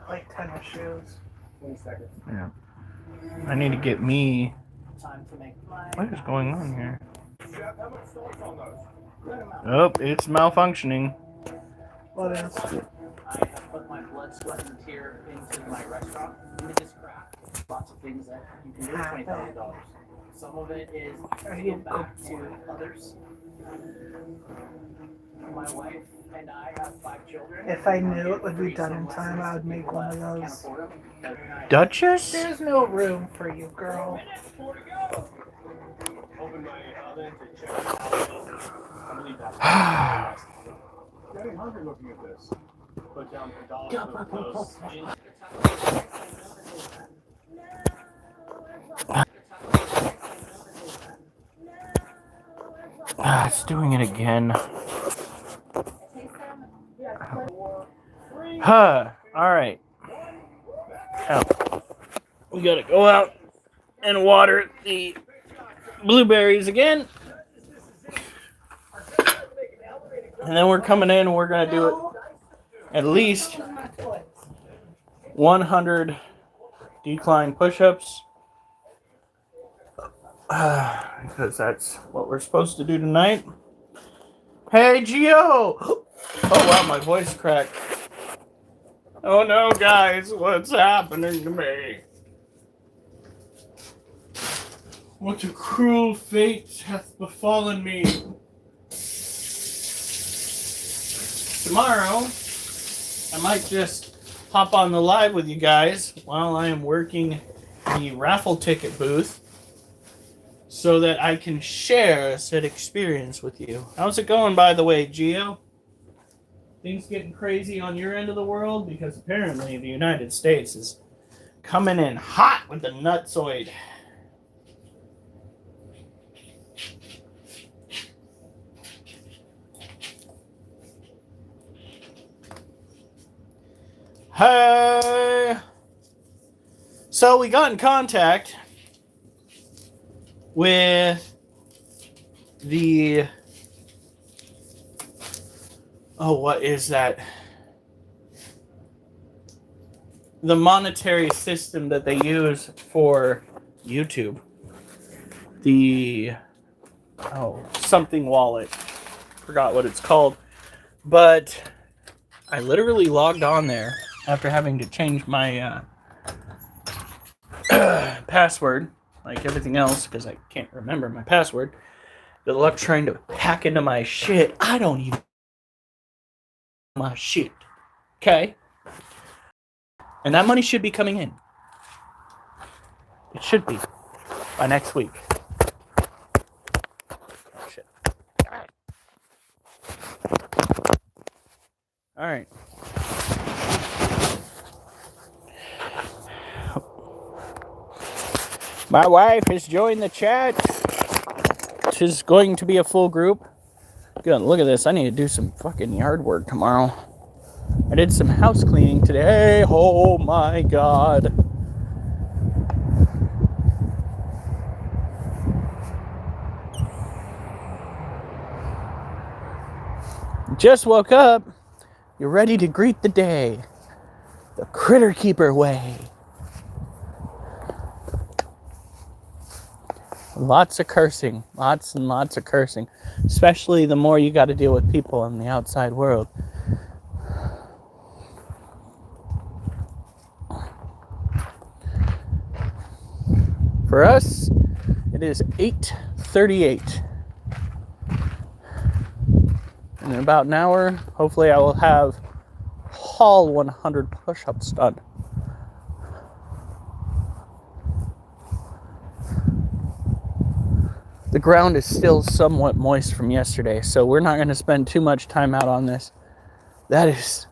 like tennis shoes. 20 seconds. Yeah. I need to get me. Time to make my. What is going on here? Jeff, how much sauce on those? Oh, it's malfunctioning. What is? I have put my blood, sweat, and tear into my restaurant, into this craft. Lots of things that you can do with $20,000. Some of it is to give back to others. My wife and I have 5 children. If I knew it would be done in time, I would make one of those. Duchess? There's no room for you, girl. Open my oven to check it out. I believe that's getting hungry looking at this. Put down $1 for those. It's doing it again. Huh. Alright. Now, we gotta go out and water the blueberries again. And then we're coming in and we're gonna do it at least 100 decline push-ups. Because that's what we're supposed to do tonight. Hey, Gio! Oh, wow, my voice cracked. Oh, no, guys. What's happening to me? What a cruel fate hath befallen me. Tomorrow, I might just hop on the live with you guys while I am working the raffle ticket booth, so that I can share said experience with you. How's it going, by the way, Gio? Things getting crazy on your end of the world? Because apparently the United States is coming in hot with the nutsoid. Hey! So we got in contact with the, what is that? The monetary system that they use for YouTube. The, something wallet. Forgot what it's called. But I literally logged on there after having to change my password, like everything else, because I can't remember my password. Good luck trying to hack into my shit. I don't even my shit. Okay? And that money should be coming in. It should be by next week. Oh, shit. All right. My wife has joined the chat. She's going to be a full group. Good, look at this. I need to do some fucking yard work tomorrow. I did some house cleaning today. Oh my god. Just woke up. You're ready to greet the day. The Critter Keeper way. Lots of cursing. Lots and lots of cursing. Especially the more you got to deal with people in the outside world. For us, it is 8:38. And in about an hour, hopefully I will have all 100 push-ups done. The ground is still somewhat moist from yesterday, so we're not going to spend too much time out on this. That is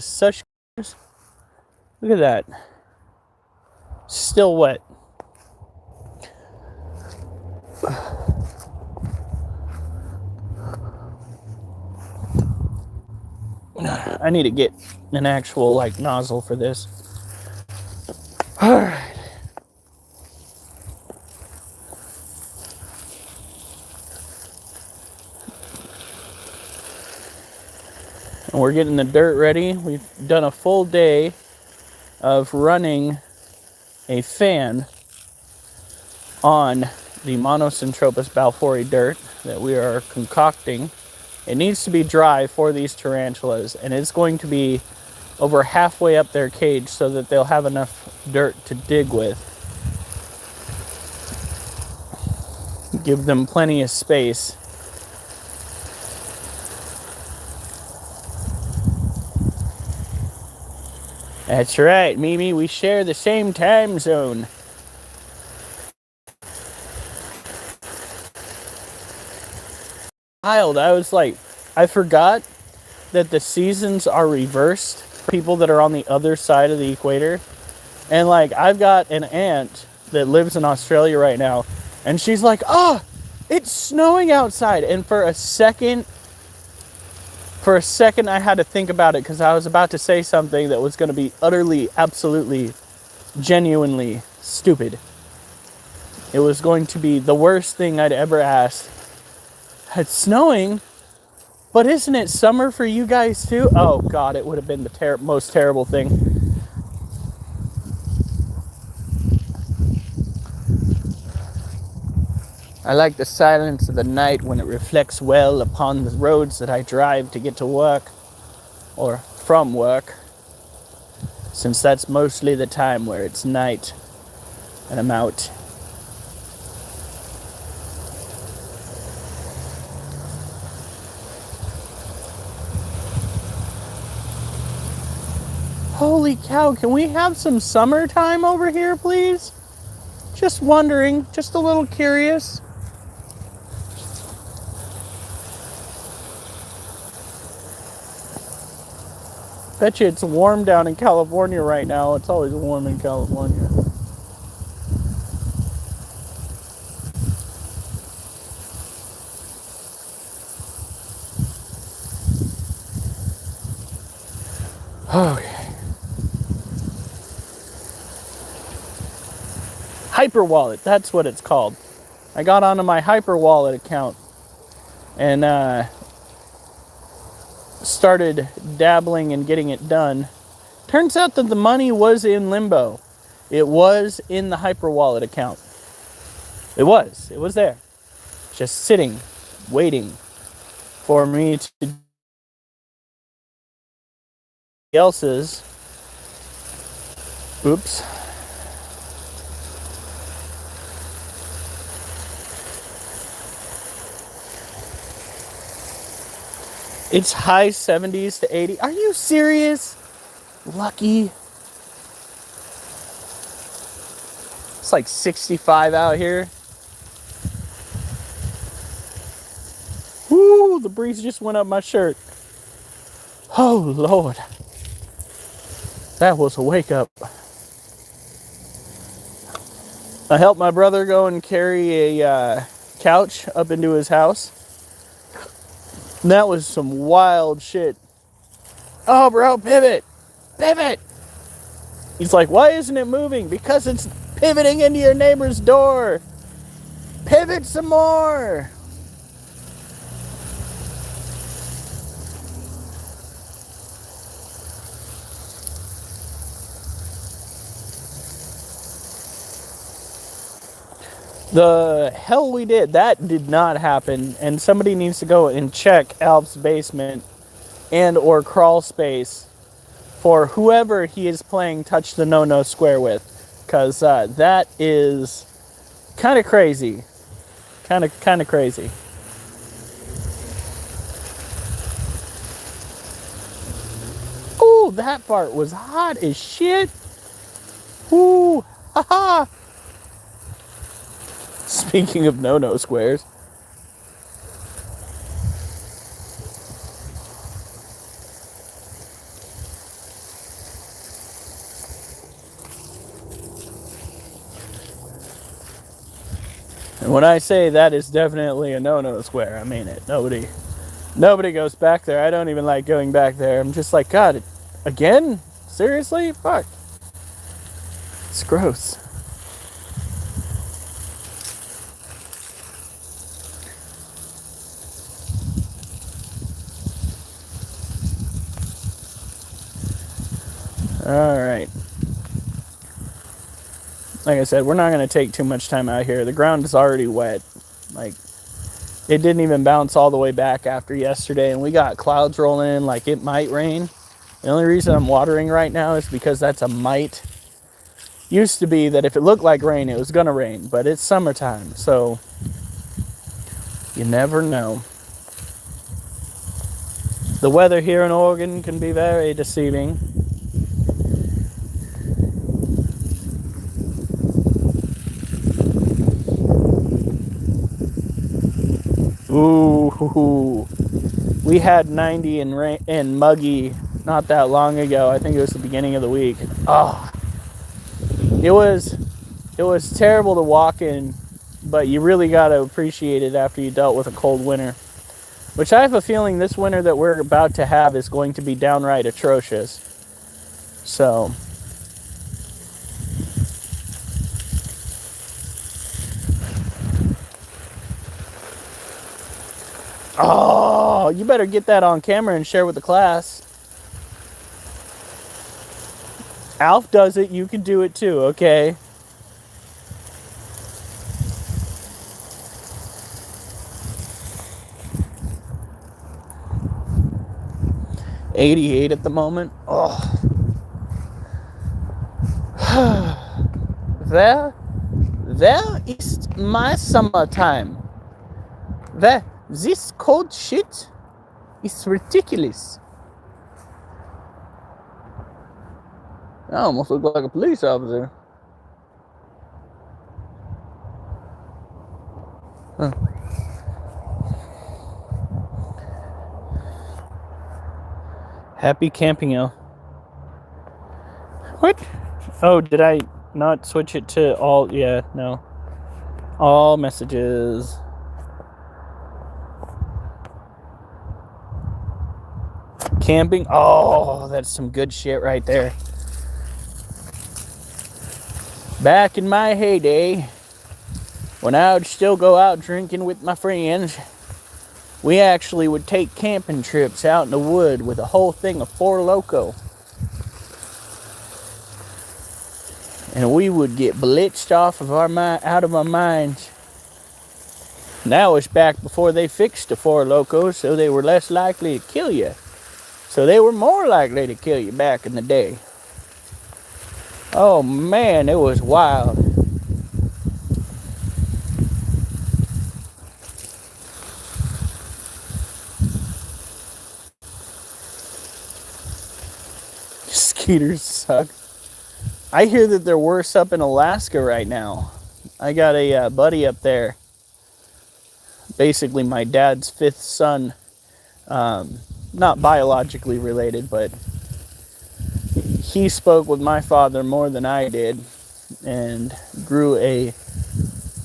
such. Look at that. Still wet. I need to get an actual nozzle for this. All right. we're getting the dirt ready. We've done a full day of running a fan on the Monosyntropus balfouri dirt that we are concocting. It needs to be dry for these tarantulas, and it's going to be over halfway up their cage so that they'll have enough dirt to dig with. Give them plenty of space. That's right, Mimi, we share the same time zone. Wild, I was like, I forgot that the seasons are reversed for people that are on the other side of the equator. And like, I've got an aunt that lives in Australia right now, and she's like, oh, it's snowing outside. And for a second I had to think about it, because I was about to say something that was going to be utterly, absolutely, genuinely stupid. It was going to be the worst thing I'd ever asked. It's snowing, but isn't it summer for you guys too? Oh God, it would have been the most terrible thing. I like the silence of the night when it reflects well upon the roads that I drive to get to work, or from work, since that's mostly the time where it's night and I'm out. Holy cow, can we have some summertime over here, please? Just wondering, just a little curious. Bet you it's warm down in California right now. It's always warm in California. Okay. Hyperwallet, that's what it's called. I got onto my Hyperwallet account and started dabbling and getting it done. Turns out that the money was in limbo. It was in the Hyperwallet account. It was there. Just sitting, waiting for me to else's. Oops. It's high 70s to 80. Are you serious? Lucky. It's like 65 out here. Woo, the breeze just went up my shirt. Oh, Lord. That was a wake up. I helped my brother go and carry a couch up into his house. And that was some wild shit. Oh, bro, pivot. Pivot. He's like, why isn't it moving? Because it's pivoting into your neighbor's door. Pivot some more. The hell we did. That did not happen. And somebody needs to go and check Alf's basement and or crawl space for whoever he is playing Touch the No-No Square with. Because that is kind of crazy. Kind of crazy. Ooh, that part was hot as shit. Ooh, haha. Speaking of no-no squares. And when I say that is definitely a no-no square, I mean it. Nobody goes back there. I don't even like going back there. I'm just like, God, again? Seriously? Fuck. It's gross. All right. Like I said, we're not going to take too much time out here. The ground is already wet. Like, it didn't even bounce all the way back after yesterday, and we got clouds rolling in like it might rain. The only reason I'm watering right now is because that's a might. Used to be that if it looked like rain, it was going to rain, but it's summertime, so you never know. The weather here in Oregon can be very deceiving. Ooh, we had 90 and rain and muggy not that long ago. I think it was the beginning of the week. Oh, it was terrible to walk in, but you really got to appreciate it after you dealt with a cold winter. Which I have a feeling this winter that we're about to have is going to be downright atrocious. So, oh, you better get that on camera and share with the class. Alf does it, you can do it too, okay? $88 at the moment. Oh. Where is my summertime? This cold shit is ridiculous. I almost look like a police officer. Huh. Happy camping out. What? Oh, did I not switch it to all? Yeah, no. All messages. Camping. Oh, that's some good shit right there. Back in my heyday, when I would still go out drinking with my friends, we actually would take camping trips out in the wood with a whole thing of Four Loko. And we would get blitzed out of our minds. And that was back before they fixed the Four Lokos, so they were less likely to kill you. So they were more likely to kill you back in the day. Oh man, it was wild. Skeeters suck. I hear that they're worse up in Alaska right now. I got a buddy up there. Basically my dad's fifth son. Not biologically related, but he spoke with my father more than I did and grew a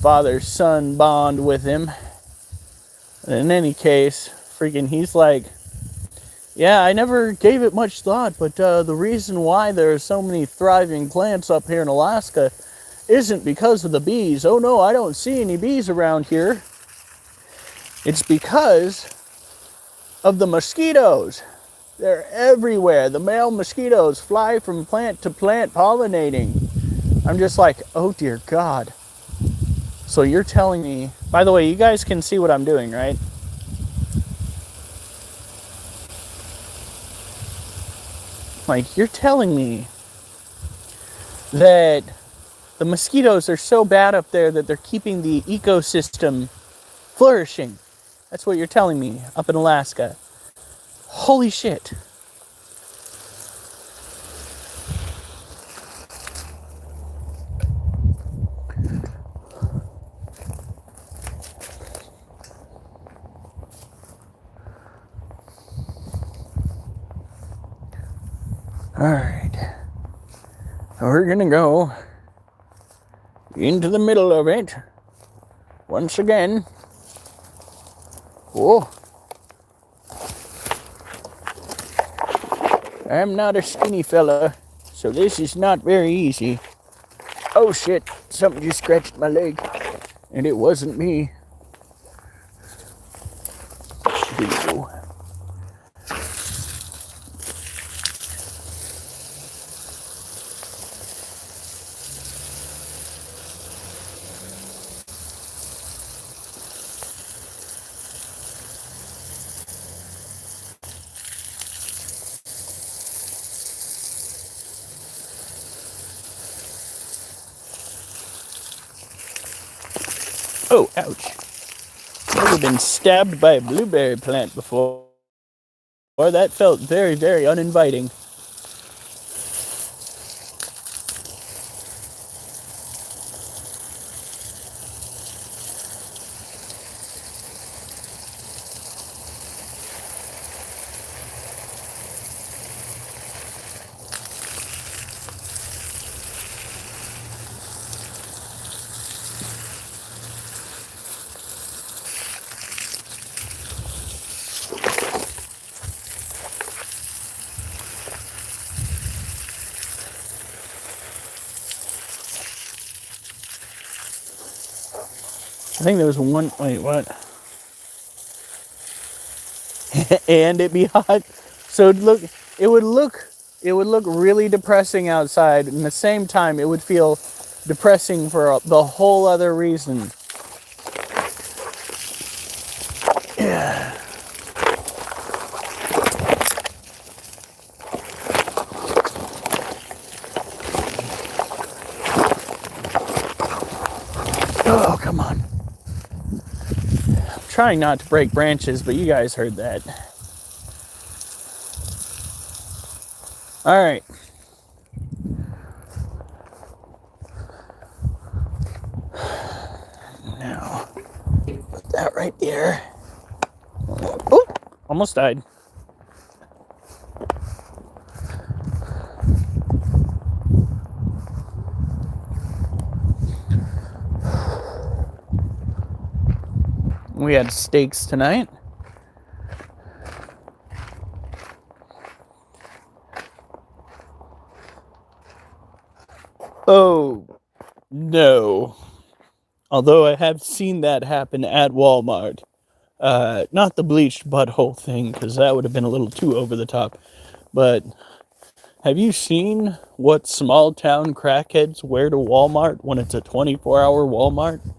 father-son bond with him. In any case, freaking he's like, yeah, I never gave it much thought, but the reason why there are so many thriving plants up here in Alaska isn't because of the bees. Oh no, I don't see any bees around here. It's because of the mosquitoes. They're everywhere. The male mosquitoes fly from plant to plant pollinating. I'm just like, oh dear God. So you're telling me, by the way, you guys can see what I'm doing, right? Like, you're telling me that the mosquitoes are so bad up there that they're keeping the ecosystem flourishing. That's what you're telling me up in Alaska. Holy shit. Alright. We're gonna go into the middle of it once again. Oh. I'm not a skinny fella, so this is not very easy. Oh shit, something just scratched my leg, and it wasn't me. Here you go. Oh, ouch. Never been stabbed by a blueberry plant before. That felt very, very uninviting. I think there was one. Wait, what? And it be hot. So it would look really depressing outside, and at the same time, it would feel depressing for the whole other reason. Yeah. Oh, come on. I'm trying not to break branches, but you guys heard that. All right. Now, put that right there. Oh, almost died. We had steaks tonight. Oh, no. Although I have seen that happen at Walmart. Not the bleached butthole thing, because that would have been a little too over the top. But have you seen what small town crackheads wear to Walmart when it's a 24-hour Walmart?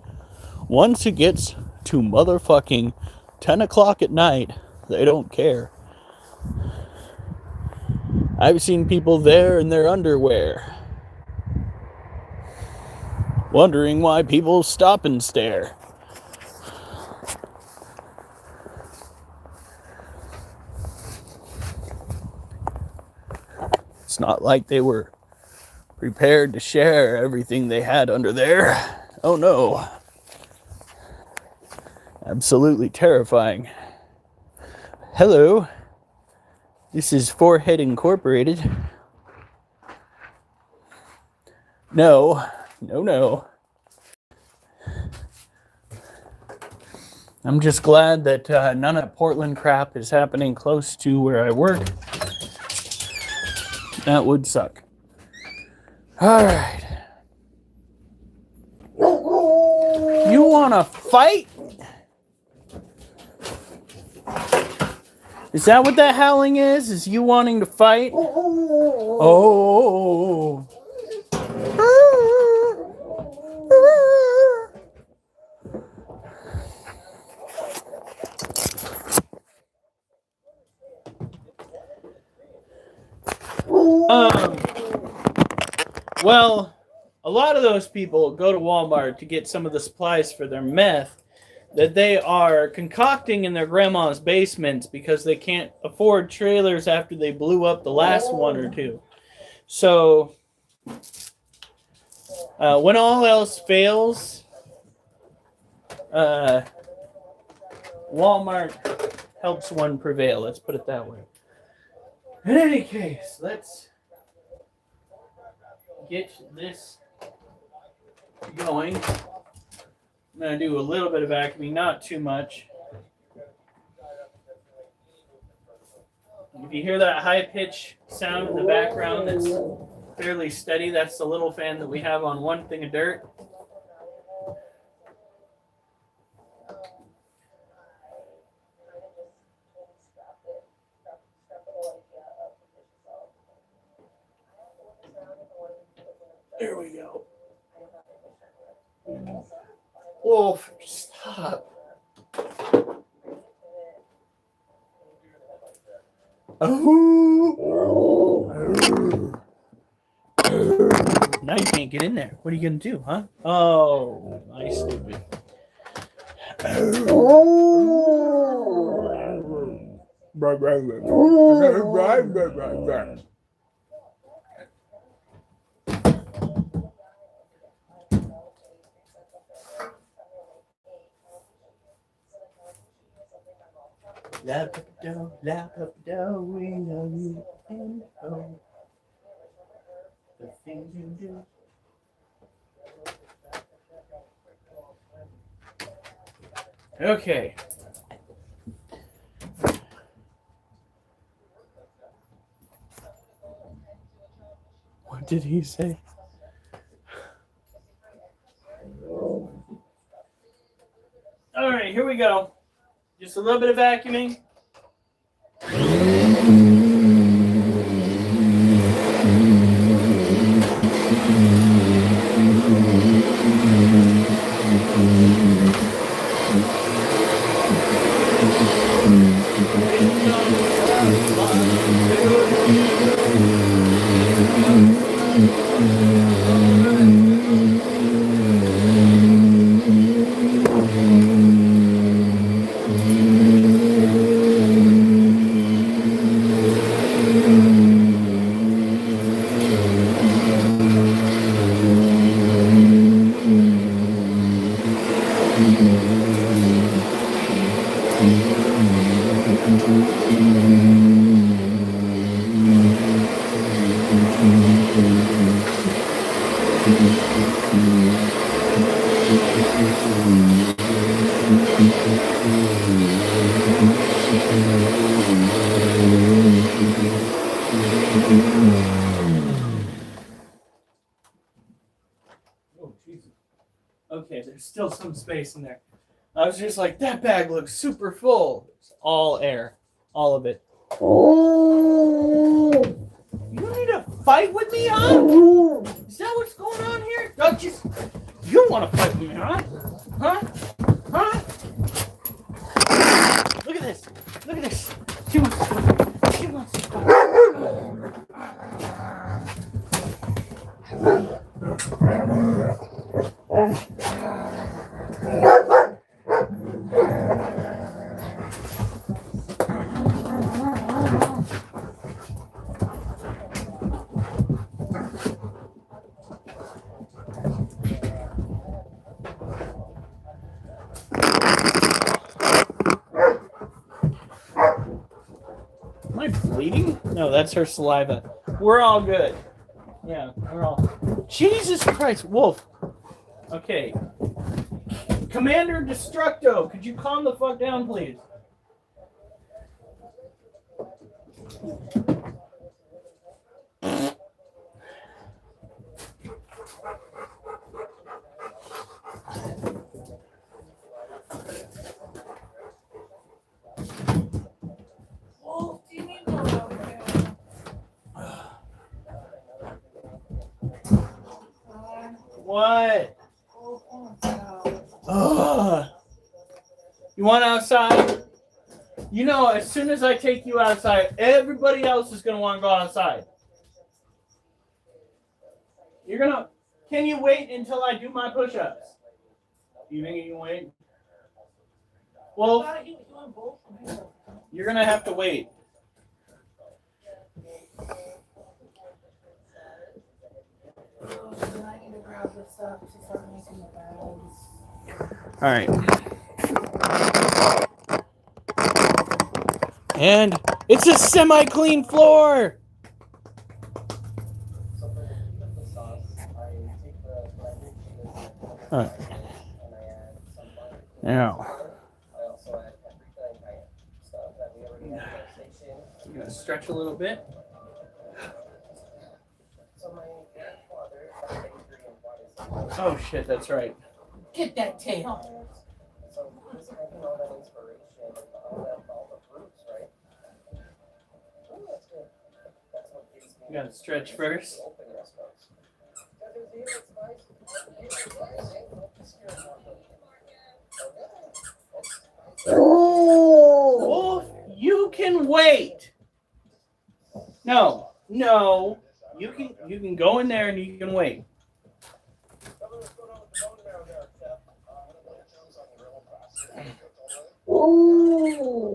Once it gets to motherfucking 10 o'clock at night, they don't care. I've seen people there in their underwear, wondering why people stop and stare. It's not like they were prepared to share everything they had under there. Oh no. Absolutely terrifying. Hello. This is Forehead Incorporated. No. I'm just glad that none of that Portland crap is happening close to where I work. That would suck. All right. You want to fight? Is that what that howling is? Is you wanting to fight? Oh. Well, a lot of those people go to Walmart to get some of the supplies for their meth that they are concocting in their grandma's basements because they can't afford trailers after they blew up the last one or two. So, when all else fails, Walmart helps one prevail. Let's put it that way. In any case, let's get this going. I'm going to do a little bit of vacuuming, not too much. If you hear that high-pitched sound in the background that's fairly steady, that's the little fan that we have on one thing of dirt. There we go. Wolf, stop. Now you can't get in there. What are you going to do, huh? Oh, I stupid. We love you and oh, the things you do. Okay. What did he say? All right, here we go. Just a little bit of vacuuming. Oh, Jesus. Okay, there's still some space in there. I was just like, that bag looks super full. It's all air. All of it. You need to fight with me, huh? Is that what's going on here? Don't you want to fight with me, huh? Huh? Huh? Look at this. Look at this. She wants to fight. She wants to fight. Am I bleeding? No, that's her saliva. We're all good. Yeah, we're all... Jesus Christ, Wolf. Okay. Commander Destructo, could you calm the fuck down, please? Wolf, do you need more out there? What? Wolf wants out. Ugh. You want outside? You know, as soon as I take you outside, everybody else is going to want to go outside. You're going to... Can you wait until I do my push-ups? You think you can wait? Well, you're going to have to wait. Oh, then I need to grab this stuff to start making the bags. All right. And it's a semi-clean floor. All right. Now. I'm going to stretch a little bit. Oh, shit, that's right. Get that tail. You got to stretch first. Wolf, you can wait. No, you can go in there and you can wait.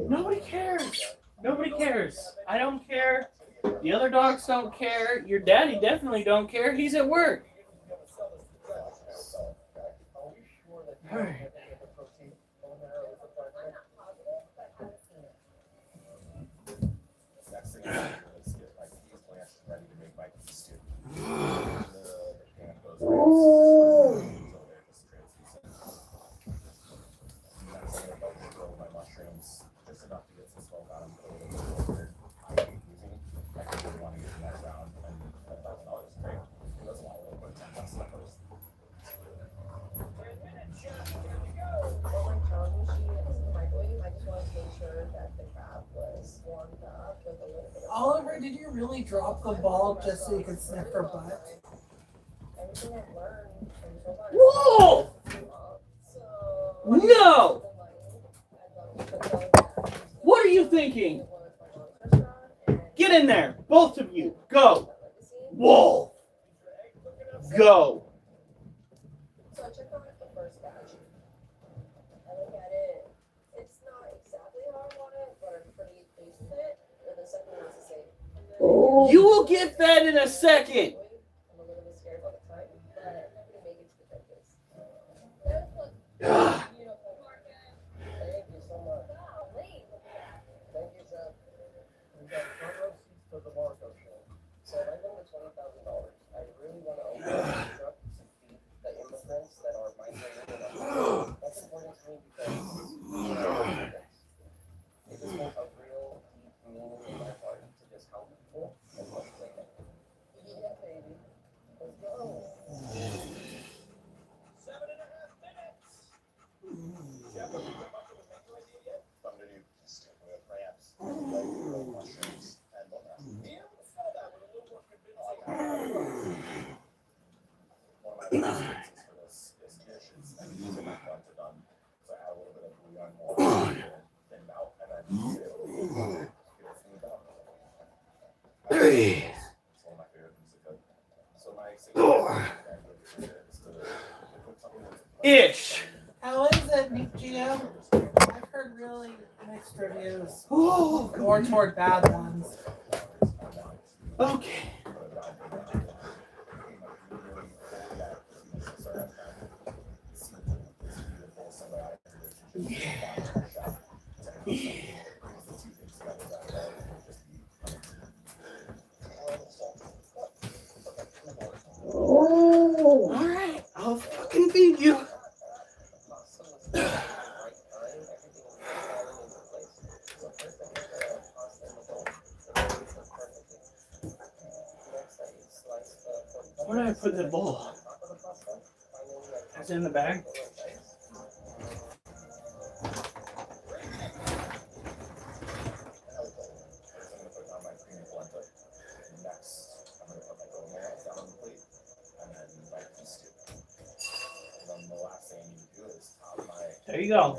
Nobody cares. Nobody cares. I don't care. The other dogs don't care. Your daddy definitely don't care. He's at work. All right. Oliver, did you really drop the ball just so you could sniff her butt? Whoa! No! What are you thinking? Get in there, both of you. Go. Wolf. Go. So I checked on it the first batch. I look at it. It's not exactly how I want it, but I'm pretty pleased with it. And the second one is the same. You will get fed in a second. I'm a little bit scared about the time, but I'm gonna make it to the dentist. Ah. Thank you so much. Thank you, Jeff. We've got front row seats to the Marco show. So I go to $20,000. I really want to open the truck to feed the immigrants that are migrating. That's important to me because it just has a real deep meaning in my heart to just help people as much as I can. Yeah, baby. Let's go. 7.5 minutes. Jeff, have you come up with a menu idea yet? I'm gonna do we have crabs, mushrooms, and whatnot. Yeah, let's try that with a little more convincing. One of my favorite for this dish is I use it my buns are done. So I add a little bit of bouillon water, thin it out, and then get it smoothed out. It's one of my favorite things to cook. So my signature is to cook something that's Ish. How is it, Nick Gio? I've heard really mixed reviews. More toward bad ones. Okay. All right, I'll fucking feed you. Where did I put that bowl? It's in the bag. There you go.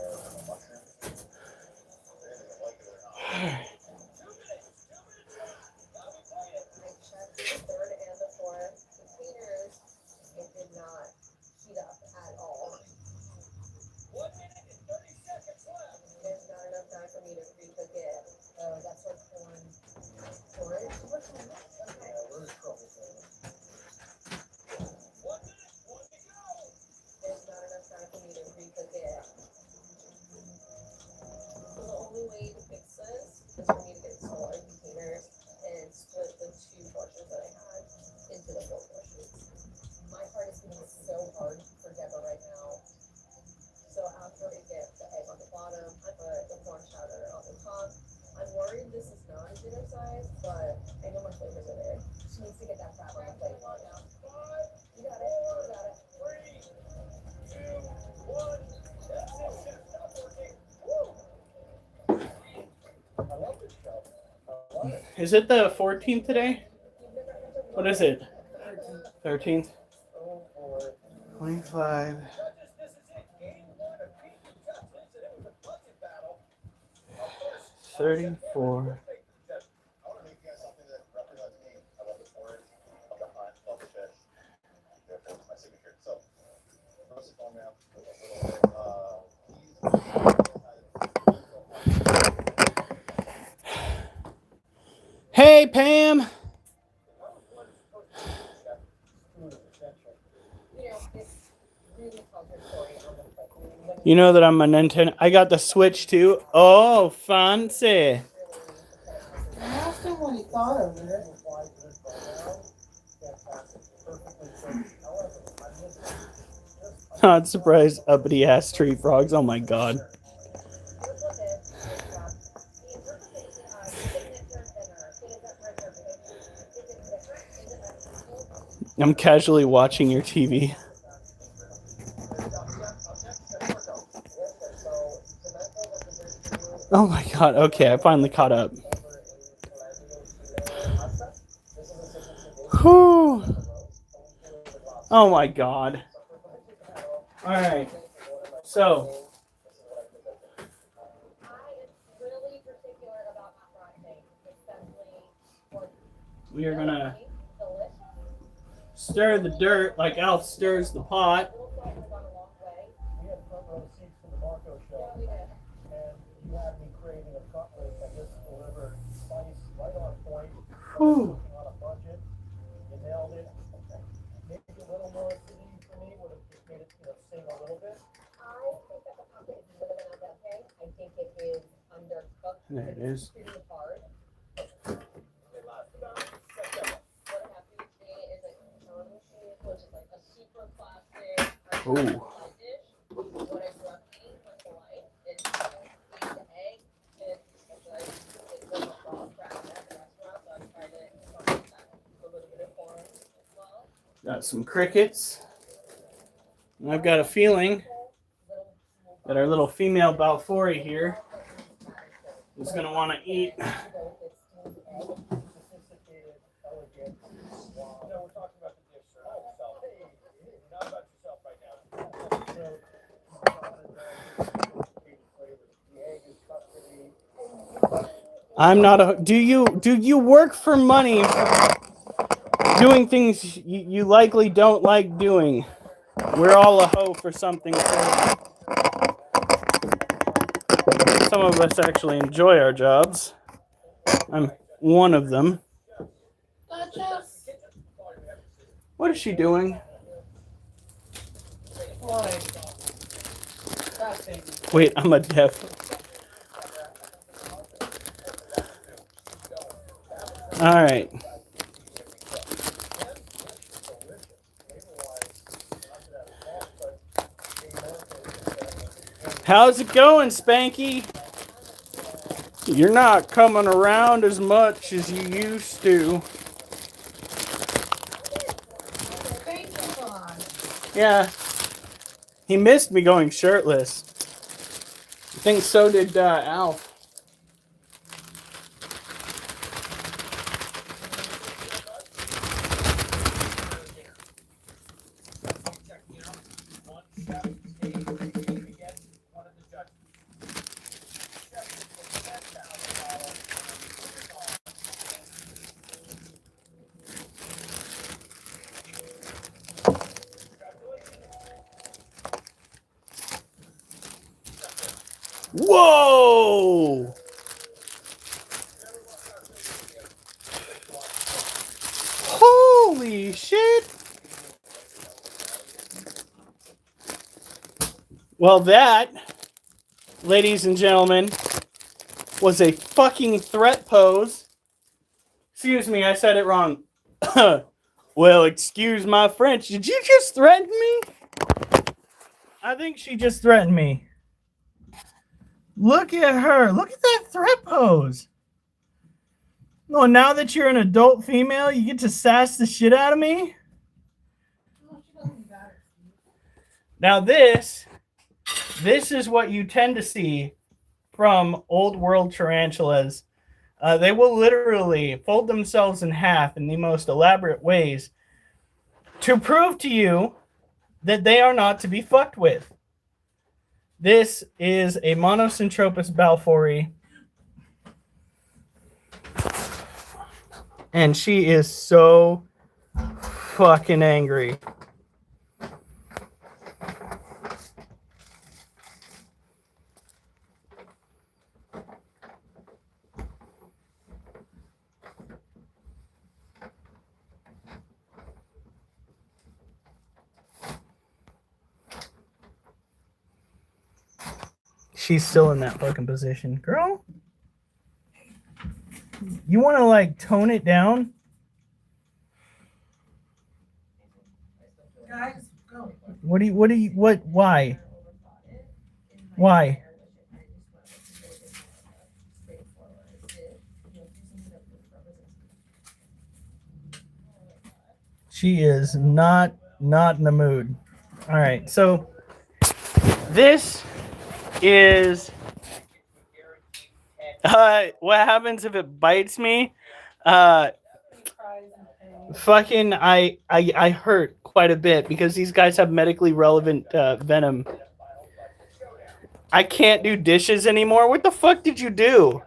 Is it the 14th today? What is it? 13th? 25. 34. Hey, Pam. You know that I'm a Nintendo. I got the Switch too. Oh, fancy. I asked him what he thought of it. Not surprised. Uppity ass tree frogs. Oh my god. I'm casually watching your TV. Oh my god. Okay, I finally caught up. Whew. Oh my god. Alright. So. We are gonna stir the dirt like Alf stirs the pot. We had front row seats to the Marco show. And you had me craving a cutlet that just delivered spice right on point. Whew. On a budget. You nailed it. Maybe a little more acidity for me would have just made it, sing a little bit. I think that the cutlet is really not that okay. I think it is undercooked. There it is. Pretty hard. What I have to say is that Tony cheese, which is like a super classic Ooh. side dish. What I grew up eating my whole life is egg to egg. It's like a raw crab at the restaurant, so I tried it and something that a little bit of corn as well. Got some crickets. And I've got a feeling that our little female Balfouri here is going to want to eat. Sophisticated, elegant. Wow. No, we're talking about the dish, sir. Not about yourself right now. The egg is custody. I'm not a. Do you work for money? Doing things you likely don't like doing. We're all a hoe for something. Some of us actually enjoy our jobs. I'm one of them. Duchess. What is she doing? Why? That baby. Wait, I'm a deaf. All right. How's it going, Spanky? You're not coming around as much as you used to. Thank you, Vaughn. Yeah. He missed me going shirtless. I think so did Alf. Whoa! Holy shit! Well, that, ladies and gentlemen, was a fucking threat pose. Excuse me, I said it wrong. Well, excuse my French. Did you just threaten me? I think she just threatened me. Look at her. Look at that threat pose. No, now that you're an adult female, you get to sass the shit out of me? Now this is what you tend to see from old world tarantulas. They will literally fold themselves in half in the most elaborate ways to prove to you that they are not to be fucked with. This is a Monocentropus balfouri. And she is so fucking angry. She's still in that fucking position. Girl, you want to like tone it down? Guys, go. Why? Why? She is not in the mood. All right, so this is what happens if it bites me. Fucking I hurt quite a bit because these guys have medically relevant venom. I can't do dishes anymore. What the fuck did you do?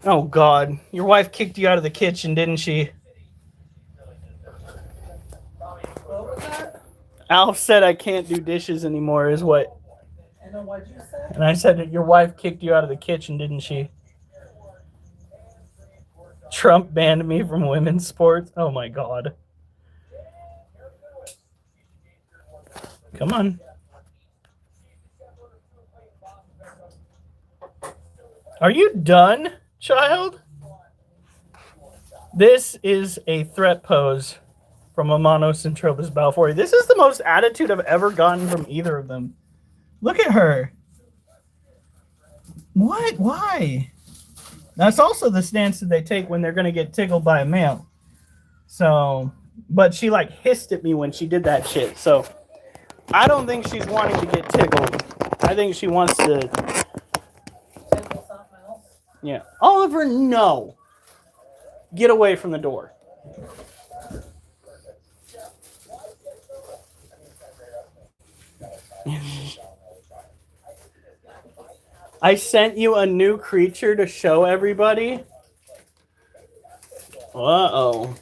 Oh God, your wife kicked you out of the kitchen, didn't she? What was that? Alf said I can't do dishes anymore is what. And then what'd you say? And I said that your wife kicked you out of the kitchen, didn't she? Trump banned me from women's sports. Oh my God. Come on. Are you done, child? This is a threat pose from Amanos and Tropus Balfour. This is the most attitude I've ever gotten from either of them. Look at her. What? Why? That's also the stance that they take when they're going to get tickled by a male. So, but she like hissed at me when she did that shit. So, I don't think she's wanting to get tickled. I think she wants to. Yeah. Oliver, no. Get away from the door. I sent you a new creature to show everybody. Uh-oh.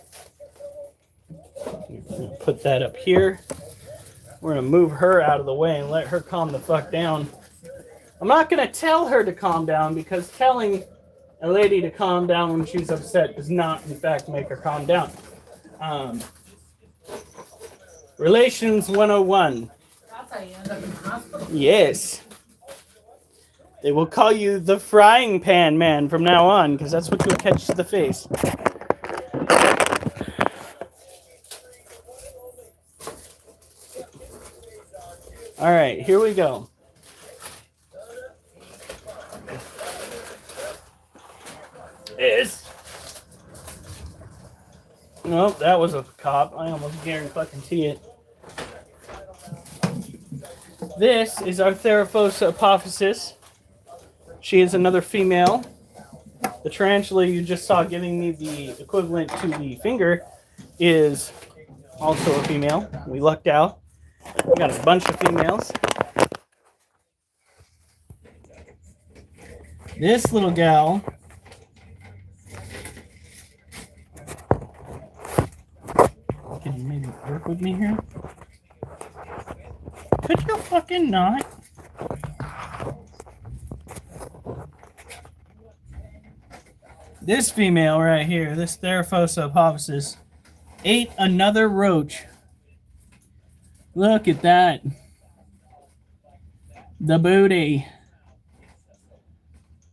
Put that up here. We're going to move her out of the way and let her calm the fuck down. I'm not going to tell her to calm down because telling a lady to calm down when she's upset does not, in fact, make her calm down. Relations 101. That's how you end up in the hospital. Yes. They will call you the frying pan man from now on because that's what you'll catch to the face. All right, here we go. Nope, that was a cop. I almost guarantee it. This is our Theraphosa apophysis. She is another female. The tarantula you just saw giving me the equivalent to the finger is also a female. We lucked out. We got a bunch of females. This little gal can you maybe work with me here? Could you fucking not? This female right here, this Theraphosa apophysis, ate another roach. Look at that. The booty.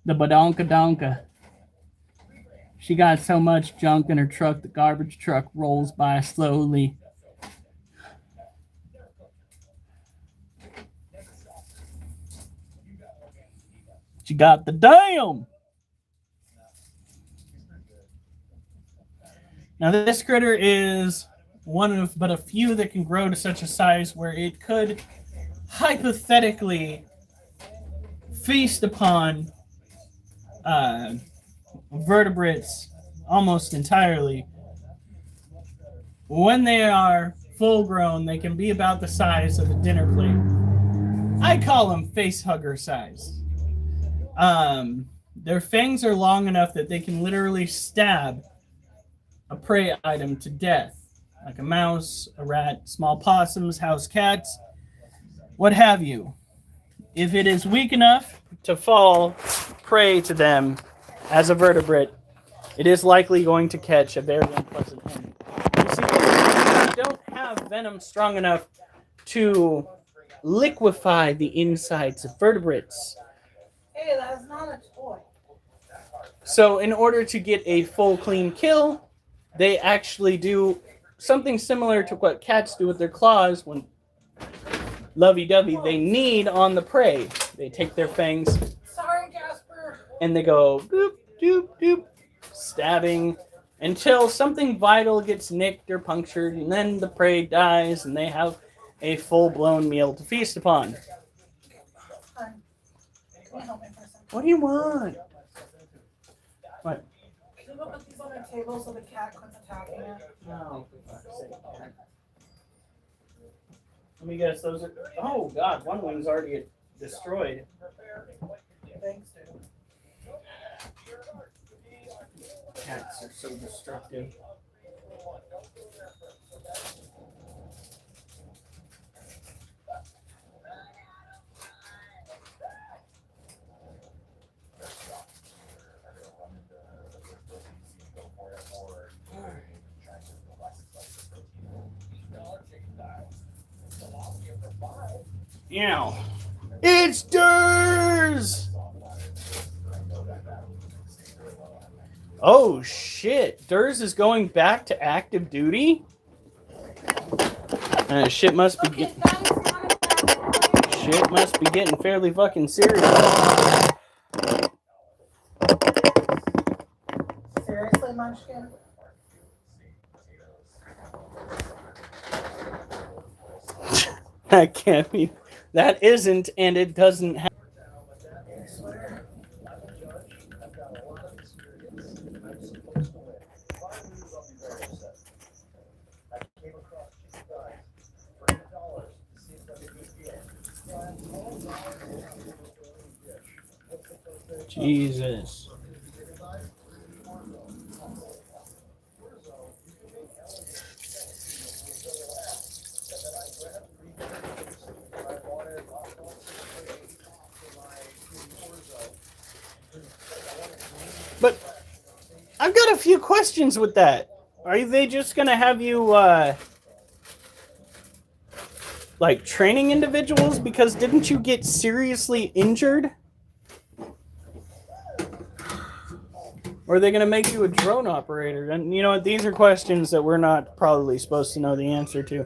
The badonka donka. She got so much junk in her truck, the garbage truck rolls by slowly. She got the damn. Now this critter is one of but a few that can grow to such a size where it could hypothetically feast upon vertebrates almost entirely. When they are full grown, they can be about the size of a dinner plate. I call them face hugger size. Their fangs are long enough that they can literally stab a prey item to death, like a mouse, a rat, small possums, house cats, what have you. If it is weak enough to fall prey to them as a vertebrate, it is likely going to catch a very unpleasant end. You see, they don't have venom strong enough to liquefy the insides of vertebrates. Hey, that's not a toy. So in order to get a full clean kill, they actually do something similar to what cats do with their claws when lovey-dovey they knead on the prey. They take their fangs Sorry, Jasper. and they go doop, doop, doop, stabbing until something vital gets nicked or punctured, and then the prey dies and they have a full-blown meal to feast upon. Hi. Can you help me for a second? What do you want? What? Can you go put these on the table so the cat quits attacking it? No, for fuck's sake, Cat. Let me guess, those are... Oh, God, one wing's already destroyed. Thanks, dude. Cats are so destructive. Yeah. It's Durs! Oh shit. Durs is going back to active duty? Shit must be Okay, that is not a bad point. shit must be getting fairly fucking serious. Seriously, Munchkin? That can't be. That isn't, and it doesn't have. I swear. Jesus. But I've got a few questions with that. Are they just gonna have you like training individuals? Because didn't you get seriously injured? Or are they gonna make you a drone operator? And you know what? These are questions that we're not probably supposed to know the answer to.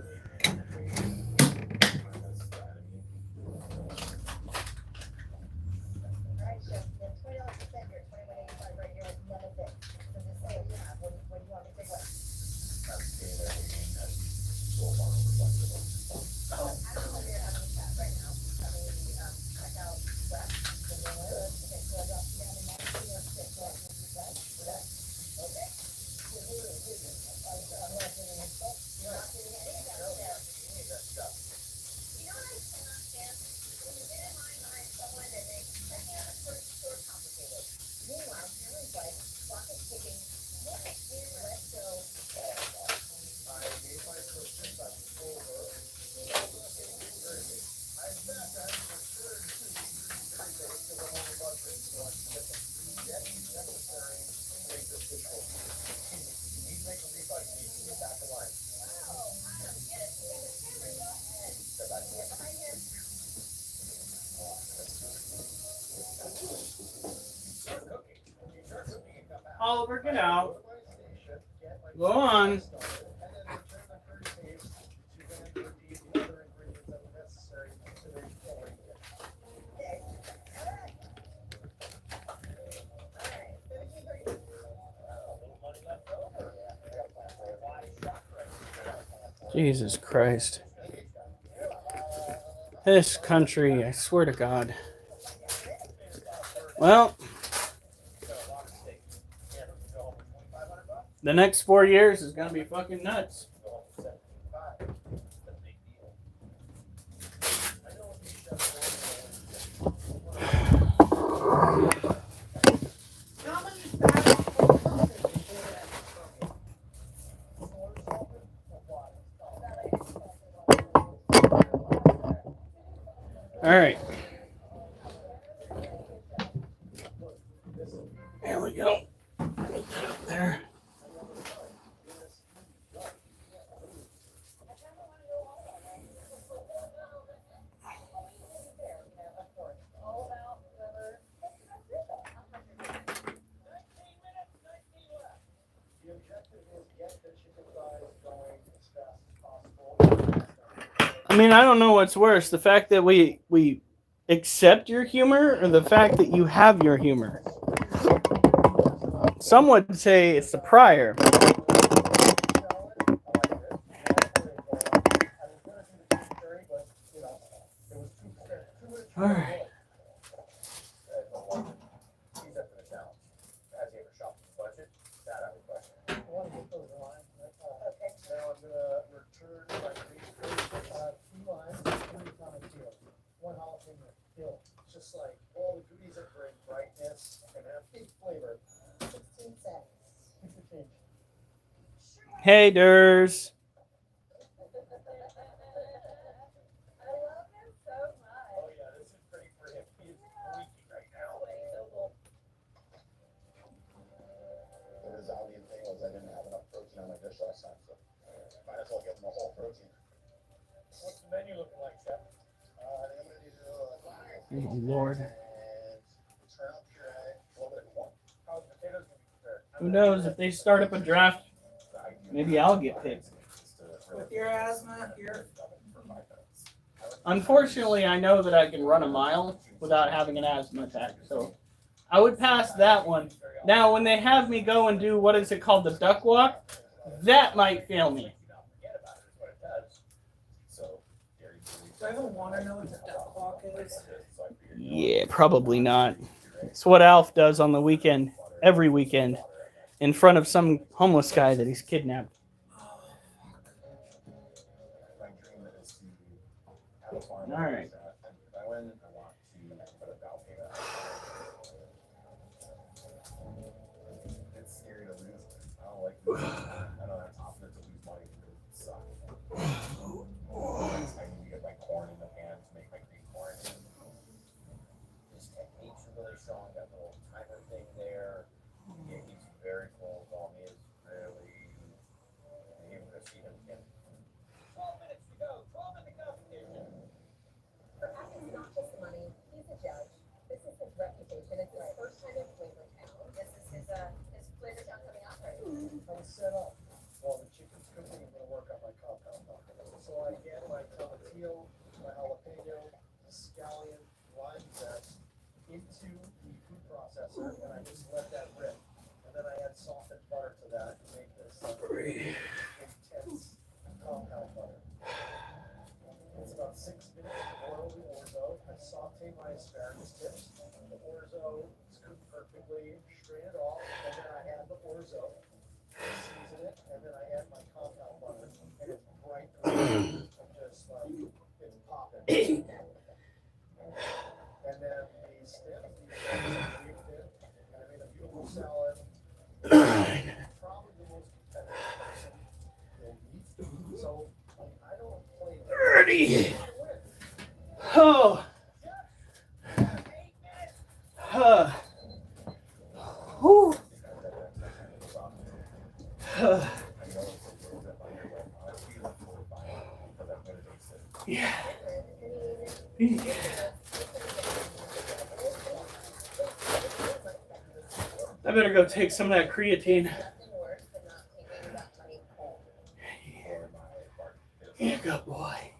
Oliver, get out. Go on. Jesus Christ. This country, I swear to God. Well, the next 4 years is gonna be fucking nuts. All right. There we go. There. objective is get the chicken thighs going as fast as possible. I mean, I don't know what's worse, the fact that we accept your humor or the fact that you have your humor. Some would say it's the prior. All right. He's up to the challenge. Has he ever shopped his budget? That I would question. I want to get those lines. Okay. Now I'm gonna return my two lines, 3 common deal. 1 jalapeno hill. Just like all the goodies that bring brightness and have big flavor. 16 cents. Keep the change. Hey, Durs. I love him so much. Oh yeah, this is pretty for him. He is freaking right now. The Rizalian thing was I didn't have enough protein on my dish last time, so might as well give him the whole protein. What's the menu looking like, Chef? I think I'm gonna do Oh, Lord. and turnip puree, a little bit of corn. How's the potatoes gonna be prepared? Who knows? If they start up a draft, maybe I'll get picked. With your asthma, you're Unfortunately, I know that I can run a mile without having an asthma attack, so I would pass that one. Now, when they have me go and do, what is it called, the duck walk, that might fail me. Do I even want to know what the duck walk is? Yeah, probably not. It's what Alf does on the weekend, every weekend, in front of some homeless guy that he's kidnapped. All right. It's scary to lose. I don't like losing. I don't have confidence to lose money because it sucks. I need to get my corn in the pan to make my green corn. His techniques are really strong. Got the little timer thing there. Yeah, he's very cool. He is really. Even to see him again. 12 minutes to go. 12 in the competition. For us, it's not just money. He's a judge. This is his reputation. It's his first time in Flavortown. This is his Flavortown coming out party. I'm set up. While the chicken's cooking, I'm gonna work on my compound butter. So I get my tomatillo, my jalapeno, scallion, lime zest into the food processor, and I just let that rip. And then I add softened butter to that to make this intense compound butter. It's about 6 minutes to boil the orzo. I saute my asparagus tips. The orzo is cooked perfectly, strain it off, and then I add the orzo, season it, and then I add my compound butter, and it's bright green, just like it's popping. And then the stems, these are baked in, and I made a beautiful salad. Probably the most competitive person you'll meet. So I don't play. 30. Oh. Whew. Yeah. I better go take some of that creatine. Nothing worse than not taking that money home. You good boy.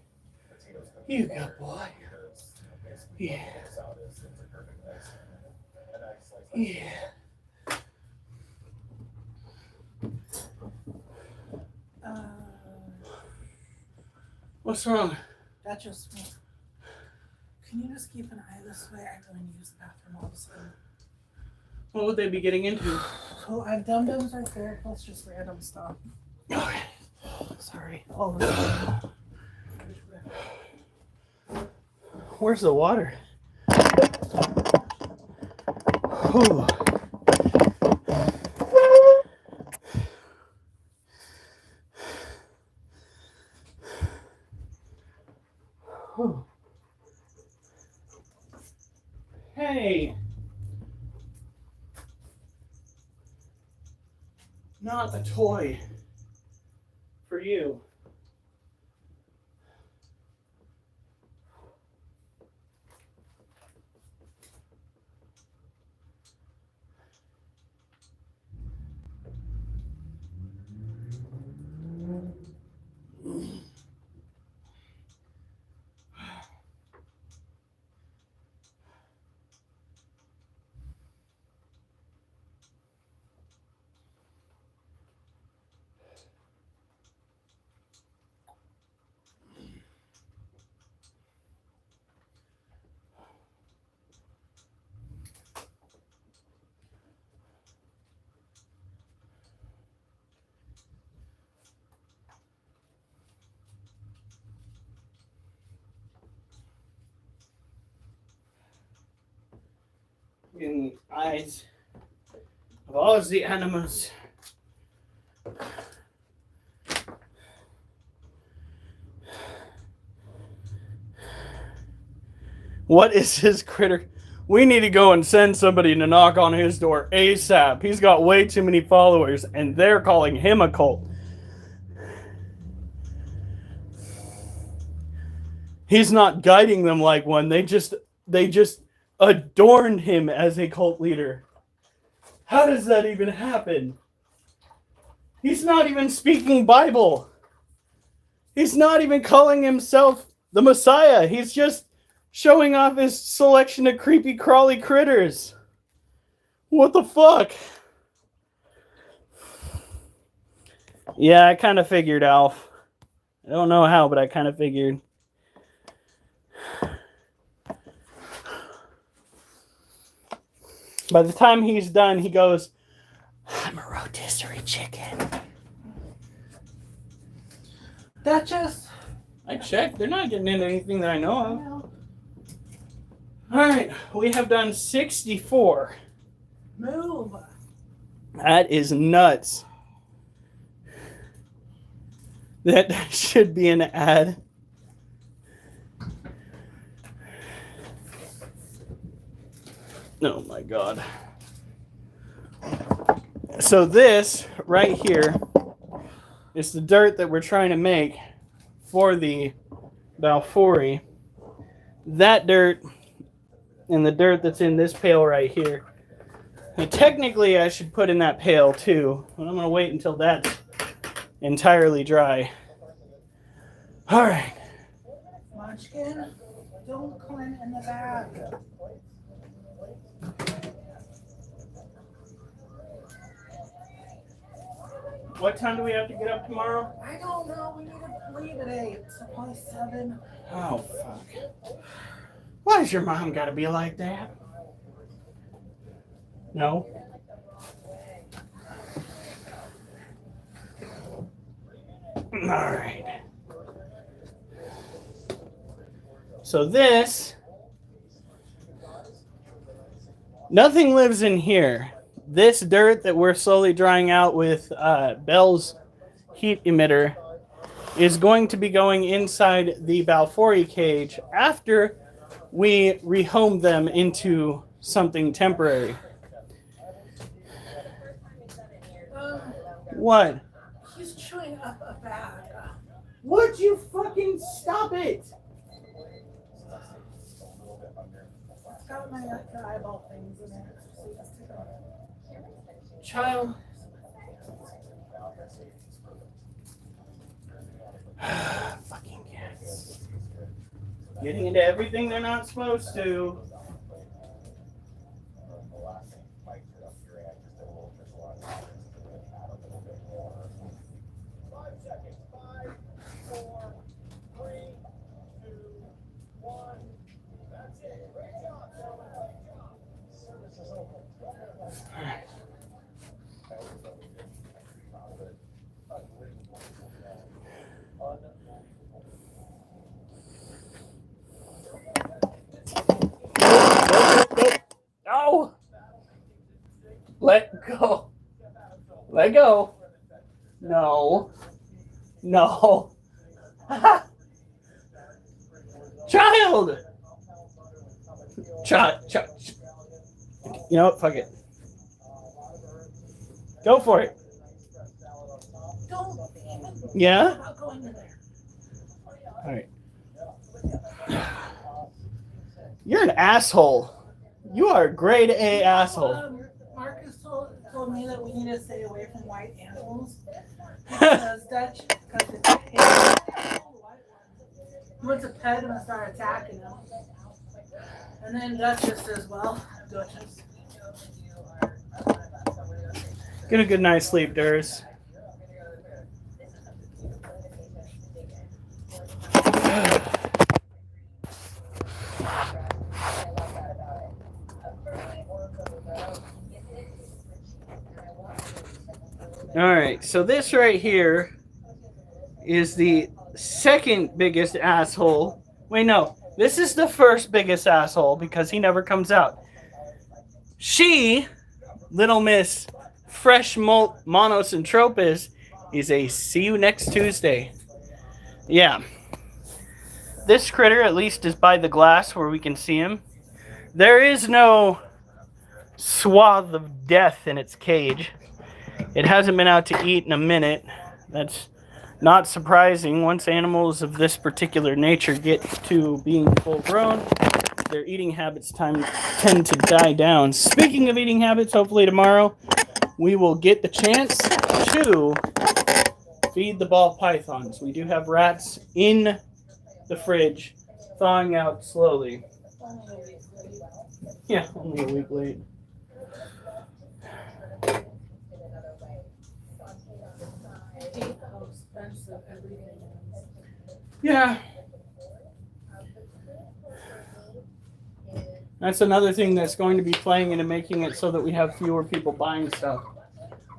You good boy. Yeah. Yeah. What's wrong? That's just me. Can you just keep an eye this way? I really need to use the bathroom all of a sudden. What would they be getting into? So I have dum-dums right there, plus just random stuff. Okay. Sorry. All of a sudden. Where's the water? Whew. Whew. Hey. Not a toy for you. in the eyes of all the animals. What is his critter? We need to go and send somebody to knock on his door ASAP. He's got way too many followers, and they're calling him a cult. He's not guiding them like one. They just adorned him as a cult leader. How does that even happen? He's not even speaking Bible. He's not even calling himself the Messiah. He's just showing off his selection of creepy crawly critters. What the fuck? Yeah, I kind of figured, Alf. I don't know how, but I kind of figured. By the time he's done, he goes, I'm a rotisserie chicken. Duchess. I checked. They're not getting into anything that I know of. All right, we have done 64. Move. That is nuts. That should be an ad. Oh my God. So this right here is the dirt that we're trying to make for the Balfouri. That dirt and the dirt that's in this pail right here. And technically I should put in that pail too, but I'm going to wait until that's entirely dry. All right. Munchkin, don't climb in the back. What time do we have to get up tomorrow? I don't know. We need to leave at 8. So probably 7. Oh, fuck. Why does your mom gotta be like that? No? Alright. So this... Nothing lives in here. This dirt that we're slowly drying out with Bell's heat emitter is going to be going inside the Balfouri cage after we rehome them into something temporary. What? He's chewing up a bag. Would you fucking stop it? It's got my eyeball things in it. So let's take it off. Child. Fucking kids. Getting into everything they're not supposed to. No! Let go. Let go. No. No. Child! Child. You know what? Fuck it. Go for it. Don't. Yeah? I'm not going in there. All right. You're an asshole. You are a grade A asshole. Marcus told me that we need to stay away from white animals because Dutch, because it's he wants a pet and start attacking them. And then Dutch just says, well, Dutchess. Get a good night's sleep, Durs. All right, so this right here is the second biggest asshole. Wait, no, this is the first biggest asshole because he never comes out. She, Little Miss Fresh Monosentropus, is a see you next Tuesday. Yeah. This critter at least is by the glass where we can see him. There is no swath of death in its cage. It hasn't been out to eat in a minute. That's not surprising. Once animals of this particular nature get to being full grown, their eating habits tend to die down. Speaking of eating habits, hopefully tomorrow we will get the chance to feed the ball pythons. We do have rats in the fridge, thawing out slowly. Yeah, only a week late. I hate how expensive everything is. Yeah. That's another thing that's going to be playing into making it so that we have fewer people buying stuff.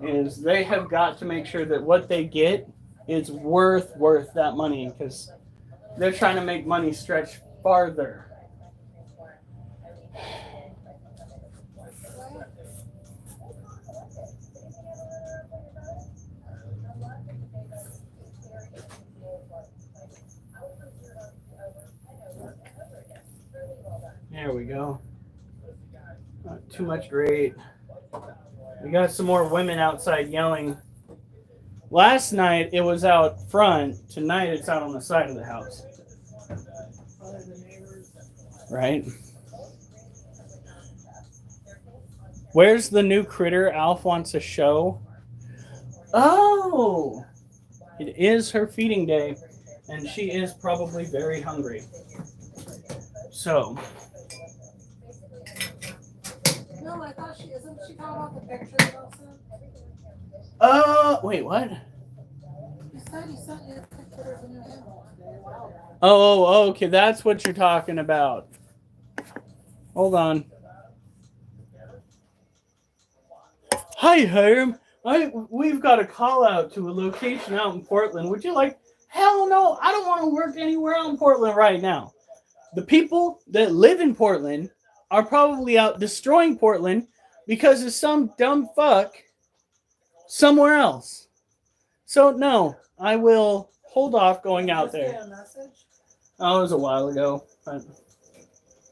Is they have got to make sure that what they get is worth that money, because they're trying to make money stretch farther. There we go. Not too much grate. We got some more women outside yelling. Last night it was out front. Tonight it's out on the side of the house. Right? Where's the new critter Alf wants to show? Oh! It is her feeding day, and she is probably very hungry. So. No, I thought isn't she talking about the picture also? Wait, what? You said you sent me a picture of a new animal today. Wow. Oh, okay, that's what you're talking about. Hold on. Hi, Herm. We've got a call out to a location out in Portland. Would you like? Hell no, I don't want to work anywhere out in Portland right now. The people that live in Portland are probably out destroying Portland because of some dumb fuck somewhere else. So no, I will hold off going out there. Oh, it was a while ago. But...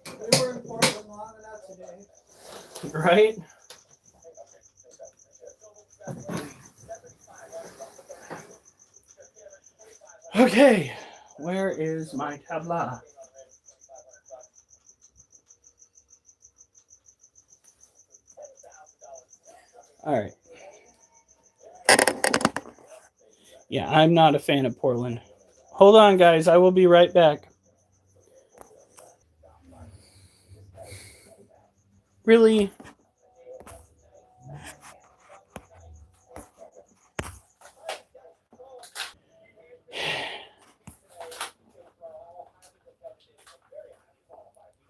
We were in Portland long enough today. Right? Okay, where is my tabla? All right. Yeah, I'm not a fan of Portland. Hold on, guys. I will be right back. Really?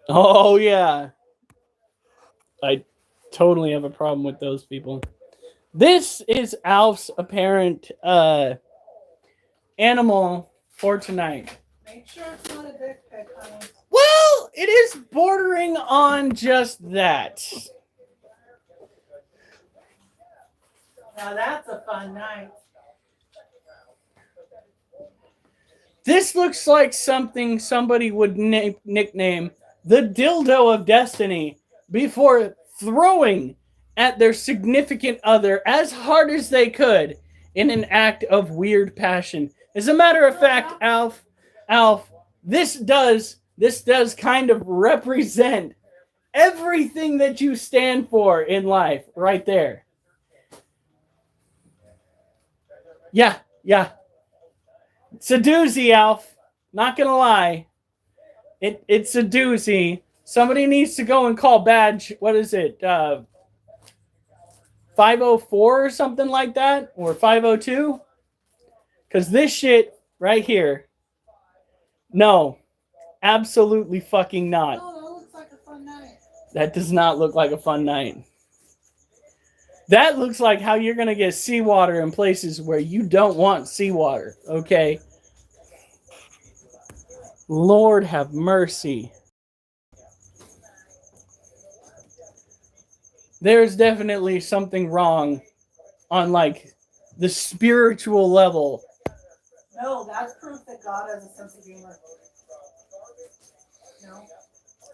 Oh, yeah. I totally have a problem with those people. This is Alf's apparent animal for tonight. Make sure it's not a dick pic, honey. Well, it is bordering on just that. Now that's a fun night. This looks like something somebody would nickname the dildo of destiny before throwing at their significant other as hard as they could in an act of weird passion. As a matter of fact, Alf, this does kind of represent everything that you stand for in life right there. Yeah. It's a doozy, Alf. Not gonna lie. It's a doozy. Somebody needs to go and call badge, what is it? 504 or something like that? Or 502? Because this shit right here. No. Absolutely fucking not. Oh, that looks like a fun night. That does not look like a fun night. That looks like how you're going to get seawater in places where you don't want seawater, okay? Lord have mercy. there's definitely something wrong on like the spiritual level. No, that's proof that God has a sense of humor. No.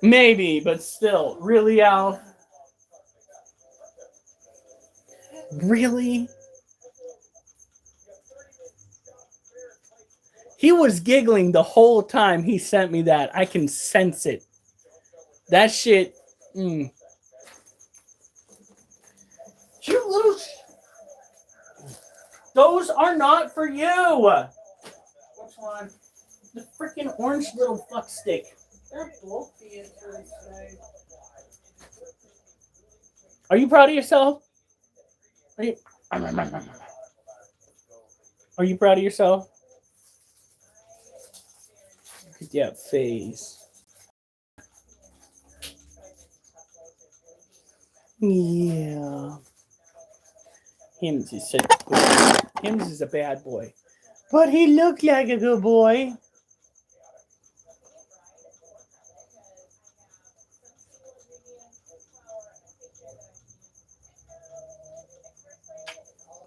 Maybe, but still. Really, Al? Really? He was giggling the whole time he sent me that. I can sense it. That shit. You little. Those are not for you. Which one? The freaking orange little fuck stick. They're both being today. Are you proud of yourself? Are you proud of yourself? Look at that face. Yeah. Hims is such a good. Hims is a bad boy. But he looked like a good boy.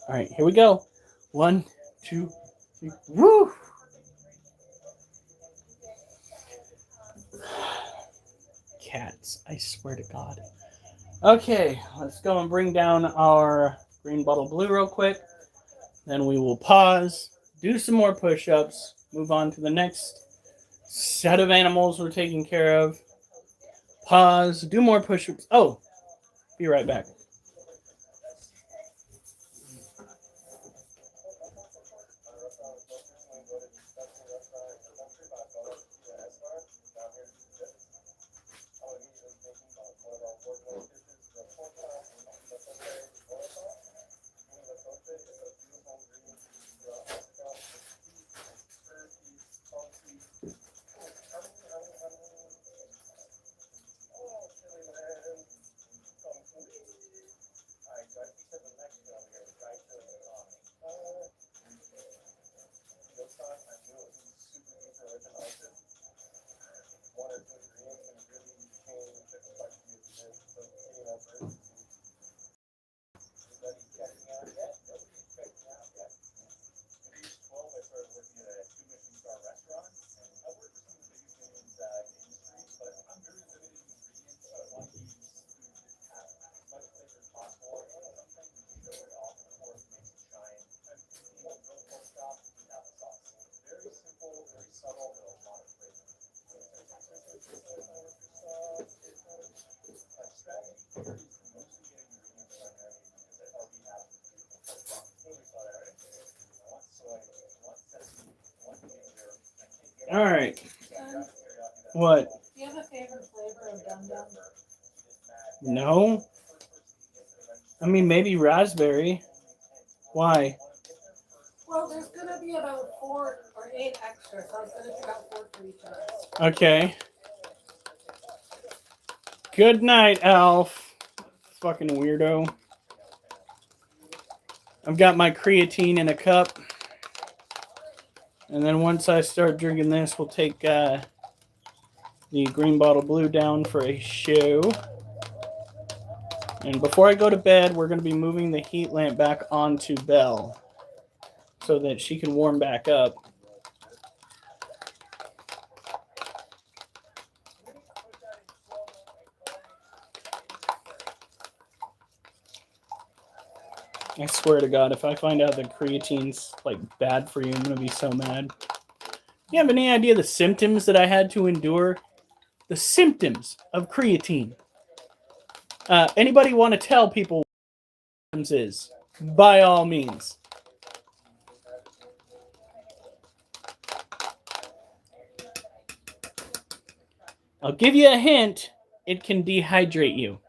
All right, here we go. 1, 2, 3. Woo! Cats, I swear to God. Okay, let's go and bring down our green bottle blue real quick. Then we will pause, do some more push-ups, move on to the next set of animals we're taking care of. Pause, do more push-ups. Oh, be right back. All right. What? Do you have a favorite flavor of Dum Dum? No. I mean, maybe raspberry. Why? Well, there's gonna be about 4 or 8 extra, so I was gonna pick out 4 for each of us. Okay. Good night, Alf. Fucking weirdo. I've got my creatine in a cup. And then once I start drinking this, we'll take the green bottle blue down for a show. And before I go to bed, we're going to be moving the heat lamp back onto Belle so that she can warm back up. I swear to God, if I find out that creatine's like bad for you, I'm going to be so mad. You have any idea the symptoms that I had to endure? The symptoms of creatine. Anybody want to tell people what symptoms is? By all means. I'll give you a hint. It can dehydrate you.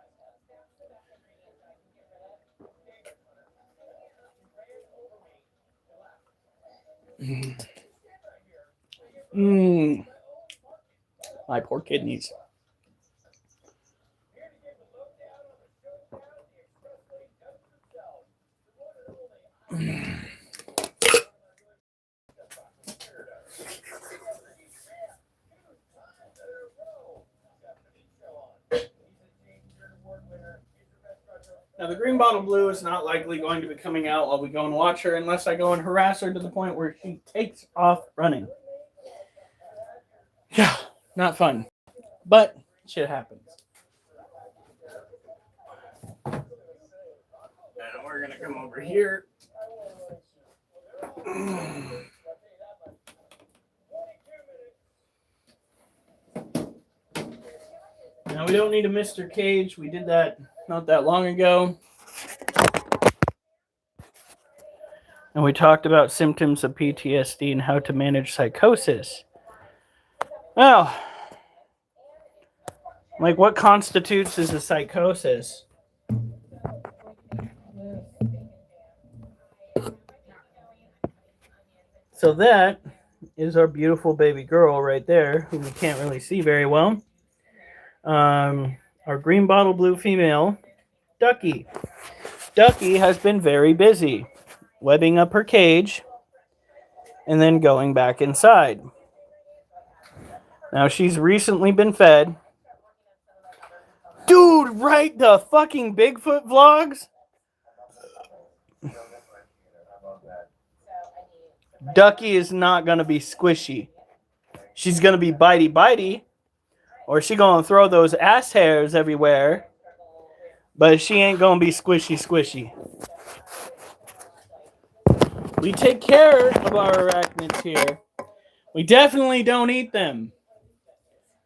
My poor kidneys. Now, the green bottle blue is not likely going to be coming out while we go and watch her unless I go and harass her to the point where she takes off running. Yeah, not fun. But shit happens. And we're going to come over here. Now, we don't need a Mr. Cage. We did that not that long ago. And we talked about symptoms of PTSD and how to manage psychosis. Well, like, what constitutes as a psychosis? So that is our beautiful baby girl right there, who we can't really see very well. Our green bottle blue female, Ducky. Ducky has been very busy webbing up her cage and then going back inside. Now, she's recently been fed. Dude, right? The fucking Bigfoot vlogs? Ducky is not going to be squishy. She's going to be bitey, or she going to throw those ass hairs everywhere, but she ain't going to be squishy. We take care of our arachnids here. We definitely don't eat them,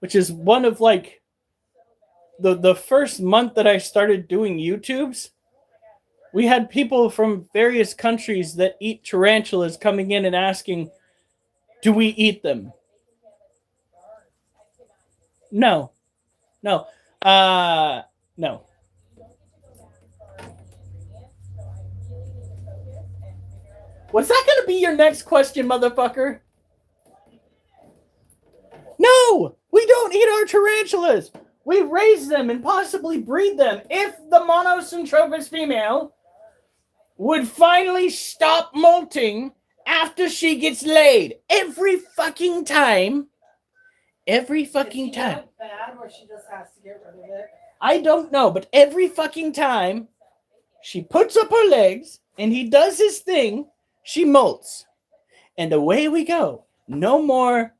which is one of, like, the first month that I started doing YouTubes. We had people from various countries that eat tarantulas coming in and asking, do we eat them? No. No. No. Was that going to be your next question, motherfucker? No! We don't eat our tarantulas! We raise them and possibly breed them if the Monocentrophus female would finally stop molting after she gets laid. Every fucking time. Every fucking time. Is he that bad where she just has to get rid of it? I don't know, but every fucking time she puts up her legs and he does his thing, she molts. And away we go. No more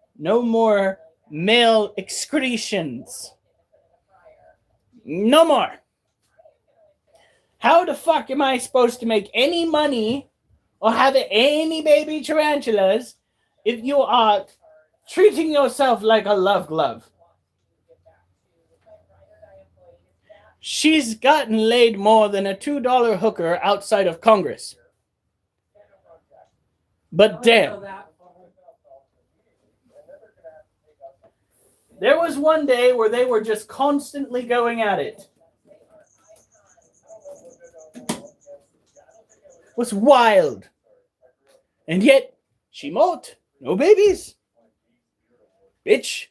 male excretions. No more. How the fuck am I supposed to make any money or have any baby tarantulas if you are treating yourself like a love glove? She's gotten laid more than a $2 hooker outside of Congress. But damn. There was one day where they were just constantly going at it. It was wild. And yet, she molt. No babies. Bitch.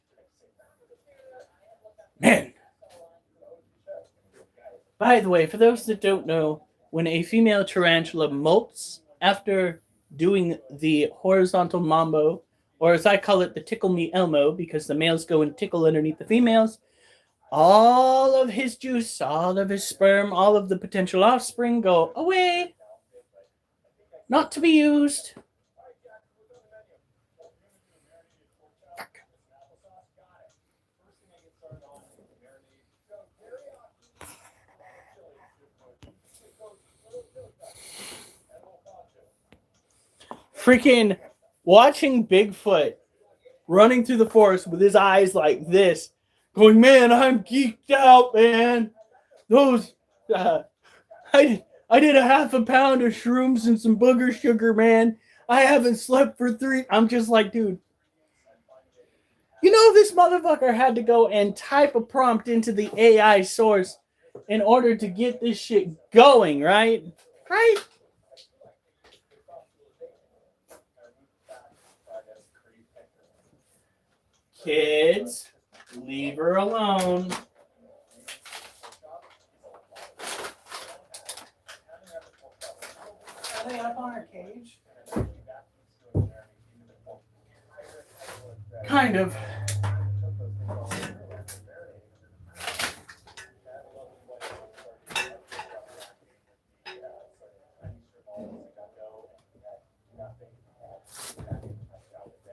Man. By the way, for those that don't know, when a female tarantula molts after doing the horizontal mambo, or as I call it, the tickle me Elmo, because the males go and tickle underneath the females, all of his juice, all of his sperm, all of the potential offspring go away. Not to be used. Freaking watching Bigfoot running through the forest with his eyes like this, going, man, I'm geeked out, man. Those, I did a half a pound of shrooms and some booger sugar, man. I haven't slept for 3. I'm just like, dude. You know, this motherfucker had to go and type a prompt into the AI source in order to get this shit going, right? Right? Kids, leave her alone. Are they up on her cage? Kind of.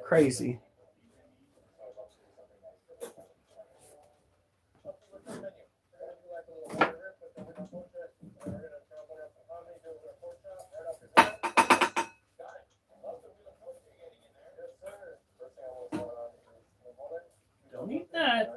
crazy. Don't eat that.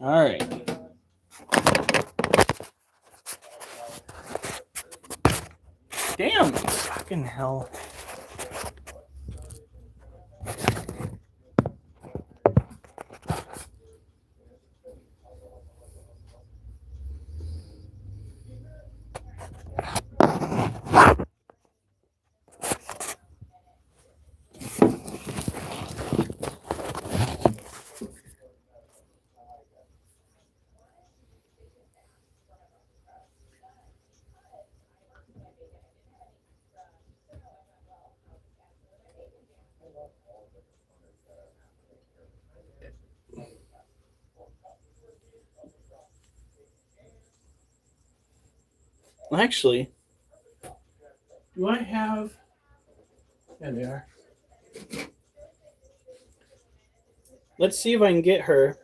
All right. Damn, fucking hell. Actually, do I have... There they are. Let's see if I can get her.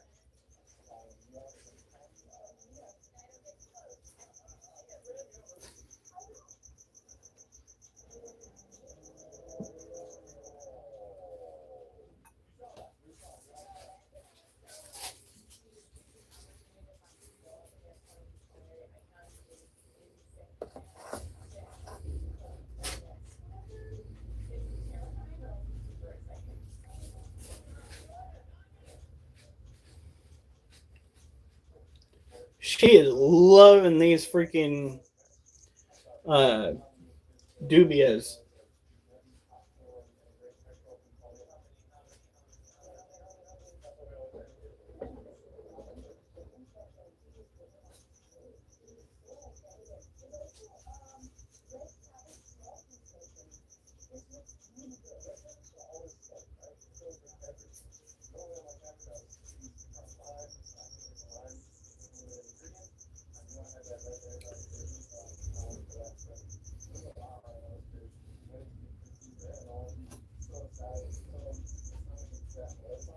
She is loving these freaking dubias.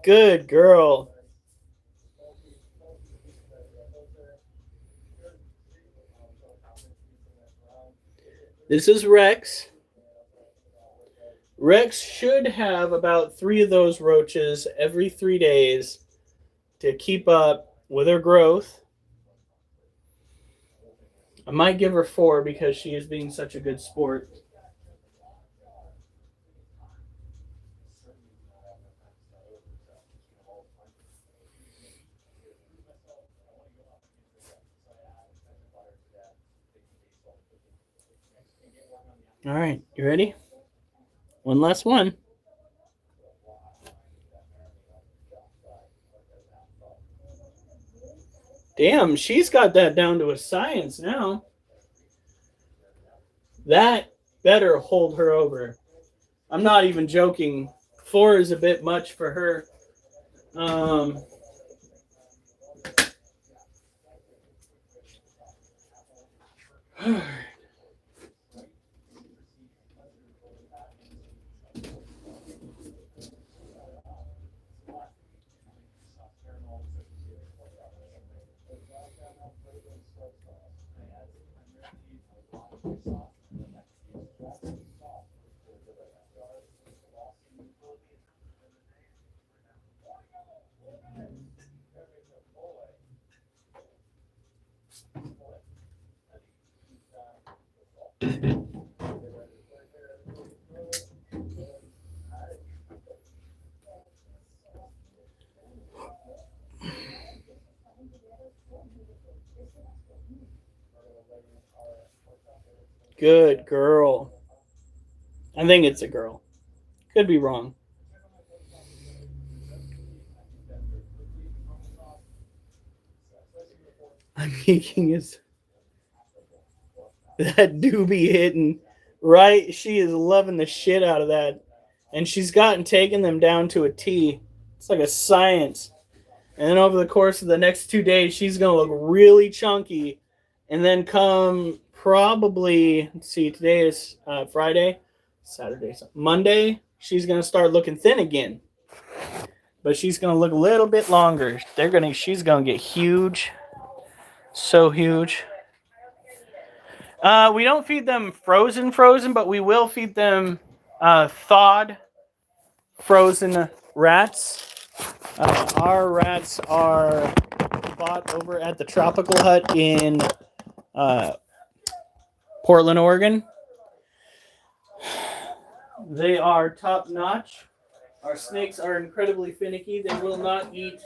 Good girl. This is Rex. Rex should have about 3 of those roaches every 3 days to keep up with her growth. I might give her 4 because she is being such a good sport. All right, you ready? One last one. Damn, she's got that down to a science now. That better hold her over. I'm not even joking. 4 is a bit much for her. Good girl. I think it's a girl. Could be wrong. I'm thinking is that doobie hitting right. She is loving the shit out of that, and she's gotten taken them down to a T. It's like a science. And then over the course of the next 2 days, she's gonna look really chunky, and then come probably, let's see, today is Friday, Saturday, Monday. She's gonna start looking thin again, but she's gonna look a little bit longer. She's gonna get huge, so huge. We don't feed them frozen, but we will feed them thawed, frozen rats. Our rats are bought over at the Tropical Hut in Portland, Oregon. They are top notch. Our snakes are incredibly finicky. They will not eat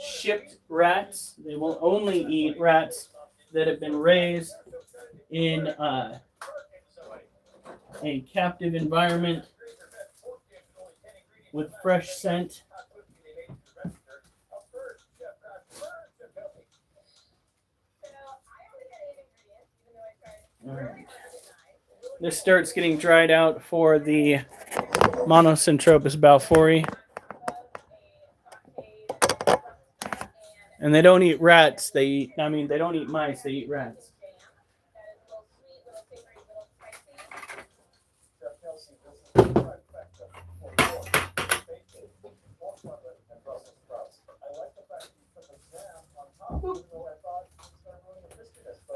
shipped rats. They will only eat rats that have been raised in a captive environment with fresh scent. All right. This starts getting dried out for the Monocentropas balfouri. And they don't eat rats. They don't eat mice. They eat rats.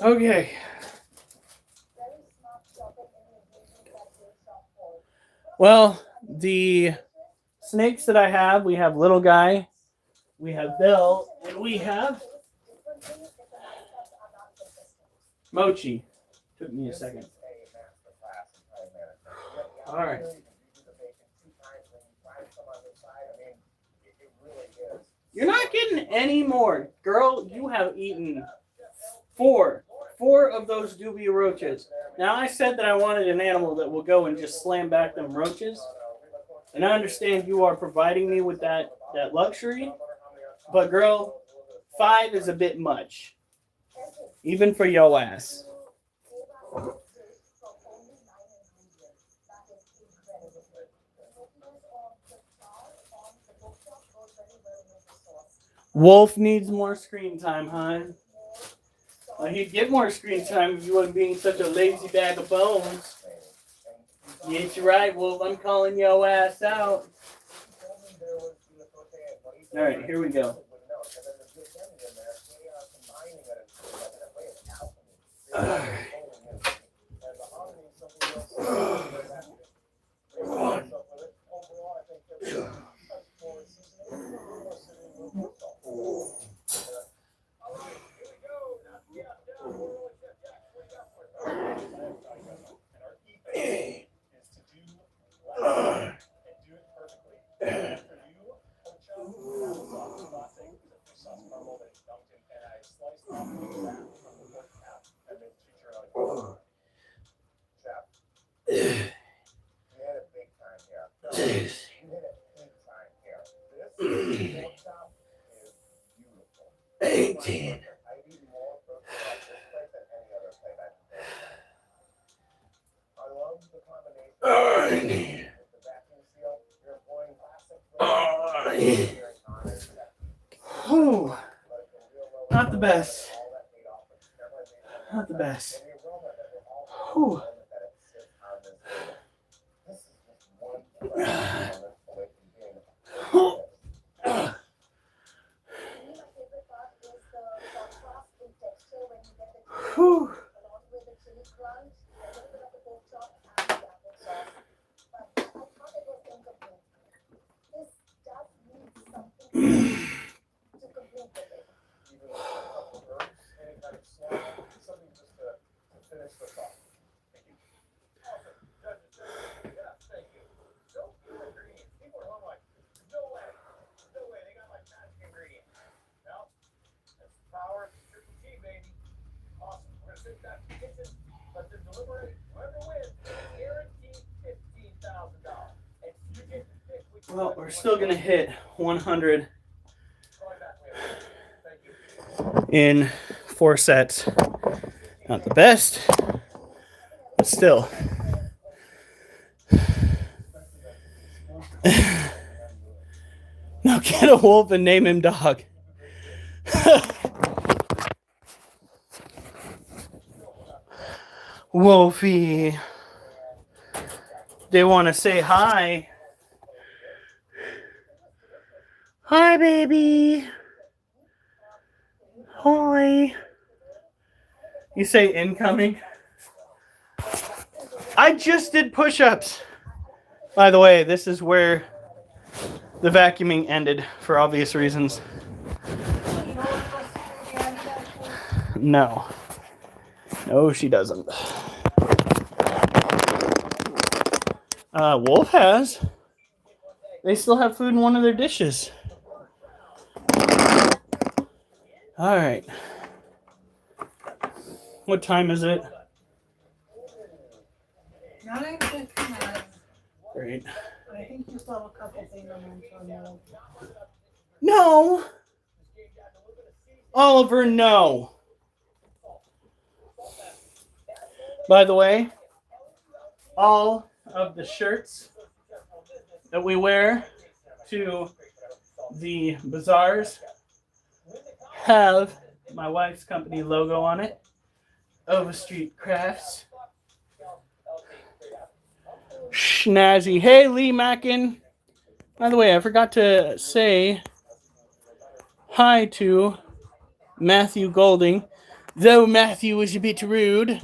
Okay. Well, the snakes that I have, we have Little Guy, we have Bill, and we have Mochi. Took me a second. All right. You're not getting any more. Girl, you have eaten four of those dubia roaches. Now, I said that I wanted an animal that will go and just slam back them roaches. And I understand you are providing me with that luxury. But, girl, 5 is a bit much. Even for your ass. Wolf needs more screen time, hon. He'd get more screen time if you wasn't being such a lazy bag of bones. Yes, you're right, Wolf. I'm calling your ass out. All right, here we go. Oh, not the best. Not the best. Whew. Whew. Well, we're still gonna hit 100 in 4 sets. Not the best, but still. Now get a wolf and name him Dog. Wolfie. They want to say hi. Hi, baby. Hi. You say incoming? I just did push-ups. By the way, this is where the vacuuming ended for obvious reasons. No. No, she doesn't. Wolf has. They still have food in one of their dishes. All right. What time is it? 9:59. Great. I think you still have a couple things on there. No. Oliver, no. By the way, all of the shirts that we wear to the bazaars have my wife's company logo on it. Overstreet Crafts. Schnazzy. Hey, Lee Mackin. By the way, I forgot to say hi to Matthew Golding. Though Matthew was a bit rude,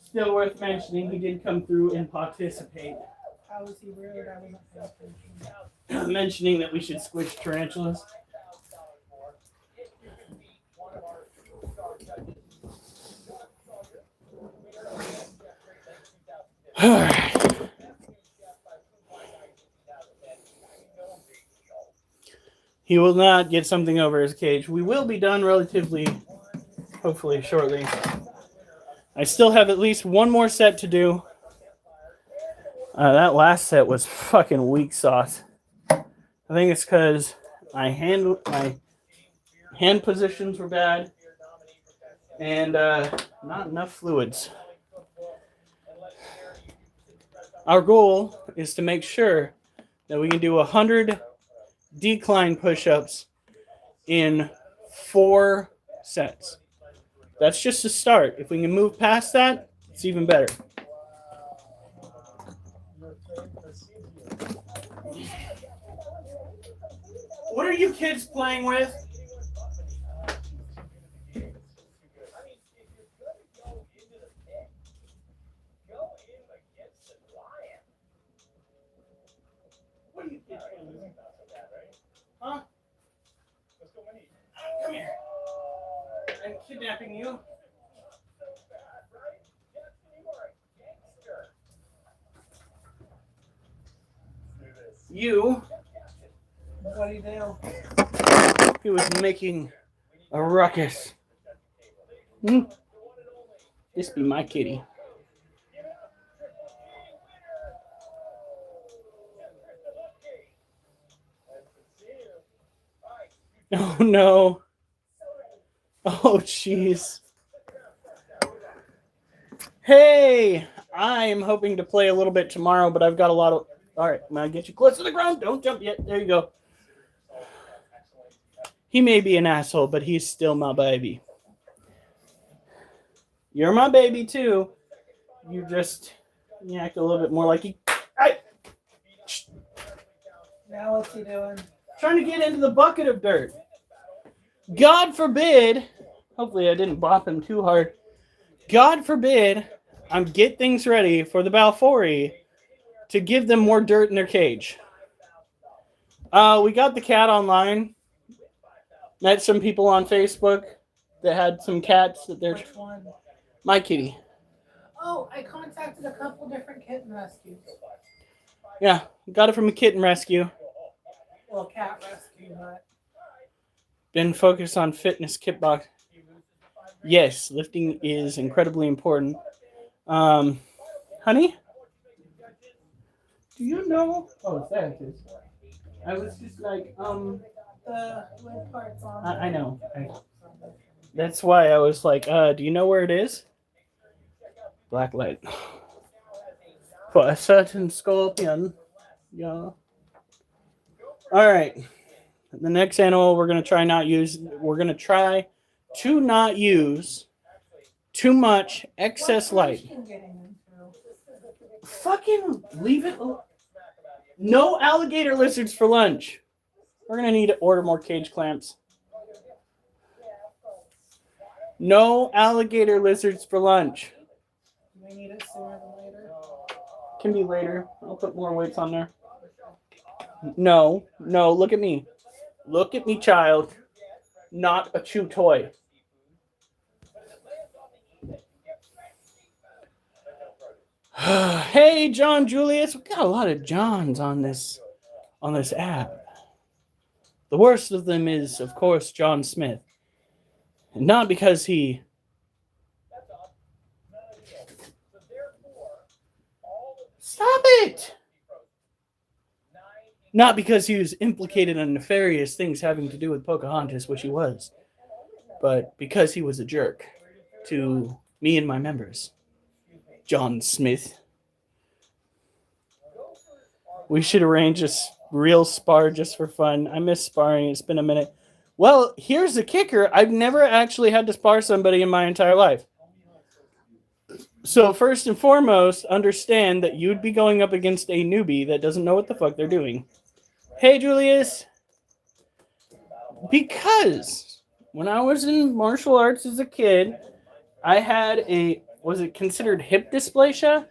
still worth mentioning, he did come through and participate. How was he rude? I wasn't paying attention. Mentioning that we should squish tarantulas. Alright. He will not get something over his cage. We will be done relatively, hopefully, shortly. I still have at least one more set to do. That last set was fucking weak sauce. I think it's because my hand positions were bad and not enough fluids. Our goal is to make sure that we can do 100 decline push-ups in 4 sets. That's just a start. If we can move past that, it's even better. What are you kids playing with? What are you kids playing with? Huh? Come here. I'm kidnapping you. You. What do you do? He was making a ruckus. This be my kitty. Oh no. Oh jeez. Hey, I'm hoping to play a little bit tomorrow, but I've got a lot of... Alright, I'm going to get you close to the ground. Don't jump yet. There you go. He may be an asshole, but he's still my baby. You're my baby too. You act a little bit more like you... Now what's he doing? Trying to get into the bucket of dirt. God forbid, hopefully I didn't bop him too hard. God forbid I get things ready for the Balfouri to give them more dirt in their cage. We got the cat online. Met some people on Facebook that had some cats that they're... Which one? My kitty. Oh, I contacted a couple different kitten rescues. Yeah, got it from a kitten rescue. Well, cat rescue, but... Been focused on fitness kickbox. Yes, lifting is incredibly important. Honey? Do you know? Oh, there it is. I was just like, The lid part's on. I know. That's why I was like, do you know where it is? Black light. For a certain scorpion. Yeah. Alright. The next animal we're gonna try to not use too much excess light. Fucking leave it alone. No alligator lizards for lunch. We're gonna need to order more cage clamps. No alligator lizards for lunch. Do we need it sooner than later? Can be later. I'll put more weights on there. No, look at me. Look at me, child. Not a chew toy. Hey, John Julius. We got a lot of Johns on this app. The worst of them is, of course, John Smith. And not because he... Stop it! Not because he was implicated in nefarious things having to do with Pocahontas, which he was, but because he was a jerk to me and my members. John Smith. We should arrange a real spar just for fun. I miss sparring. It's been a minute. Well, here's the kicker. I've never actually had to spar somebody in my entire life. So first and foremost, understand that you'd be going up against a newbie that doesn't know what the fuck they're doing. Hey, Julius. Because when I was in martial arts as a kid, I had was it considered hip dysplasia?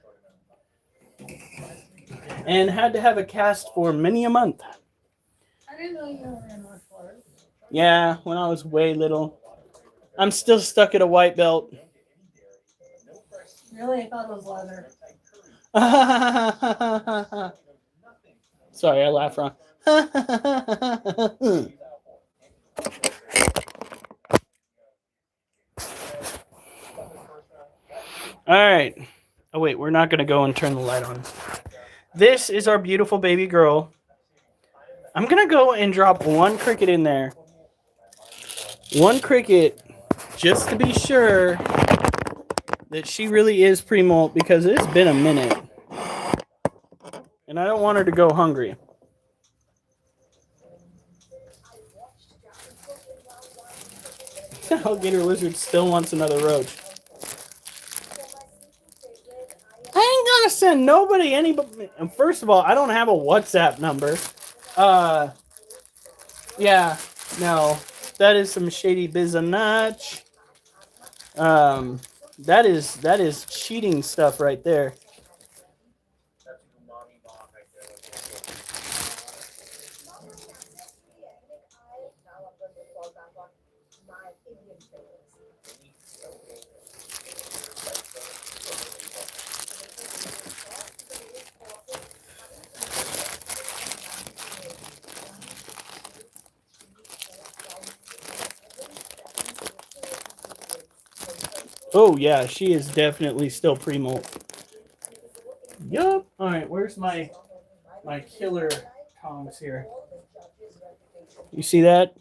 And had to have a cast for many a month. I didn't know you were in martial arts. Yeah, when I was way little. I'm still stuck at a white belt. Really? I thought it was leather. Sorry, I laughed wrong. All right. Oh, wait, we're not going to go and turn the light on. This is our beautiful baby girl. I'm going to go and drop one cricket in there. One cricket, just to be sure that she really is pre-molt, because it's been a minute. And I don't want her to go hungry. Alligator lizard still wants another roach. I ain't gonna send nobody anybody. First of all, I don't have a WhatsApp number. Yeah, no, that is some shady business. That is cheating stuff right there. Oh yeah, she is definitely still pre-molt. Yup. All right, where's my killer tongs here? You see that?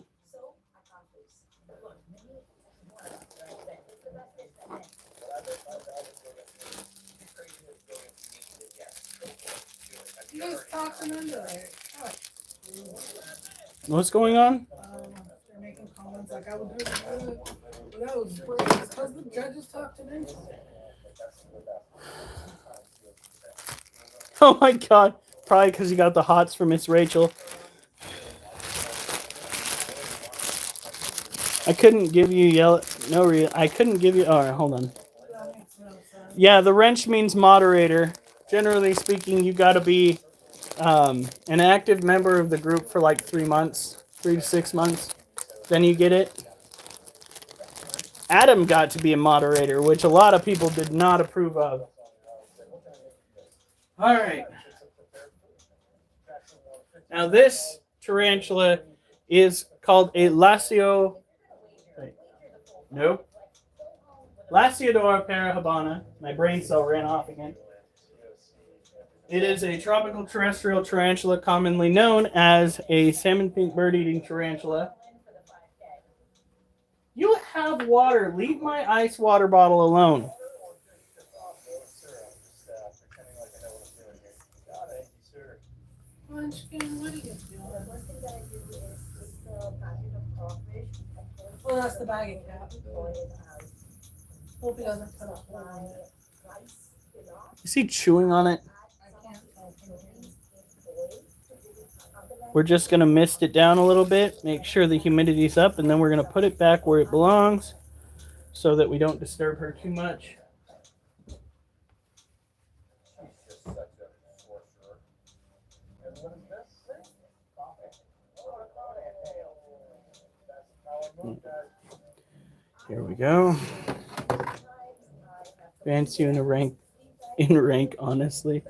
You guys talking into it. What's going on? They're making comments like I would do it. That was great because the judges talked him into it. Oh my god. Probably because you got the hots for Miss Rachel. I couldn't give you I couldn't give you... Alright, hold on. That makes no sense. Yeah, the wrench means moderator. Generally speaking, you got to be an active member of the group for like 3 months. 3 to 6 months. Then you get it. Adam got to be a moderator, which a lot of people did not approve of. Alright. Now this tarantula is called a Lasiodora parahabana. My brain cell ran off again. It is a tropical terrestrial tarantula commonly known as a salmon pink bird-eating tarantula. You have water. Leave my ice water bottle alone. Munchkin, what are you doing? The first thing that I do is take the packet of crawfish and put it Oh, that's the bagging cap. boil it out. Hope he doesn't put up My line. rice spinach. Is he chewing on it? I can't tell. We're just going to mist it down a little bit, make sure the humidity's up, and then we're going to put it back where it belongs so that we don't disturb her too much. Here we go. Fancy in rank, honestly.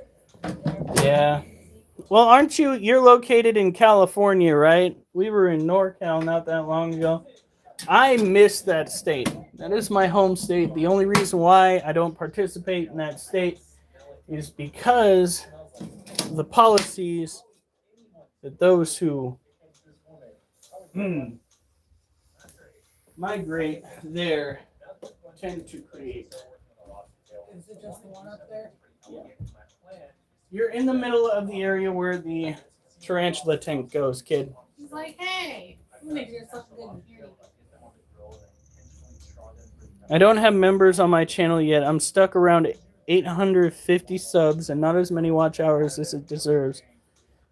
Yeah. Well, aren't you? You're located in California, right? We were in NorCal not that long ago. I miss that state. That is my home state. The only reason why I don't participate in that state is because the policies that those who migrate there tend to create. Is it just the one up there? Yeah. You're in the middle of the area where the tarantula tank goes, kid. He's like, hey, you make yourself good and here. I don't have members on my channel yet. I'm stuck around 850 subs and not as many watch hours as it deserves.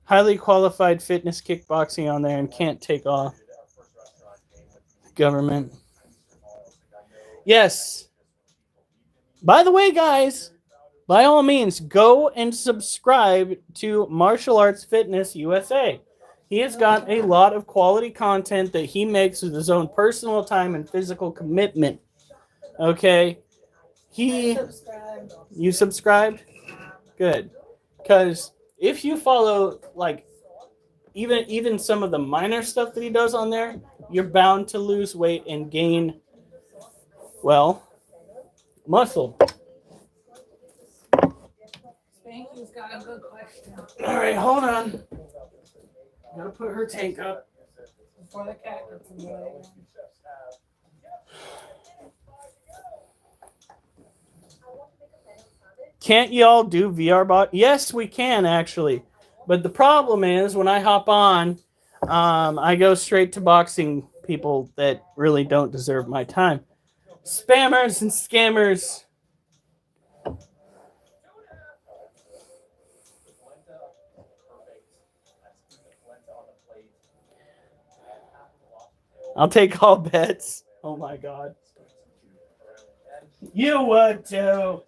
Highly qualified fitness kickboxing on there and can't take off. Government. Yes. By the way, guys, by all means, go and subscribe to Martial Arts Fitness USA. He has got a lot of quality content that he makes with his own personal time and physical commitment. Okay? You subscribed? Good. Because if you follow, like, even some of the minor stuff that he does on there, you're bound to lose weight and gain, well, muscle. Spanky's got a good question. All right, hold on. Gotta put her tank up. Before the cat gets in the way. Can't y'all do VR bot? Yes, we can actually. But the problem is when I hop on, I go straight to boxing people that really don't deserve my time. Spammers and scammers. I'll take all bets. Oh my God. You would too.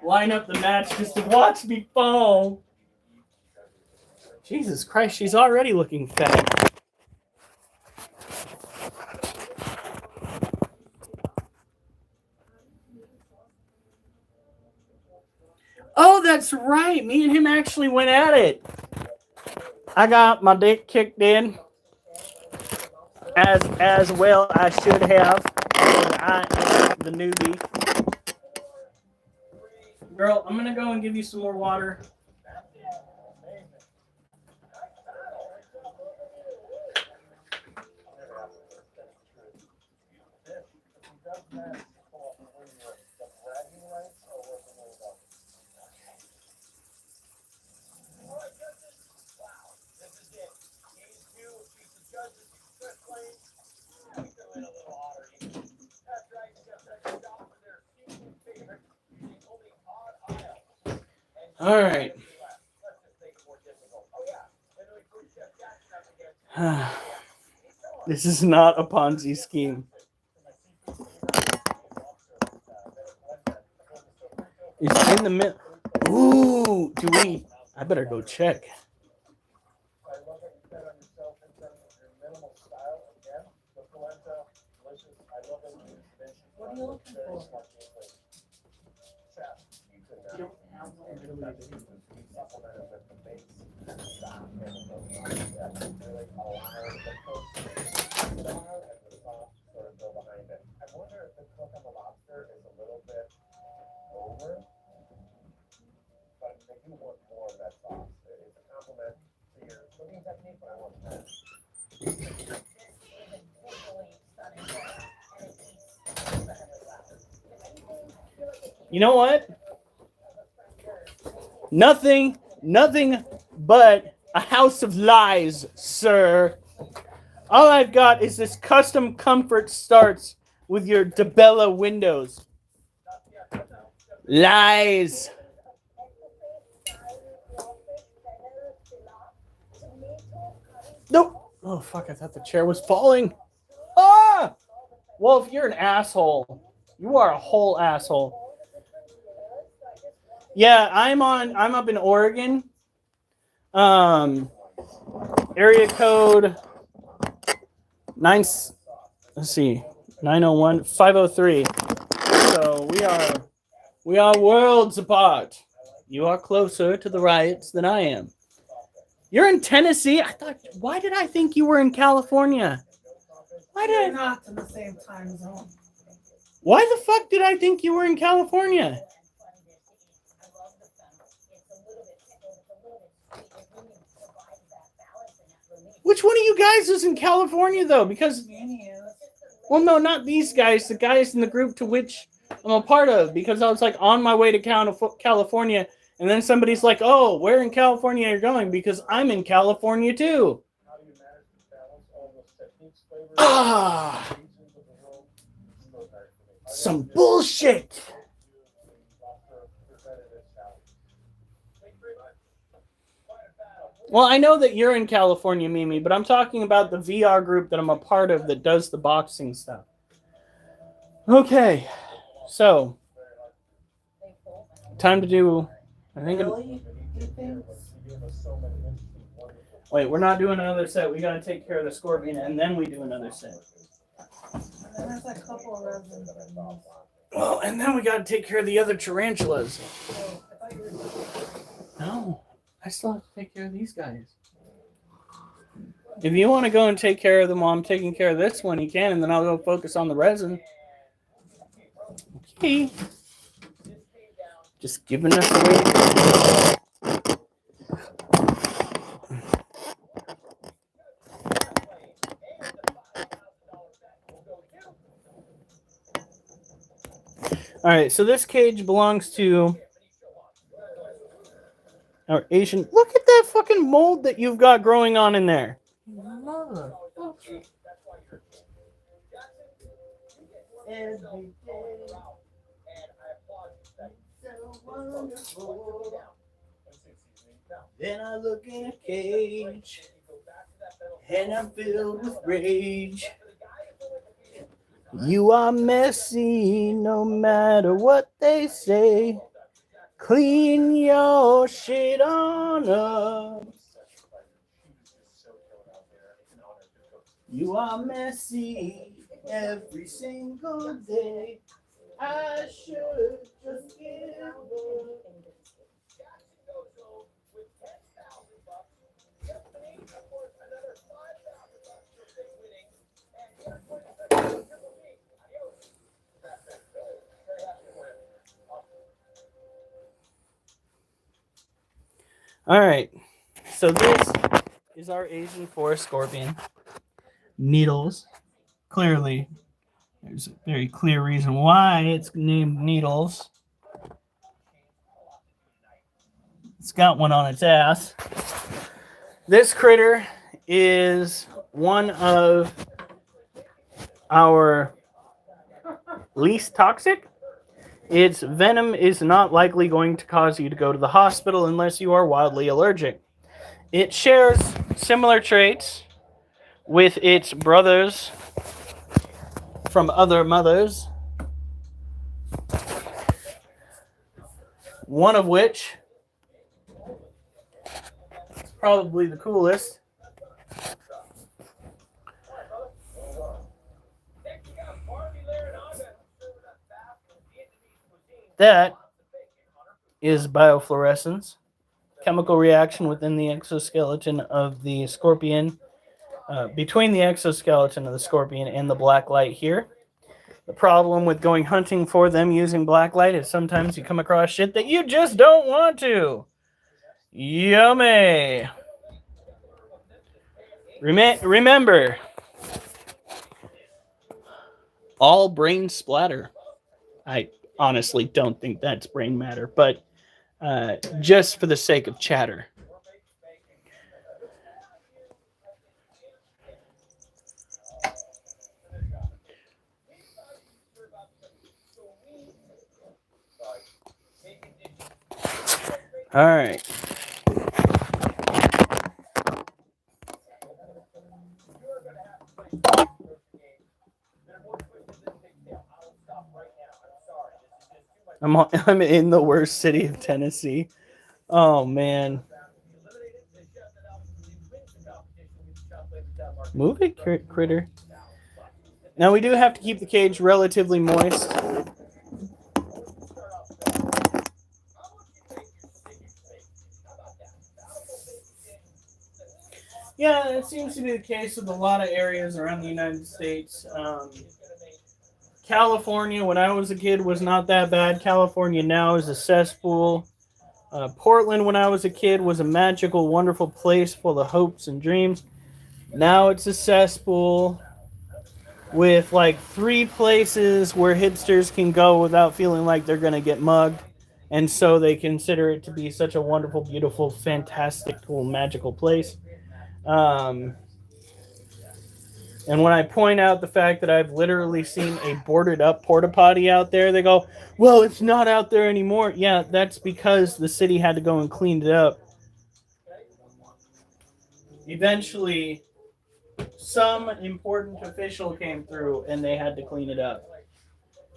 Line up the match just to watch me fall. Jesus Christ, she's already looking fat. Oh, that's right. Me and him actually went at it. I got my dick kicked in. As well I should have. I am the newbie. Girl, I'm gonna go and give you some more water. All right. This is not a Ponzi scheme. It's in the middle. Ooh, do we? I better go check. What are you looking for? you want more of that sauce. It's a compliment to your cooking technique, but I want that. This is a visually stunning dish, and it tastes incredibly well. If anything, I feel like it You know what? of a fresher. Nothing but a house of lies, sir. All I've got is this custom comfort starts with your DeBella windows. Lies. Nope. Oh, fuck, I thought the chair was falling. Ah! Wolf, you're an asshole. You are a whole asshole. Yeah, I'm up in Oregon. Area code 901 503. So we are worlds apart. You are closer to the riots than I am. You're in Tennessee? Why did I think you were in California? We're not in the same time zone. Why the fuck did I think you were in California? Which one of you guys is in California, though? Because, well, no, not these guys. The guys in the group to which I'm a part of. Because I was, like, on my way to California. And then somebody's like, oh, where in California are you going? Because I'm in California, too. How do you manage to balance all those techniques, flavors, Ah, regions of the world? some bullshit. Well, I know that you're in California, Mimi, but I'm talking about the VR group that I'm a part of that does the boxing stuff. Okay, so time to do. I think. Really? You think? Wait, we're not doing another set. We got to take care of the scorpion, and then we do another set. And then there's a couple of resins. Well, and then we got to take care of the other tarantulas. Oh, I thought you were No, I still have to take care of these guys. If you want to go and take care of them while I'm taking care of this one, you can, and then I'll go focus on the resin. Okay. Just giving us a way to go. All right, so this cage belongs to our Asian. Look at that fucking mold that you've got growing on in there. Mother. Every day. So wonderful. Then I look in a cage, and I'm filled with rage. You are messy, no matter what they say. Clean your shit on up. You are messy every single day. I should just give up. All right, so this is our Asian forest scorpion. Needles. Clearly, there's a very clear reason why it's named Needles. It's got one on its ass. This critter is one of our least toxic. Its venom is not likely going to cause you to go to the hospital unless you are wildly allergic. It shares similar traits with its brothers from other mothers, one of which is probably the coolest. That is biofluorescence, chemical reaction within the exoskeleton of the scorpion, between the exoskeleton of the scorpion and the black light here. The problem with going hunting for them using black light is sometimes you come across shit that you just don't want to. Yummy. Remember, all brain splatter. I honestly don't think that's brain matter, but just for the sake of chatter. All right. I'm in the worst city of Tennessee. Oh man. Move it, critter. Now we do have to keep the cage relatively moist. Yeah, that seems to be the case with a lot of areas around the United States. California, when I was a kid, was not that bad. California now is a cesspool. Portland, when I was a kid, was a magical, wonderful place full of hopes and dreams. Now it's a cesspool with like 3 places where hipsters can go without feeling like they're going to get mugged. And so they consider it to be such a wonderful, beautiful, fantastical, magical place. And when I point out the fact that I've literally seen a boarded up porta potty out there, they go, well, it's not out there anymore. Yeah, that's because the city had to go and clean it up. Eventually, some important official came through and they had to clean it up.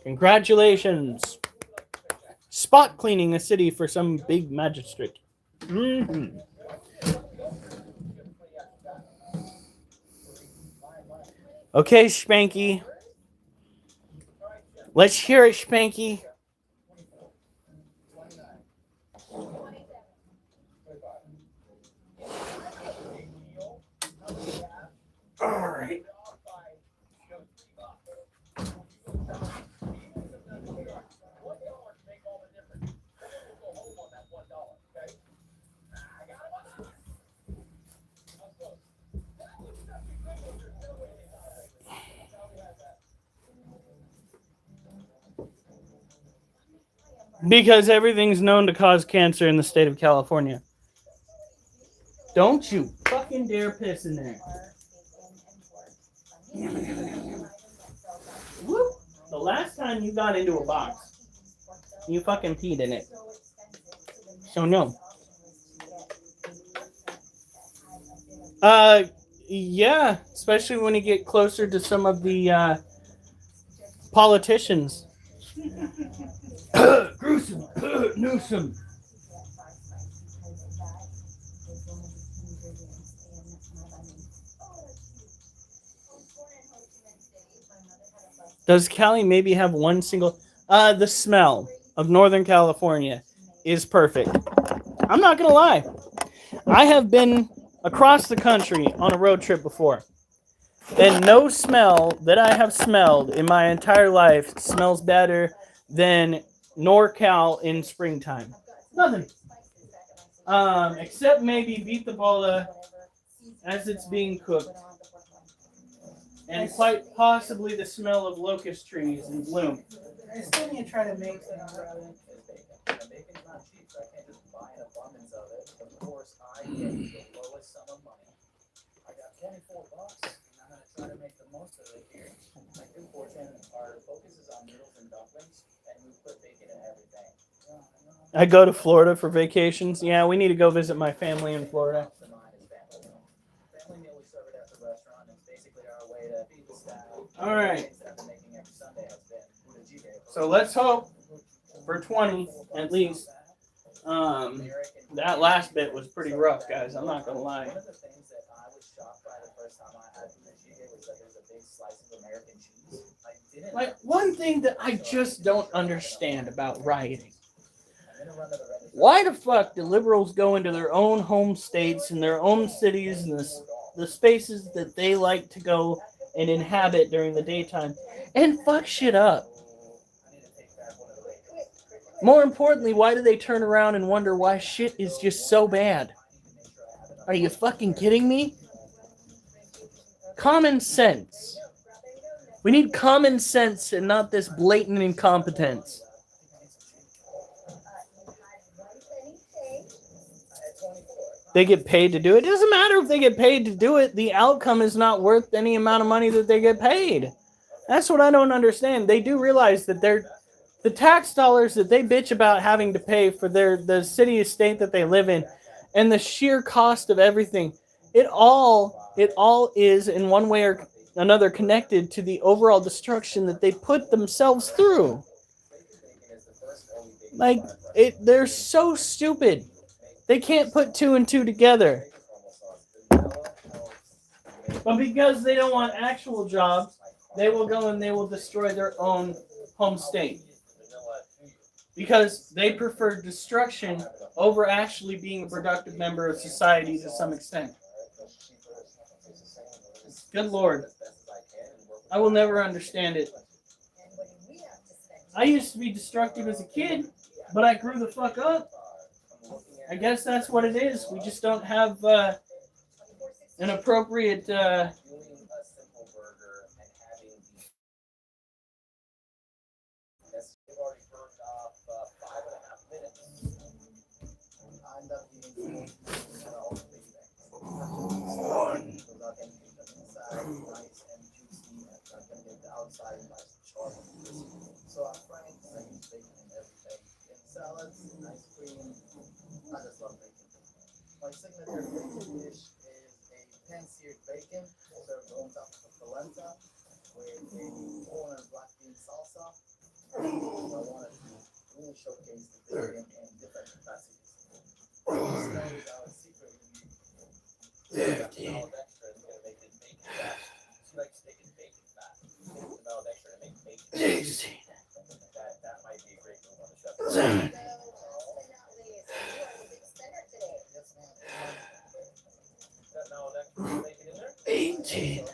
Congratulations. Spot cleaning a city for some big magistrate. Mm-hmm. Okay, Spanky. Let's hear it, Spanky. All right. Because everything's known to cause cancer in the state of California. Don't you fucking dare piss in there. Whoop. The last time you got into a box, you fucking peed in it. So no. Yeah, especially when you get closer to some of the politicians. Gruesome. Newsom. Does Cali maybe have one single... the smell of Northern California is perfect. I'm not going to lie. I have been across the country on a road trip before. And no smell that I have smelled in my entire life smells better than NorCal in springtime. Nothing. Except maybe beet the bola as it's being cooked. And quite possibly the smell of locust trees in bloom. I still need to try to make things rather. Bacon's not cheap, so I can't just buy an abundance of it. Of course, I get the lowest sum of money. I got $24, and I'm gonna try to make the most of it here. My good fortune, our focus is on noodles and dumplings, and we put bacon in everything. I go to Florida for vacations. Yeah, we need to go visit my family in Florida. Family meal, we serve it at the restaurant. It's basically our way to feed the staff. All right. That we're making every Sunday has been So let's hope for 20 at least. That last bit was pretty rough, guys. I'm not gonna lie. One of the things that I was shocked by the first time I had Fujita was that there's a big slice of American cheese. I didn't. Like, one thing that I just don't understand about rioting. Why the fuck do liberals go into their own home states and their own cities and the spaces that they like to go and inhabit during the daytime and fuck shit up? More importantly, why do they turn around and wonder why shit is just so bad? Are you fucking kidding me? Common sense. We need common sense and not this blatant incompetence. They get paid to do it. It doesn't matter if they get paid to do it. The outcome is not worth any amount of money that they get paid. That's what I don't understand. They do realize that the tax dollars that they bitch about having to pay for the city or state that they live in, and the sheer cost of everything, it all is in one way or another connected to the overall destruction that they put themselves through. Like, they're so stupid. They can't put two and two together. But because they don't want actual jobs, they will go and they will destroy their own home state. Because they prefer destruction over actually being a productive member of society to some extent. Good Lord. I will never understand it. I used to be destructive as a kid, but I grew the fuck up. I guess that's what it is. We just don't have an appropriate So I'm frying things, bacon and everything. In salads, ice cream. I just love bacon. My signature bacon dish is a pan-seared bacon served on top of a polenta with a corn and black bean salsa. I wanted to really showcase the bacon in different capacities. So that is our secret ingredient. Now extra is going to make it bacon fat. She likes taking bacon fat. Now extra to make bacon. That might be a great move on the chef. 18.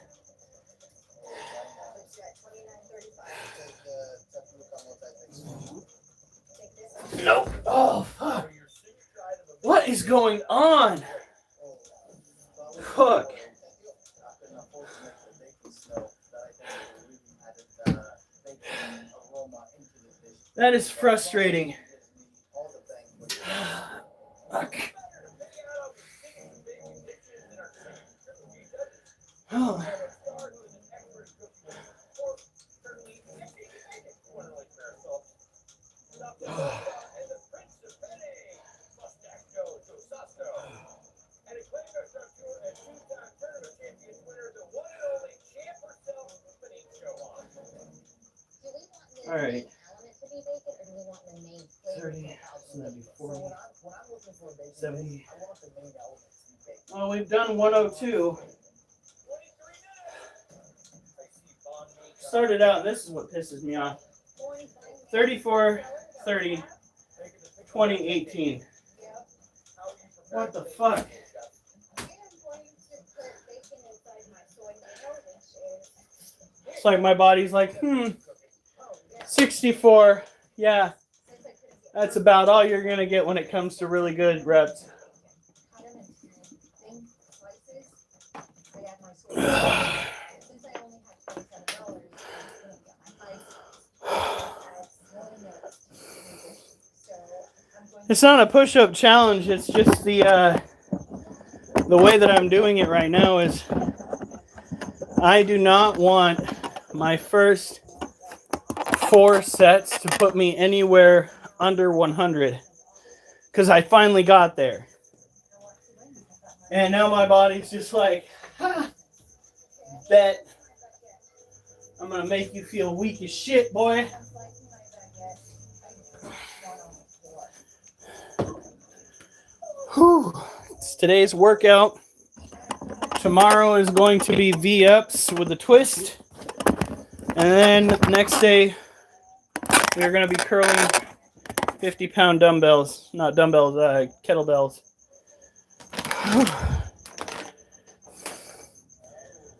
Nope. Oh, fuck. What is going on? Cook. That is frustrating. Fuck. Oh. All right. 30, 40, 70. Oh, we've done 102. Started out, this is what pisses me off. 34, 30, 20, 18. What the fuck? It's like my body's like, 64. Yeah, that's about all you're going to get when it comes to really good reps. It's not a push-up challenge. It's just the way that I'm doing it right now is I do not want my first 4 sets to put me anywhere under 100 because I finally got there. And now my body's just like, bet I'm going to make you feel weak as shit, boy. Whew. It's today's workout. Tomorrow is going to be V-ups with a twist. And then the next day, we're going to be curling 50-pound dumbbells. Not dumbbells, kettlebells.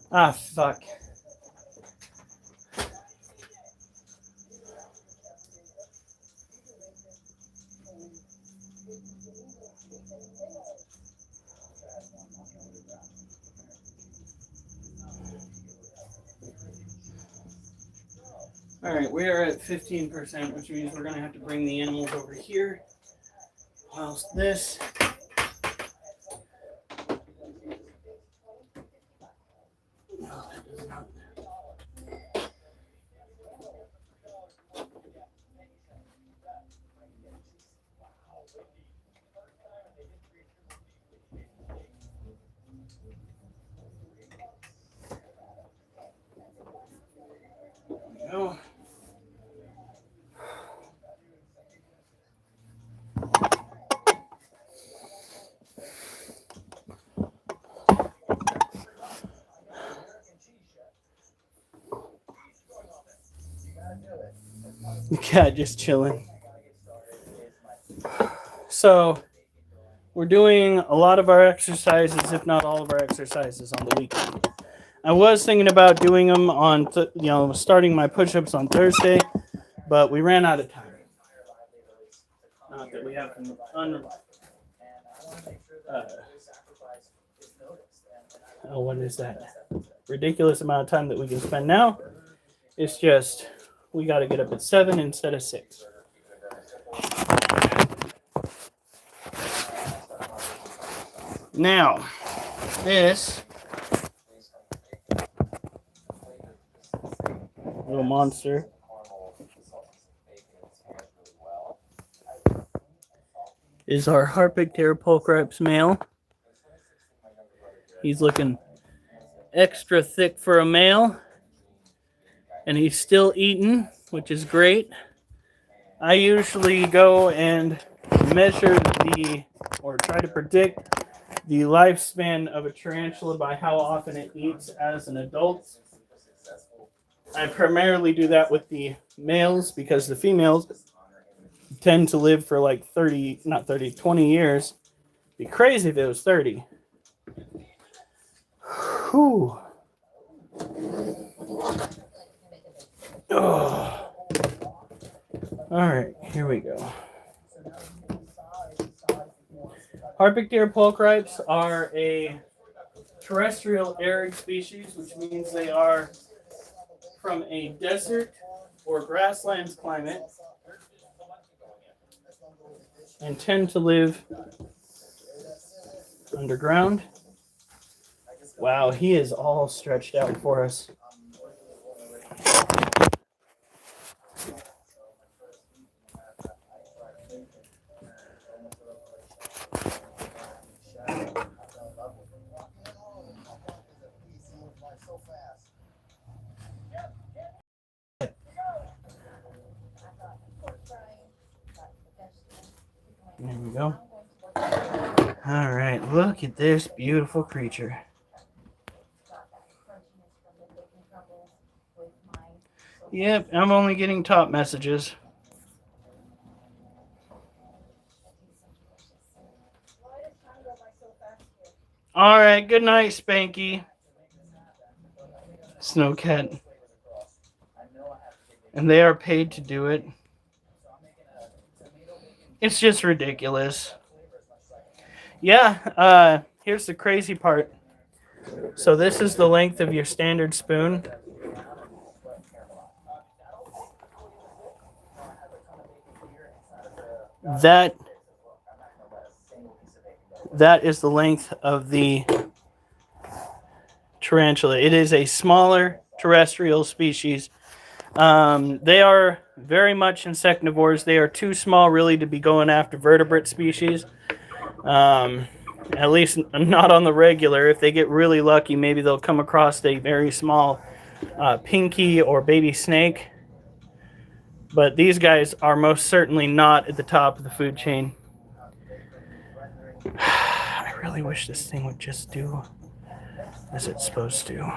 Ah, fuck. All right, we are at 15%, which means we're going to have to bring the animals over here. Whilst this. No, that does not. There we go. The cat just chilling. So we're doing a lot of our exercises, if not all of our exercises, on the weekend. I was thinking about doing them on, starting my push-ups on Thursday, but we ran out of time. Not that we have what is that? Ridiculous amount of time that we can spend now. It's just we got to get up at 7 instead of 6. Now, this little monster is our Harpicter pulchrips male. He's looking extra thick for a male, and he's still eating, which is great. I usually go and measure or try to predict the lifespan of a tarantula by how often it eats as an adult. I primarily do that with the males because the females tend to live for like 20 years. It'd be crazy if it was 30. Whew. Oh. All right, here we go. Harpicter pulchrips are a terrestrial arid species, which means they are from a desert or grasslands climate and tend to live underground. Wow, he is all stretched out for us. There we go. All right, look at this beautiful creature. Yep, I'm only getting top messages. All right, good night, Spanky. Snowcat. And they are paid to do it. It's just ridiculous. Yeah, here's the crazy part. So this is the length of your standard spoon. That is the length of the tarantula. It is a smaller terrestrial species. They are very much insectivores. They are too small really to be going after vertebrate species. At least not on the regular. If they get really lucky, maybe they'll come across a very small pinky or baby snake. But these guys are most certainly not at the top of the food chain. I really wish this thing would just do as it's supposed to.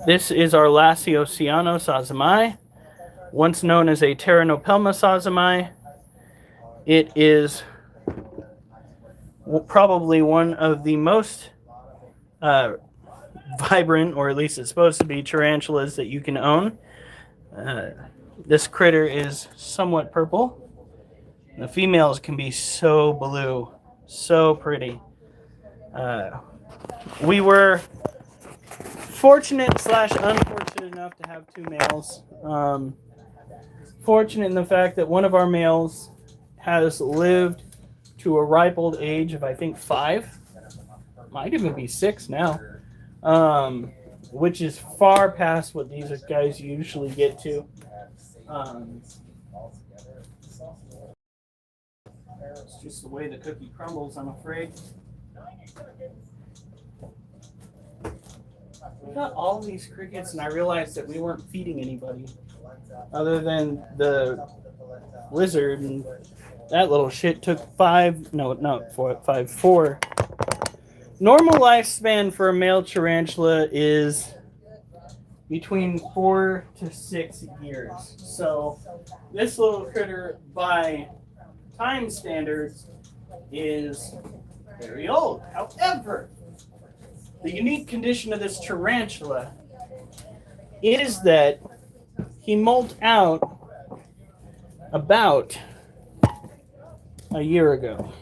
This is our Lasiociano sazamai, once known as a Pteranopelma sazamai. It is probably one of the most vibrant, or at least it's supposed to be, tarantulas that you can own. This critter is somewhat purple. The females can be so blue, so pretty. We were fortunate slash unfortunate enough to have two males. Fortunate in the fact that one of our males has lived to a ripe old age of, I think, 5. Might even be 6 now. Which is far past what these guys usually get to. It's just the way the cookie crumbles, I'm afraid. We got all these crickets, and I realized that we weren't feeding anybody other than the lizard, and that little shit took 4. Normal lifespan for a male tarantula is between 4 to 6 years. So this little critter, by time standards, is very old. However, the unique condition of this tarantula is that he molted out about a year ago,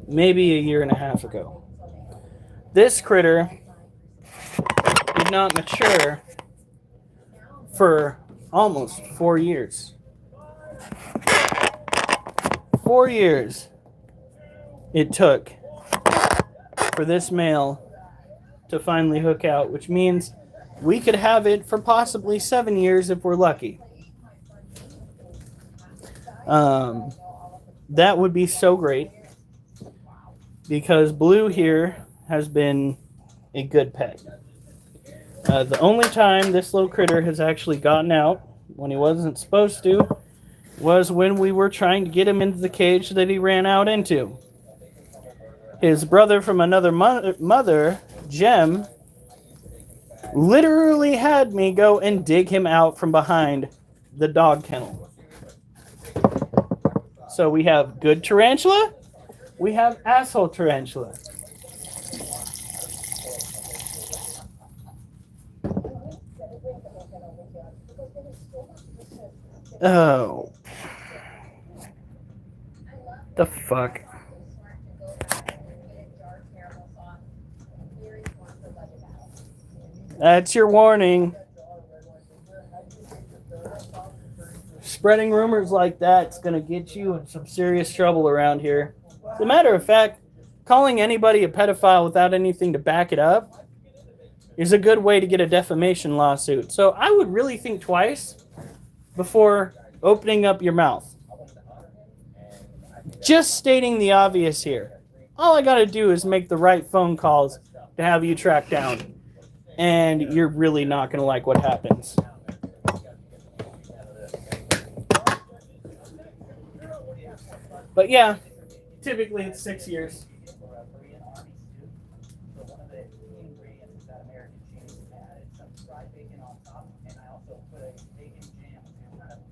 maybe a year and a half ago. This critter did not mature for almost 4 years. 4 years it took for this male to finally hook out, which means we could have it for possibly 7 years if we're lucky. That would be so great, because Blue here has been a good pet. The only time this little critter has actually gotten out when he wasn't supposed to was when we were trying to get him into the cage that he ran out into. His brother from another mother, Jem, literally had me go and dig him out from behind the dog kennel. So we have good tarantula, we have asshole tarantula. Oh. The fuck? That's your warning. Spreading rumors like that's going to get you in some serious trouble around here. As a matter of fact, calling anybody a pedophile without anything to back it up is a good way to get a defamation lawsuit. So I would really think twice before opening up your mouth. Just stating the obvious here. All I got to do is make the right phone calls to have you tracked down. And you're really not going to like what happens. But yeah, typically it's 6 years.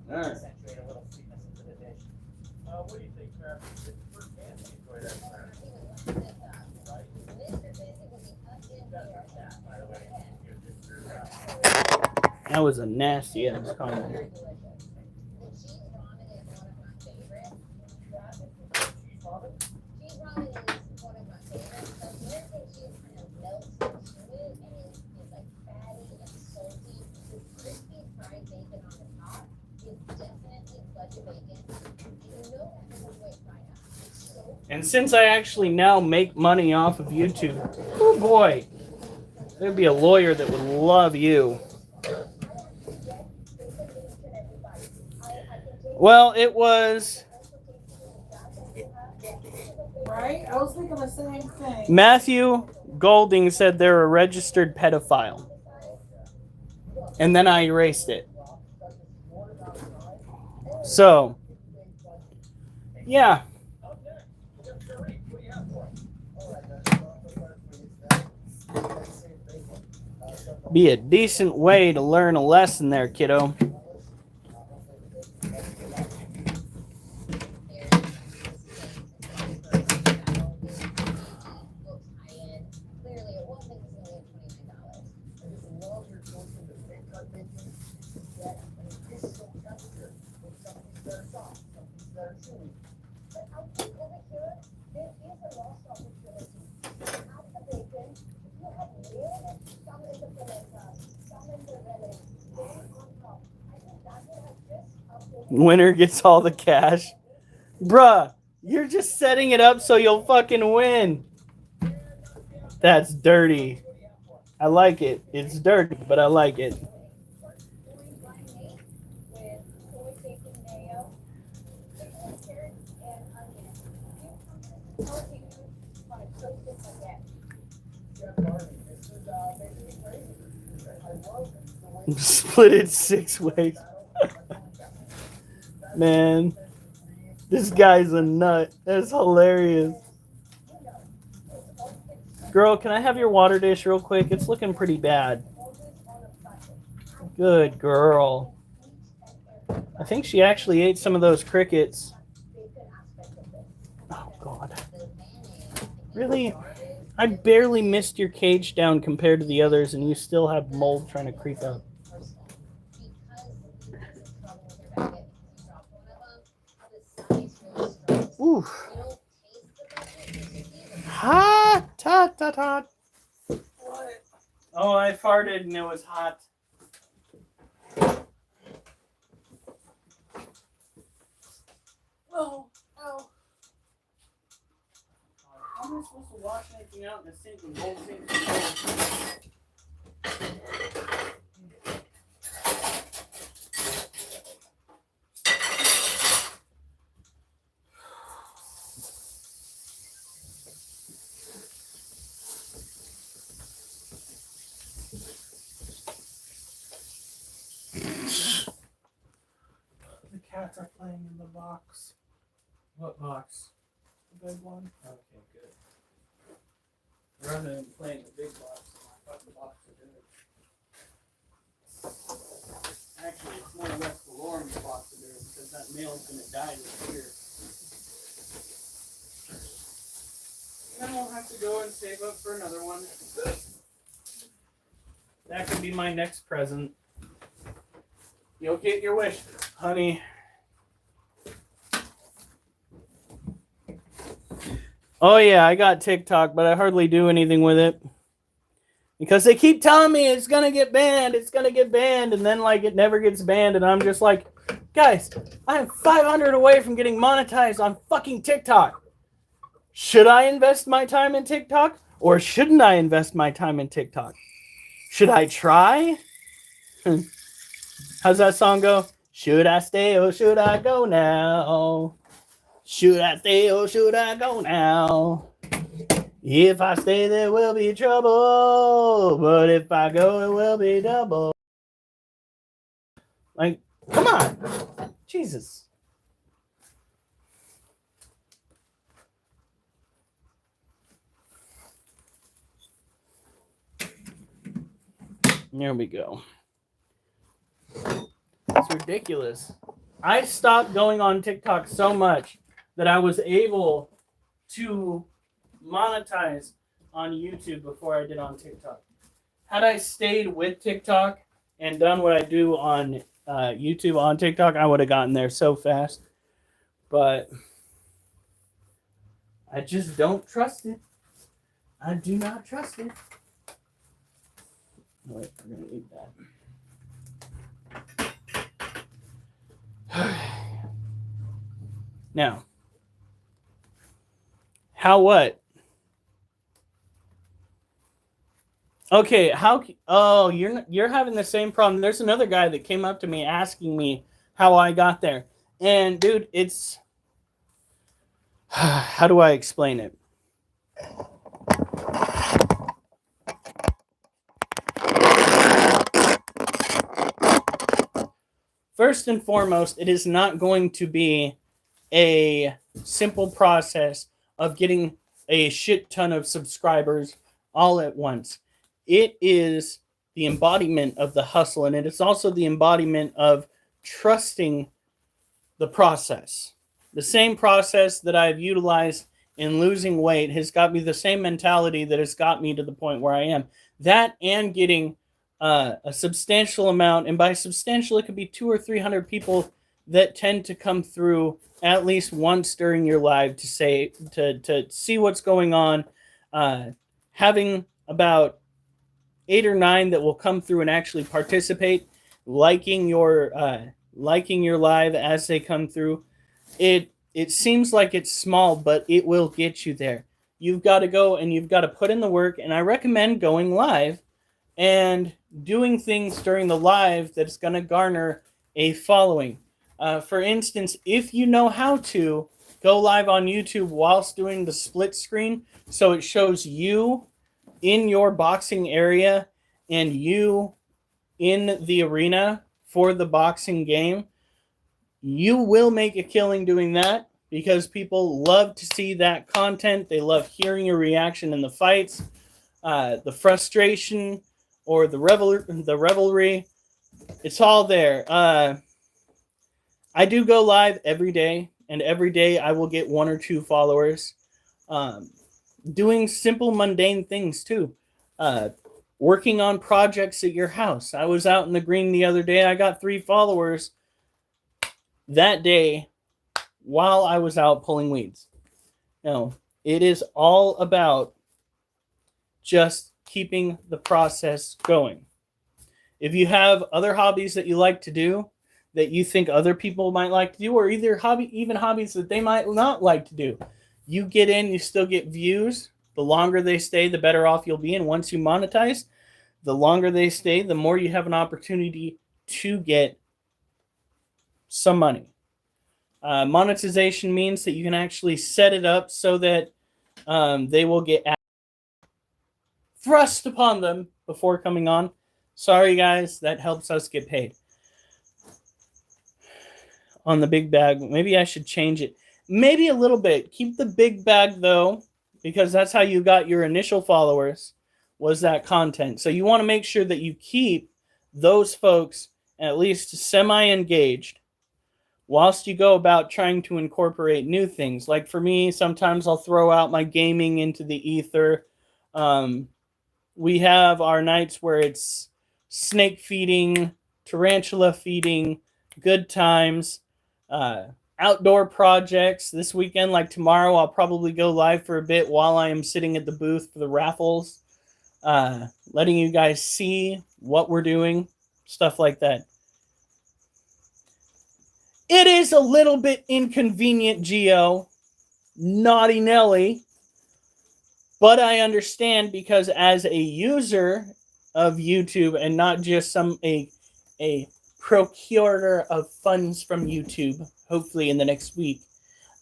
All right. What do you think, Matt? Enjoy that. That was a nasty ass comment. And since I actually now make money off of YouTube, oh boy, there'd be a lawyer that would love you. Well, it was... Right? I was thinking the same thing. Matthew Golding said they're a registered pedophile. And then I erased it. So, yeah. Be a decent way to learn a lesson there, kiddo. that are soft, some pieces that are chewy. But I think over here, there is a lost opportunity. At the bacon, you have layered it, some in the polenta, some in the relish, then on top. I think that would have just updated. Winner gets all the cash. Bruh, you're just setting it up so you'll fucking win. That's dirty. I like it. It's dirty, but I like it. Soy banh with soy bacon mayo, pickled carrots, and onions. You come to this hotel, you want to cook this again. Yeah, Barney, this is making me crazy. I love the way Split it 6 ways. Man, this guy's a nut. That's hilarious. Girl, can I have your water dish real quick? It's looking pretty bad. Good girl. I think she actually ate some of those crickets. Oh, God. Really? I barely missed your cage down compared to the others, and you still have mold trying to creep up. Ooh. Hot, hot, hot, hot. What? Oh, I farted and it was hot. Oh, ow. How am I supposed to wash anything out in the sink when the whole sink is full? The cats are playing in the box. What box? The big one. Okay, good. Rather than playing the big box, my fucking box of dirt. Actually, it's more or less the Lauren's box of dirt because that male's gonna die this year. And then we'll have to go and save up for another one. That could be my next present. You'll get your wish, honey. Oh yeah, I got TikTok, but I hardly do anything with it. Because they keep telling me it's gonna get banned, and then like it never gets banned, and I'm just like, guys, I am 500 away from getting monetized on fucking TikTok. Should I invest my time in TikTok? Or shouldn't I invest my time in TikTok? Should I try? How's that song go? Should I stay or should I go now? Should I stay or should I go now? If I stay, there will be trouble. But if I go, it will be double. Like, come on. Jesus. There we go. It's ridiculous. I stopped going on TikTok so much that I was able to monetize on YouTube before I did on TikTok. Had I stayed with TikTok and done what I do on YouTube on TikTok, I would have gotten there so fast. But I just don't trust it. I do not trust it. Wait, we're going to eat that. Now, how what? Okay, how? Oh, you're having the same problem. There's another guy that came up to me asking me how I got there, and dude, it's how do I explain it? First and foremost, it is not going to be a simple process of getting a shit ton of subscribers all at once. It is the embodiment of the hustle, and it is also the embodiment of trusting the process. The same process that I've utilized in losing weight has got me the same mentality that has got me to the point where I am. That and getting a substantial amount, and by substantial, it could be 200 or 300 people that tend to come through at least once during your live to say to see what's going on. Having about 8 or 9 that will come through and actually participate, liking your live as they come through. It seems like it's small, but it will get you there. You've got to go and you've got to put in the work, and I recommend going live and doing things during the live that's going to garner a following. For instance, if you know how to go live on YouTube whilst doing the split screen, so it shows you in your boxing area and you in the arena for the boxing game, you will make a killing doing that because people love to see that content. They love hearing your reaction in the fights, the frustration, or the revelry. It's all there. I do go live every day, and every day I will get 1 or 2 followers. Doing simple, mundane things too. Working on projects at your house. I was out in the green the other day. I got 3 followers that day while I was out pulling weeds. No, it is all about just keeping the process going. If you have other hobbies that you like to do, that you think other people might like to do, or even hobbies that they might not like to do, you get in, you still get views. The longer they stay, the better off you'll be. And once you monetize, the longer they stay, the more you have an opportunity to get some money. Monetization means that you can actually set it up so that they will get thrust upon them before coming on. Sorry, guys, that helps us get paid. On the big bag, maybe I should change it. Maybe a little bit. Keep the big bag, though, because that's how you got your initial followers, was that content. So you want to make sure that you keep those folks at least semi-engaged whilst you go about trying to incorporate new things. Like for me, sometimes I'll throw out my gaming into the ether. We have our nights where it's snake feeding, tarantula feeding, good times, outdoor projects. This weekend, like tomorrow, I'll probably go live for a bit while I am sitting at the booth for the raffles, letting you guys see what we're doing, stuff like that. It is a little bit inconvenient, Geo. Naughty Nelly. But I understand, because as a user of YouTube and not just a procurer of funds from YouTube, hopefully in the next week,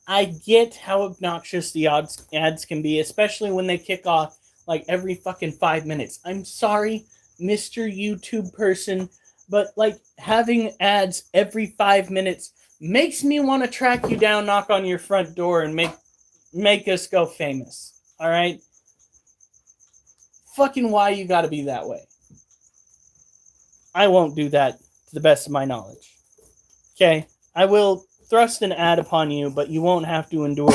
I get how obnoxious the ads can be, especially when they kick off like every fucking 5 minutes. I'm sorry, Mr. YouTube person, but like having ads every 5 minutes makes me want to track you down, knock on your front door, and make us go famous. All right? Fucking why you gotta be that way? I won't do that to the best of my knowledge. Okay? I will thrust an ad upon you, but you won't have to endure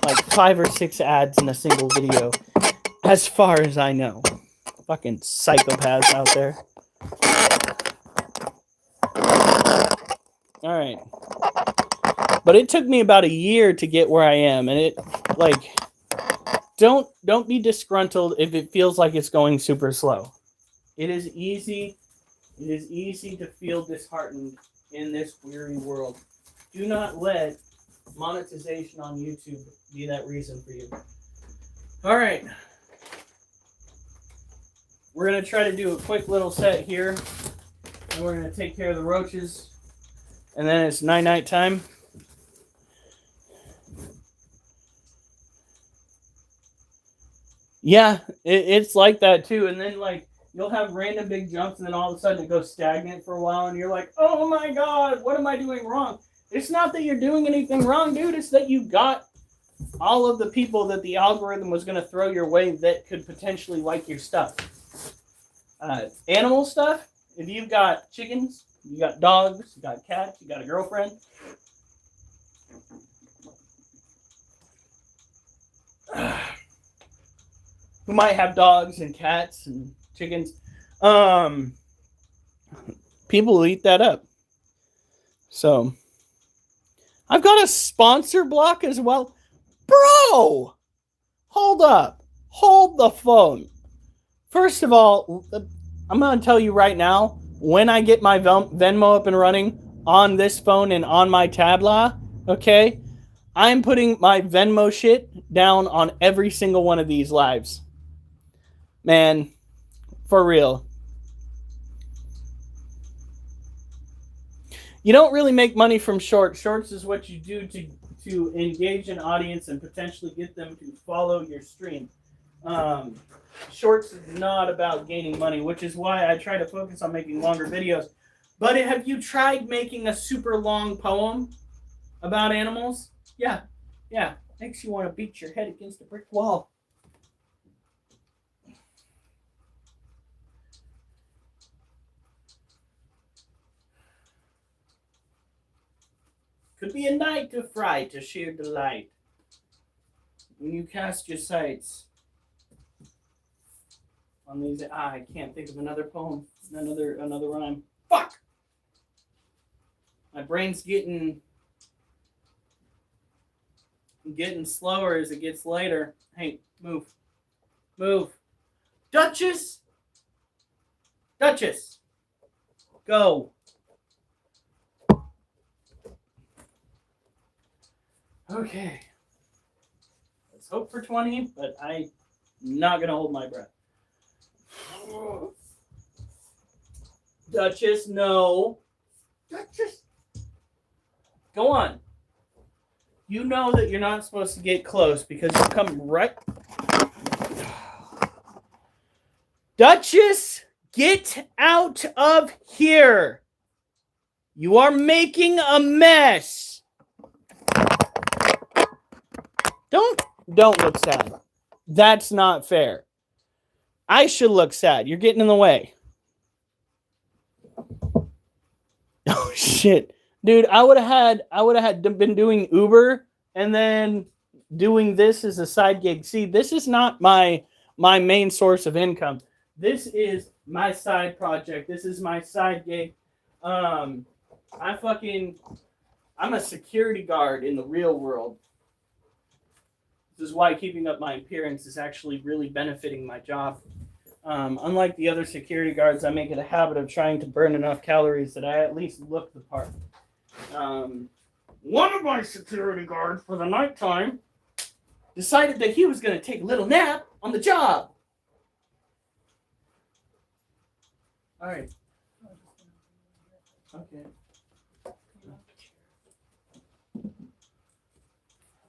like 5 or 6 ads in a single video, as far as I know. Fucking psychopaths out there. All right. But it took me about a year to get where I am, and it, like, don't be disgruntled if it feels like it's going super slow. It is easy to feel disheartened in this weary world. Do not let monetization on YouTube be that reason for you. All right. We're going to try to do a quick little set here, and we're going to take care of the roaches, and then it's night time. Yeah, it's like that too. And then like you'll have random big jumps, and then all of a sudden it goes stagnant for a while, and you're like, oh my god, what am I doing wrong? It's not that you're doing anything wrong, dude. It's that you got all of the people that the algorithm was going to throw your way that could potentially like your stuff. Animal stuff, if you've got chickens, you got dogs, you got cats, you got a girlfriend, who might have dogs and cats and chickens, people will eat that up. So I've got a sponsor block as well. Bro! Hold up. Hold the phone. First of all, I'm going to tell you right now, when I get my Venmo up and running on this phone and on my tabla, okay, I'm putting my Venmo shit down on every single one of these lives. Man, for real. You don't really make money from shorts. Shorts is what you do to engage an audience and potentially get them to follow your stream. Shorts is not about gaining money, which is why I try to focus on making longer videos. But have you tried making a super long poem about animals? Yeah. Makes you want to beat your head against a brick wall. Could be a night of fright, a sheer delight. When you cast your sights on these, I can't think of another poem, another rhyme. Fuck! My brain's getting slower as it gets later. Hey, move. Duchess, go. Okay. Let's hope for 20, but I'm not gonna hold my breath. Duchess, no. Duchess. Go on. You know that you're not supposed to get close because you come right. Duchess, get out of here. You are making a mess. Don't look sad. That's not fair. I should look sad. You're getting in the way. Oh shit. Dude, I would have been doing Uber and then doing this as a side gig. See, this is not my main source of income. This is my side project. This is my side gig. I'm a security guard in the real world. This is why keeping up my appearance is actually really benefiting my job. Unlike the other security guards, I make it a habit of trying to burn enough calories that I at least look the part. One of my security guards for the nighttime decided that he was going to take a little nap on the job. All right. Okay. I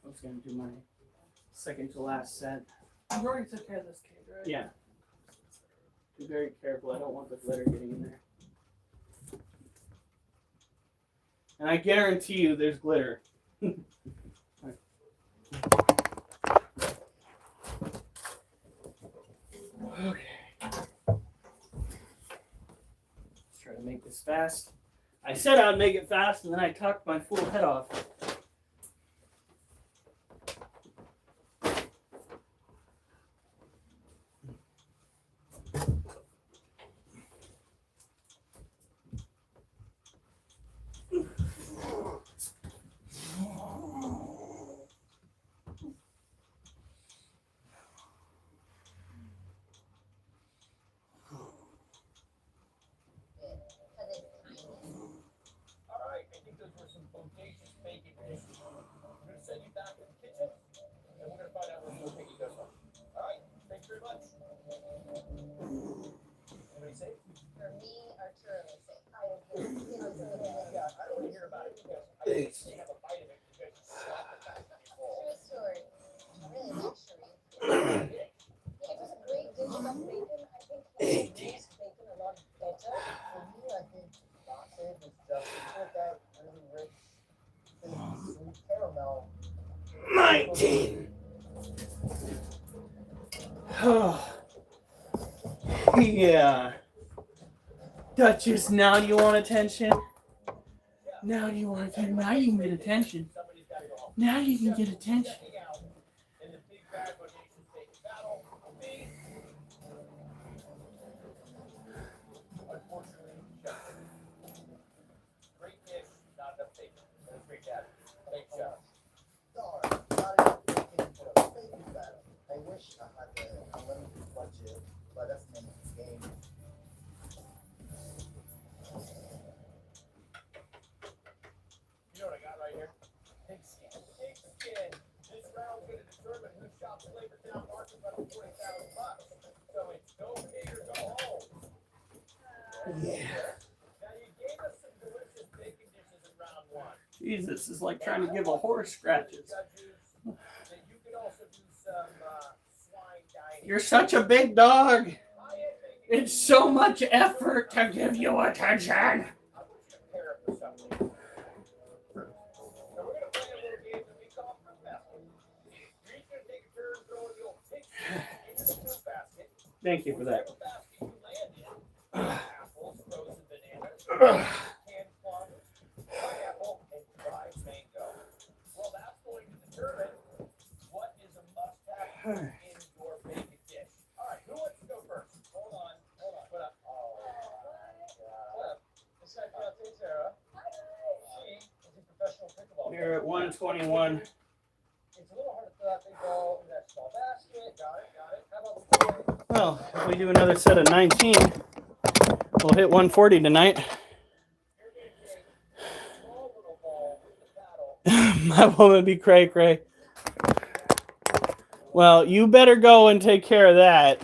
was going to do my second to last set. You already took care of this kid, right? Yeah. Be very careful. I don't want the glitter getting in there. And I guarantee you there's glitter. Okay. Let's try to make this fast. I said I would make it fast, and then I talked my fool head off. Alright, I think those were some bodacious bacon dishes. I'm gonna send you back to the kitchen, and we're gonna find out where the piggy goes from. Alright, thanks very much. Anybody safe? For me, Arturo is safe. I agree. Yeah, I don't want to hear about it because I don't think you have a bite of it because you slap the back of your bowl. True story. I really like Sharif. Yeah, it was a great dish of bacon. I think he makes bacon a lot better. For me, I think sausage is just with that really rich, sweet caramel. 19. Yeah. Duchess, now you want attention? Now you want attention? Now you can get attention. Somebody's gotta go home. Now you can get attention. Checking out in the big bad bodacious bacon battle will be, unfortunately, Chef. Great dish, not enough bacon. That was great, Dad. Big shot. Darn, not enough bacon for a bacon battle. I wish I had the unlimited budget, but that's the name of the game. You know what I got right here? Pig skin. Pig skin. This round's gonna determine who shops flavor down market by $40,000. So it's go big or go home. Yeah. Now you gave us some delicious bacon dishes in round one. Jesus, it's like trying to give a horse scratches. Judges, that you can also do some swine dining. You're such a big dog. High-end bacon. It's so much effort to give you attention. I want you to pair it with something. So we're gonna play a little game that we call fruit basket. You're each gonna take a turn throwing the old pig skin into the fruit basket. Thank you for that. Whatever basket you land in, apples, frozen bananas, canned plums, pineapple, and dried mango. Well, that's going to determine what is a must-have in your bacon dish. All right, who wants to go first? Hold on. Put up. Oh, put up. This guy fiance Sarah. She is a professional pickleball We're player. at 121. It's a little hard to throw that big ball in that small basket. Got it. How about we play? Well, if we do another set of 19, we'll hit 140 tonight. You're going to take a small little ball with the paddle. My woman be cray cray. Well, you better go and take care of that.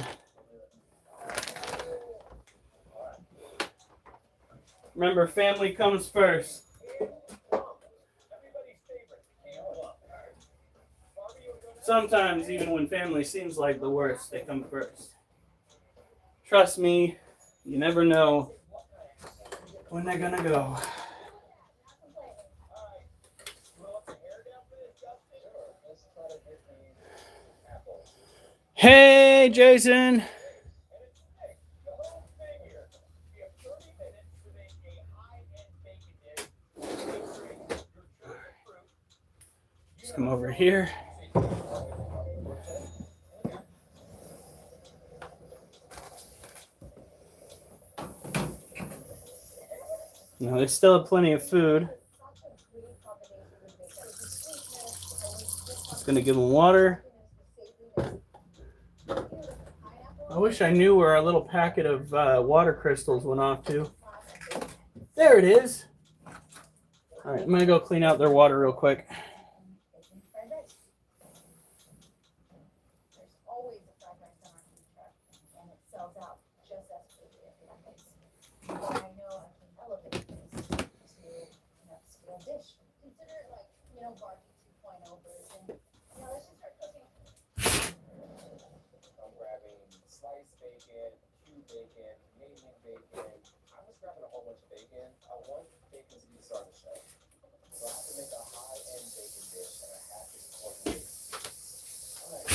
Remember, family comes first. Everybody's favorite, the canned plum. Barbie, you want to go next? Sometimes, even when family seems like the worst, they come first. Trust me, you never know when they're gonna go. All right. You want the hair down for this, Justin? Sure. Let's try to get the apples. Hey, Jason. And it's, hey, the whole thing here, you have 30 minutes to make a high-end bacon dish featuring your chosen fruit. Just come over here. Now, there's still plenty of food. Just gonna give them water. I wish I knew where our little packet of water crystals went off to. There it is. All right, I'm gonna go clean out their water real quick. There's always a fried rice on our food truck, and it sells out just as quickly as it is. But I know I can elevate this to an upscale dish. Consider it like, Barbie 2.0 version. Now let's just start cooking. I'm grabbing sliced bacon, cube bacon, Canadian bacon. I'm just grabbing a whole bunch of bacon. I want bacon to be the star of the show. So I have to make a high-end bacon dish, and I have to support the bacon. All right.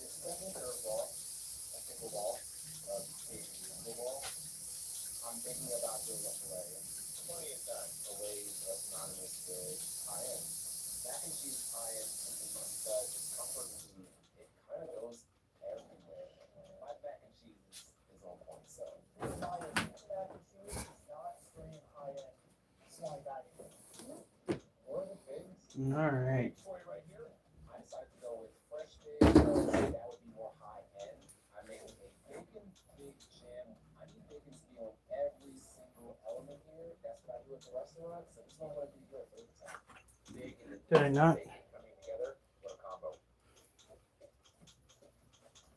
This is definitely a curveball, a pickleball, a big pickleball. I'm thinking about doing a filet. Plenty of time. Filet is synonymous with high-end. Mac and cheese is high-end to me because it's comfort food. It kind of goes everywhere. My mac and cheese is on point, so. This high-end mac and cheese is not scream high-end swine dining. One of the things All right. for you right here, I decided to go with fresh bacon. That would be more high-end. I'm making a bacon big jam. I need bacon to be on every single element here. That's what I do at the restaurant. So this one would be good for the time. Bacon and Did I not? bacon coming together. What a combo.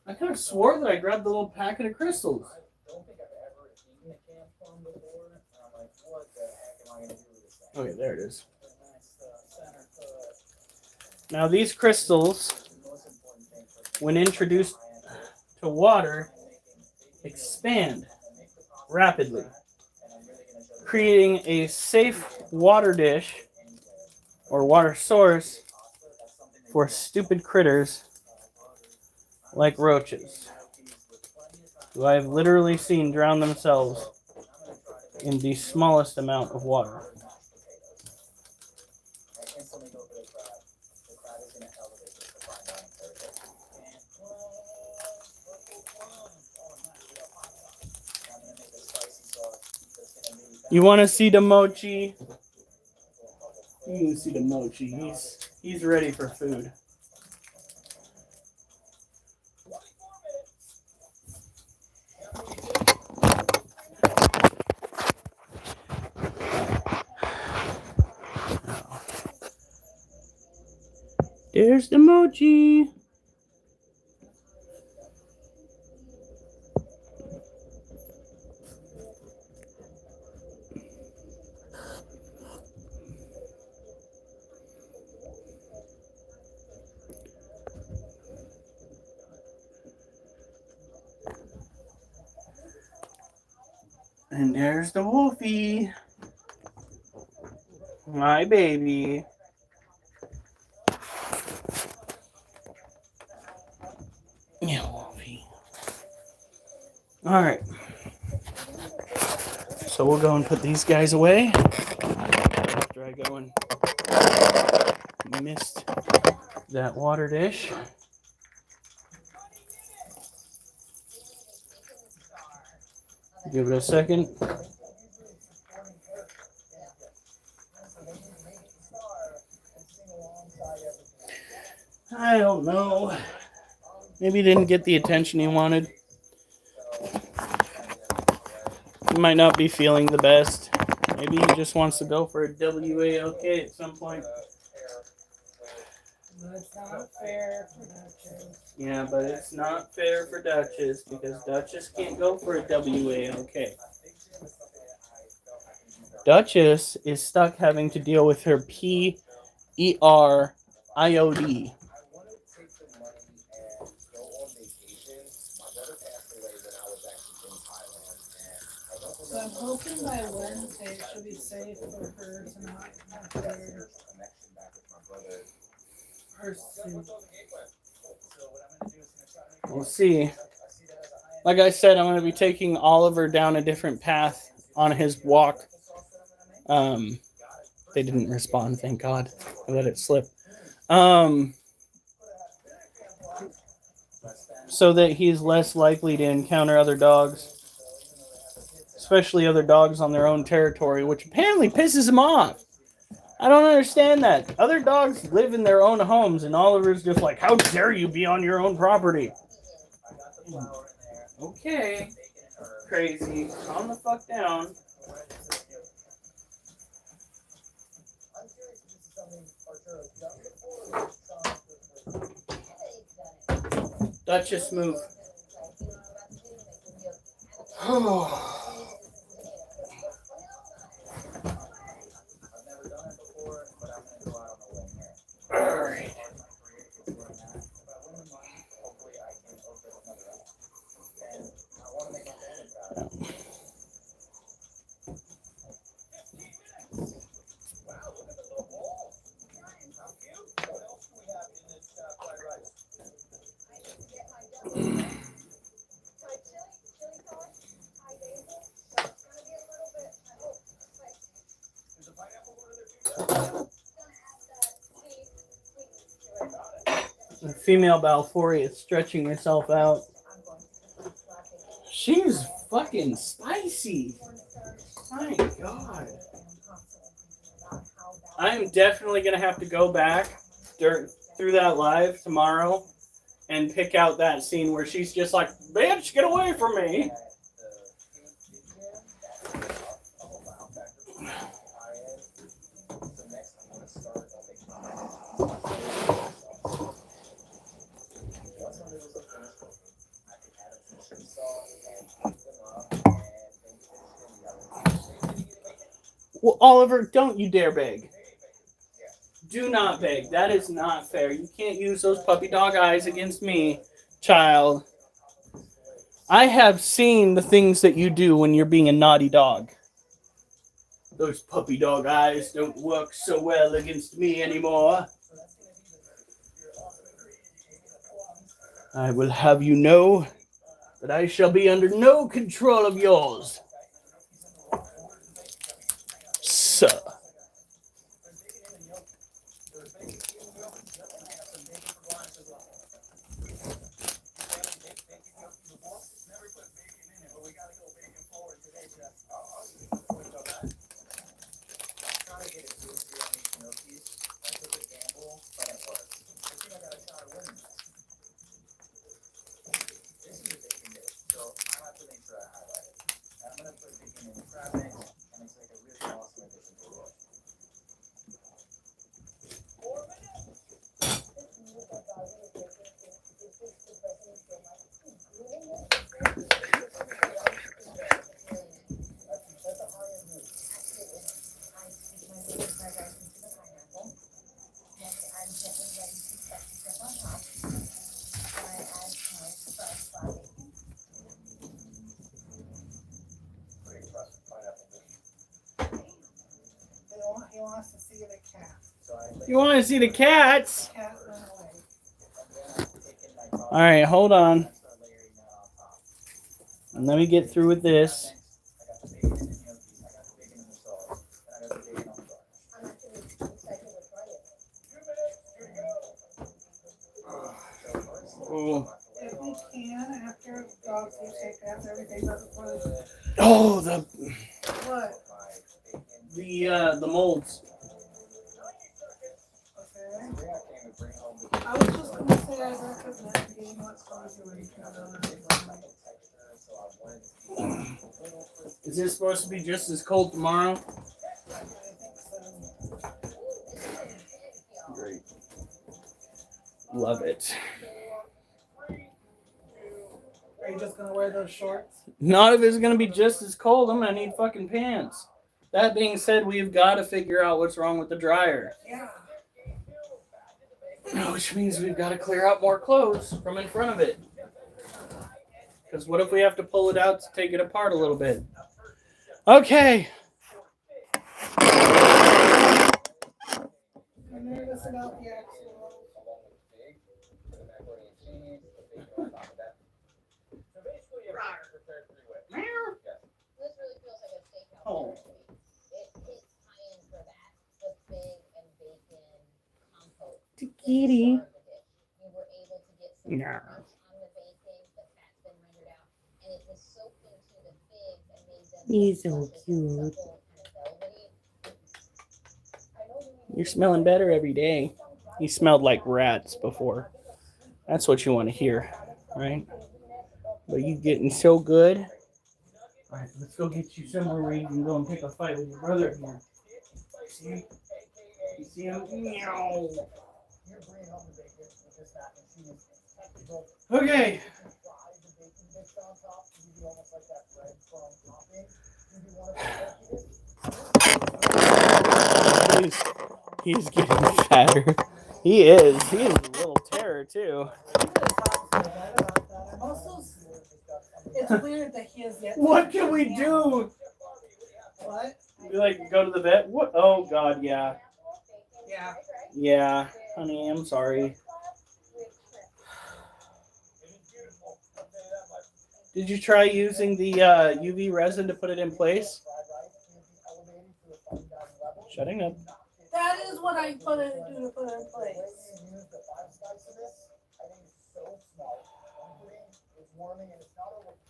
I kind of swore that I grabbed the little packet of crystals. I don't think I've ever eaten a canned plum before. And I'm like, what the heck am I going to do with this thing? Okay, there it is. A nice center cut. Now, these crystals, The most important thing for when introduced to water, expand rapidly, creating a safe water dish or water source for stupid critters like roaches, who I have literally seen drown themselves in the smallest amount of water. I instantly go for the crab. The crab is going to elevate this to fine dining territory. And I'm going to make a spicy sauce that's going to be You want to see the mochi? You can see the mochi. He's ready for food. There's the mochi. And there's the wolfie. My baby. Yeah, wolfie. Alright. So we'll go and put these guys away. After I go and mist that water dish. Give it a second. I don't know. Maybe he didn't get the attention he wanted. He might not be feeling the best. Maybe he just wants to go for a WALK at some point. That's not fair for Duchess. Yeah, but it's not fair for Duchess because Duchess can't go for a WALK. Duchess is stuck having to deal with her PER IOD. I wanted to take the money and go on vacation. My brother passed away when I was actually in Thailand, and I don't So I'm hoping by Wednesday it should be safe for her to not have her connection back with my brother. suit. We'll see. Like I said, I'm going to be taking Oliver down a different path on his walk. They didn't respond, thank God. I let it slip. So that he's less likely to encounter other dogs, especially other dogs on their own territory, which apparently pisses him off. I don't understand that. Other dogs live in their own homes, and Oliver's just like, how dare you be on your own property? Okay, crazy. Calm the fuck down. Duchess, move. Alright. The female Balfouri is stretching herself out. She's fucking spicy. My God. I'm definitely going to have to go back through that live tomorrow and pick out that scene where she's just like, bitch, get away from me. Well, Oliver, don't you dare beg. Do not beg. That is not fair. You can't use those puppy dog eyes against me, child. I have seen the things that you do when you're being a naughty dog. Those puppy dog eyes don't work so well against me anymore. I will have you know that I shall be under no control of yours, sir. cat. You want to see the cats? Cat ran away. All right, hold on. And let me get through with this. Oh, If we can, after dogs do take after everything, but before the oh, the what? the molds. Okay. I was just gonna say I recommend getting what's called your Is this supposed to be just as cold tomorrow? Great. Love it. Are you just gonna wear those shorts? Not if it's gonna be just as cold. I'm gonna need fucking pants. That being said, we've got to figure out what's wrong with the dryer. Yeah. Which means we've got to clear out more clothes from in front of it. Because what if we have to pull it out to take it apart a little bit? Okay. I'm nervous about the actual. This really feels like a steakhouse. Oh. It's high-end for that. The fig and bacon compote. Kitty. You were able to get some Yeah. crunch on the bacon, the fat's been rendered out, and it was soaked into the figs and made them He's so luscious and cute. supple and velvety. You're smelling better every day. You smelled like rats before. That's what you want to hear, right? But you getting so good. All right, let's go get you somewhere where you can go and pick a fight with your brother again. See? You see him? Meow. Okay. He's getting fatter. He is. He is a little terror too. Also, it's weird that he has yet. What can we do? What? We like go to the vet? What? Oh God, yeah, Yeah. yeah, honey, I'm sorry. Did you try using the UV resin to put it in place? Shutting up. That is what I put it do to put it in place.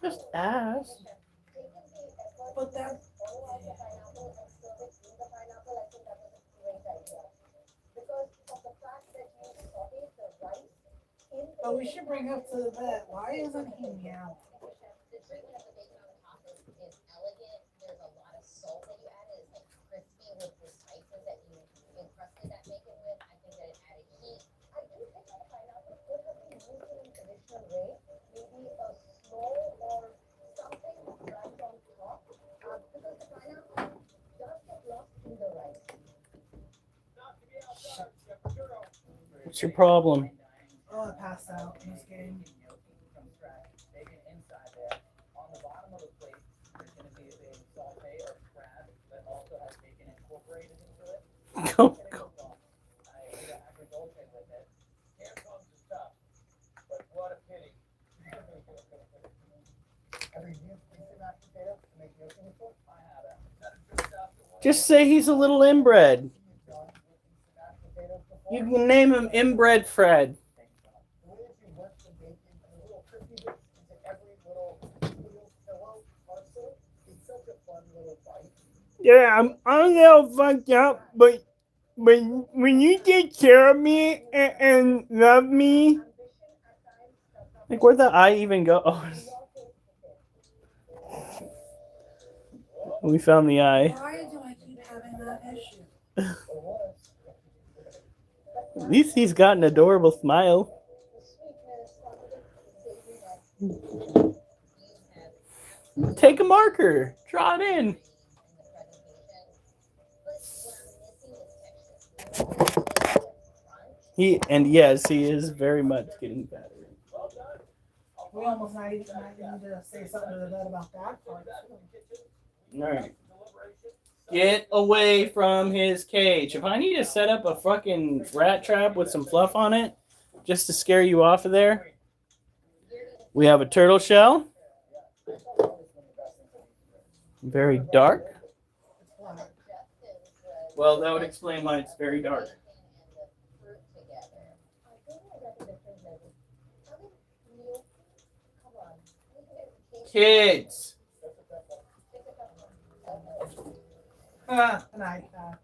Just ask. But that. But we should bring up to the vet. Why isn't he meow? The treatment of the bacon on the top is elegant. There's a lot of salt that you added. It's like crispy with the spices that you encrusted that bacon with. I think that it added heat. I do think that pineapple could have been used in a traditional way, maybe a snow or something right on top, because the pineapple does get lost in the rice. What's your problem? Oh, I passed out in this game. Bacon inside there. On the bottom of the plate, there's going to be a sauté or crab that also has bacon incorporated into it. Go. I did an agriculture with it. Here comes the stuff. But what a pity. Have you used pizza mashed potatoes to make yolking before? I haven't. That is good stuff. Just say he's a little inbred. You've done with pizza mashed potatoes before? You can name him Inbred Fred. The way that you work the bacon and the little crispy bits into every little pillow parcel is such a fun little bite. Yeah, I'm a little fucked up, but when you take care of me and love me, like where'd the eye even go? Oh, we found the eye. Why do I keep having that issue? At least he's got an adorable smile. Take a marker, draw it in. Yes, he is very much getting better. We almost might need to say something to the vet about that part. All right. Get away from his cage. If I need to set up a fucking rat trap with some fluff on it just to scare you off of there, we have a turtle shell. Very dark. Well, that would explain why it's very dark. Kids. An eye patch.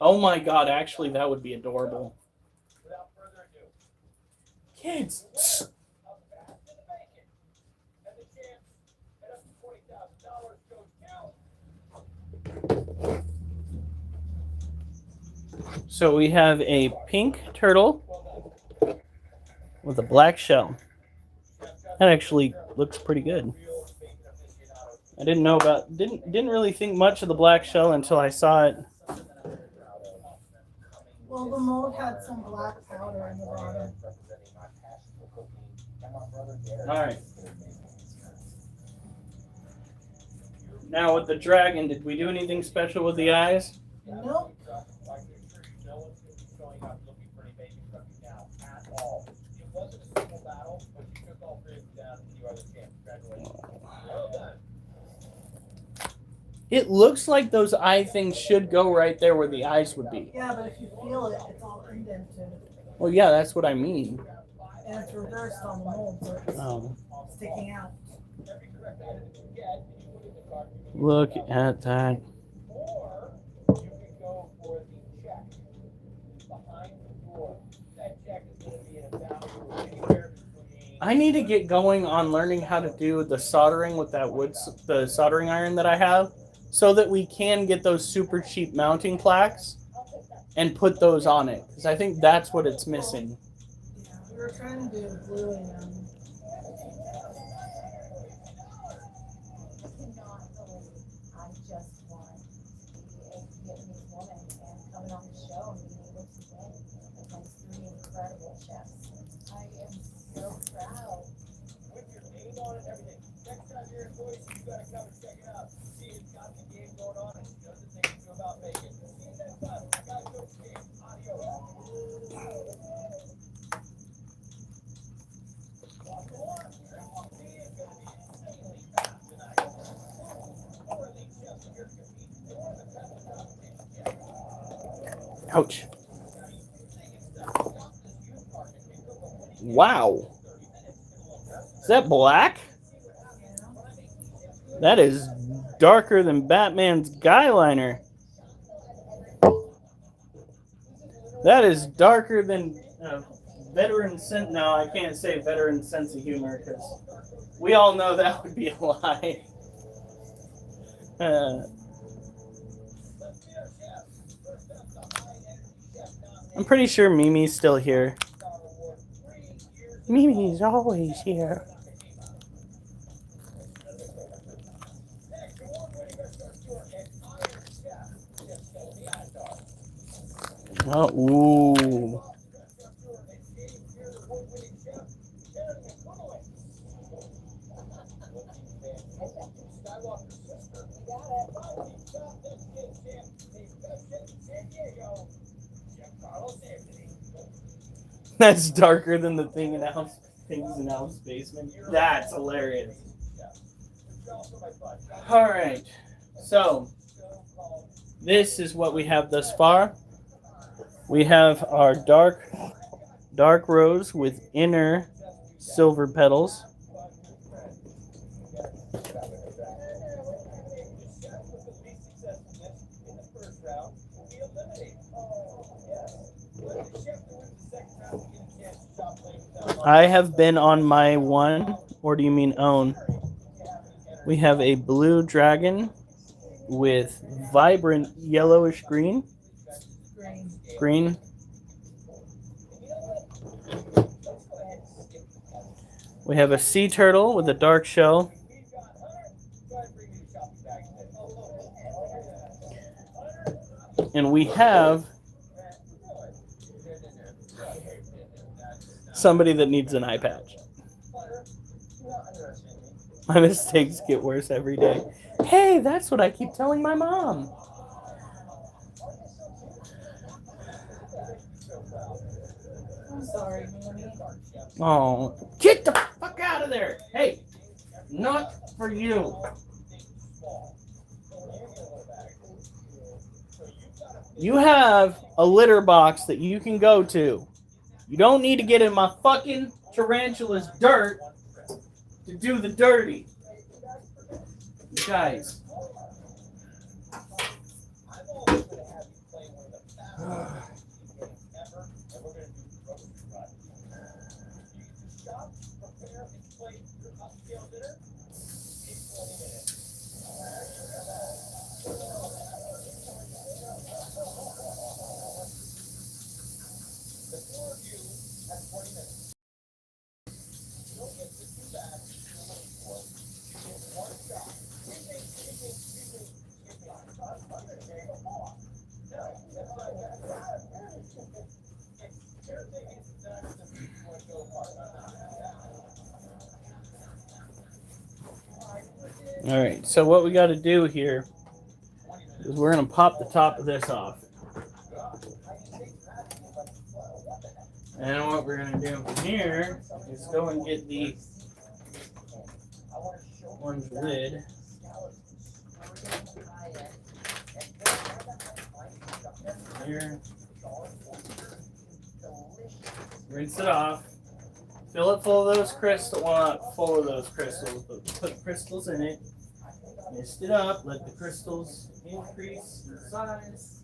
Oh my god, actually, that would be adorable. Without further ado, Kids. and the chance at up to $20,000 goes to. So we have a pink turtle with a black shell. That actually looks pretty good. I didn't really think much of the black shell until I saw it. Well, the mold had some black powder in the bottom. Alright. Now with the dragon, did we do anything special with the eyes? Nope. It looks like those eye things should go right there where the eyes would be. Yeah, but if you feel it, it's all indented. Well, yeah, that's what I mean. And it's reversed on the mold, so it's Oh, sticking out. look at that. Or you can go for the check behind the door. That check is going to be in a value anywhere between. I need to get going on learning how to do the soldering with that the soldering iron that I have, so that we can get those super cheap mounting plaques and put those on it. Because I think that's what it's missing. Yeah, we were trying to do gluing them. Cannot believe I just won to be a Vietnamese woman and coming on the show and being able to win against three incredible chefs. I am so proud. With your name on it and everything. Next time you're in Boise, you gotta come and check it out. See, it's got the game going on and it does the things you do about bacon. See you next time. I gotta go skiing. Adios. Ouch. Wow. Is that black? That is darker than Batman's guy liner. That is darker than veteran sense. No, I can't say veteran sense of humor because we all know that would be a lie. I'm pretty sure Mimi's still here. Mimi's always here. Oh, ooh. That's darker than the things in Al's basement. That's hilarious. All right, so this is what we have thus far. We have our dark rose with inner silver petals. I have been on my one, or do you mean own? We have a blue dragon with vibrant yellowish green. Green. We have a sea turtle with a dark shell. And we have somebody that needs an eye patch. My mistakes get worse every day. Hey, that's what I keep telling my mom. I'm sorry, Manny. Oh, get the fuck out of there! Hey, not for you. You have a litter box that you can go to. You don't need to get in my fucking tarantula's dirt to do the dirty. You guys. All right, so what we got to do here is we're going to pop the top of this off. And what we're going to do from here is go and get the orange lid. Here. Rinse it off. Fill it full of those crystals. Well, not full of those crystals, but put crystals in it. Mist it up. Let the crystals increase in size.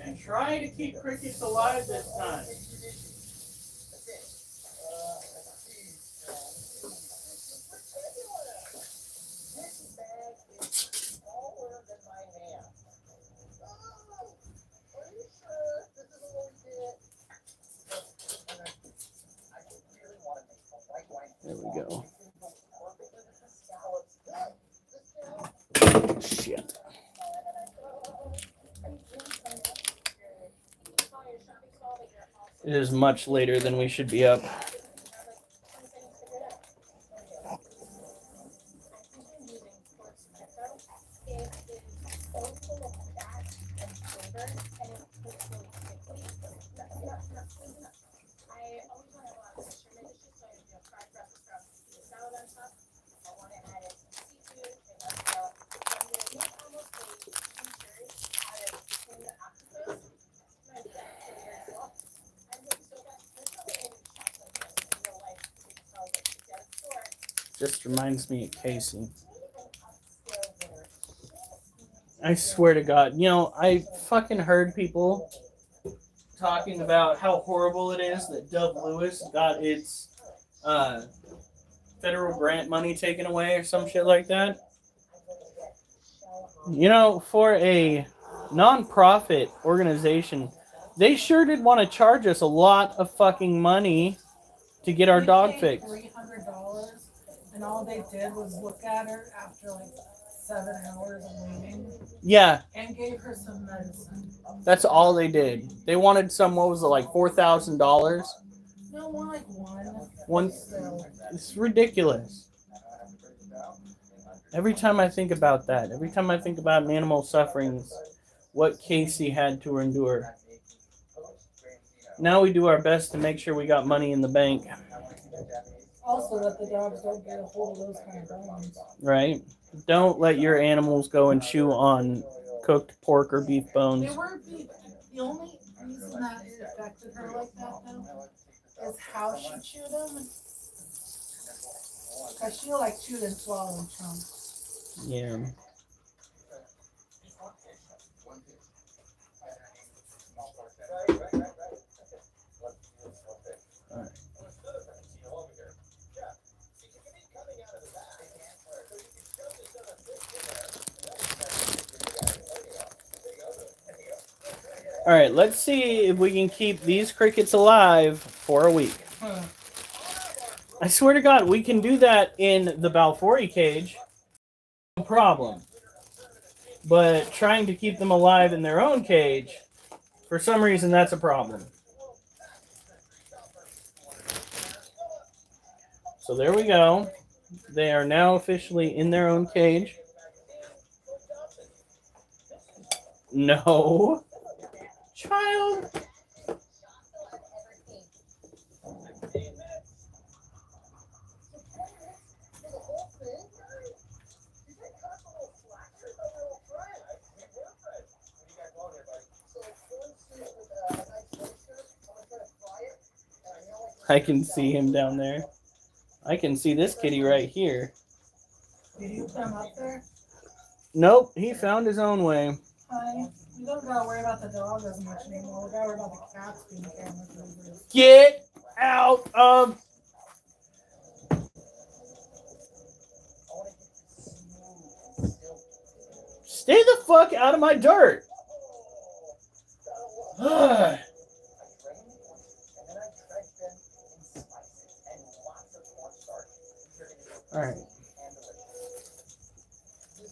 And try to keep crickets alive this time. There we go. Shit. It is much later than we should be up. Just reminds me of Casey. I swear to God, you know, I fucking heard people talking about how horrible it is that Dove Lewis got its federal grant money taken away or some shit like that. You know, for a non-profit organization, they sure did want to charge us a lot of fucking money to get our dog fixed. $300, and all they did was look at her after like 7 hours of waiting. Yeah. And gave her some medicine. That's all they did. They wanted some, what was it, like $4,000? No, more like one. One. So, It's ridiculous. Every time I think about that, every time I think about animal sufferings, what Casey had to endure. Now we do our best to make sure we got money in the bank. also that the dogs don't get a hold of those kind of bones. Right? Don't let your animals go and chew on cooked pork or beef bones. They were the only reason that it affected her like that though is how she chewed them. Cause she like chewed and swallowed chunks. Yeah. All right, let's see if we can keep these crickets alive for a week. I swear to God, we can do that in the Balfouri cage. No problem. But trying to keep them alive in their own cage, for some reason, that's a problem. So there we go. They are now officially in their own cage. No. Child. I can see him down there. I can see this kitty right here. Did you put him up there? Nope, he found his own way. Honey, we don't gotta worry about the dog as much anymore. We gotta worry about the cats being camera movers. Get out of. Stay the fuck out of my dirt. Alright.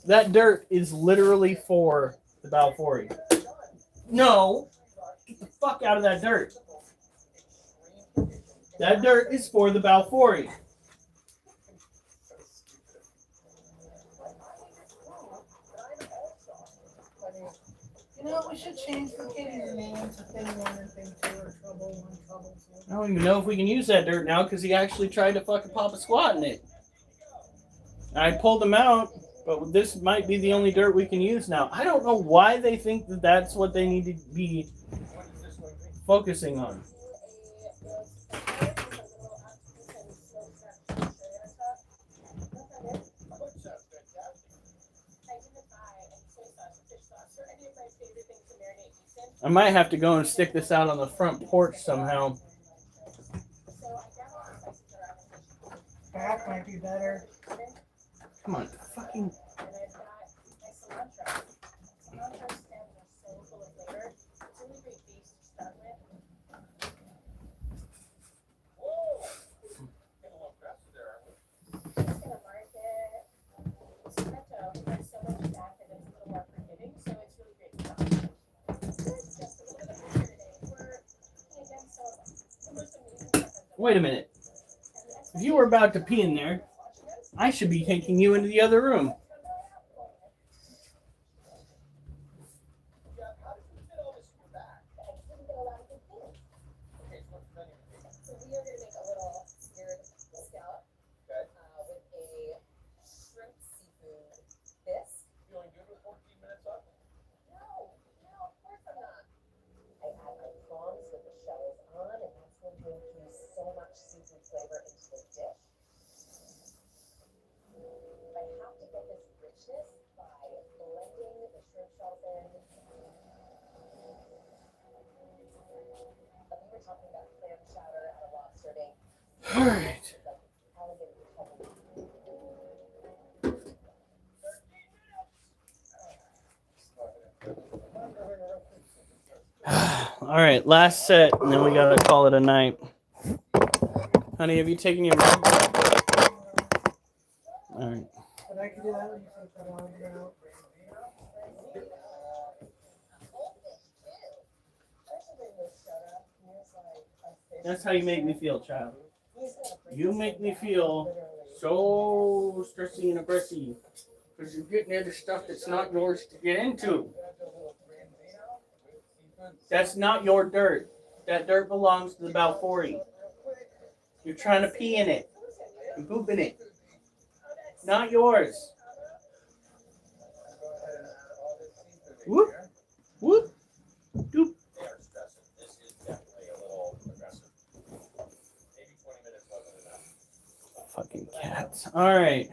That dirt is literally for the Balfouri. No. Get the fuck out of that dirt. That dirt is for the Balfouri. You know, we should change the kitty's name to Thing 1 and Thing 2 or Trouble 1, Trouble 2. I don't even know if we can use that dirt now because he actually tried to fucking pop a squat in it. I pulled him out, but this might be the only dirt we can use now. I don't know why they think that that's what they need to be focusing on. I might have to go and stick this out on the front porch somehow. Back might be better. Come on, fucking. Wait a minute. If you were about to pee in there, I should be taking you into the other room. All right. All right, last set, and then we gotta call it a night. Honey, have you taken your meds? All right. But I can do that when you take that dog out. That's how you make me feel, child. You make me feel so stressy and aggressive because you're getting into stuff that's not yours to get into. That's not your dirt. That dirt belongs to the Balfouri. You're trying to pee in it and poop in it. Not yours. Whoop. Whoop. Doop. Fucking cats. All right.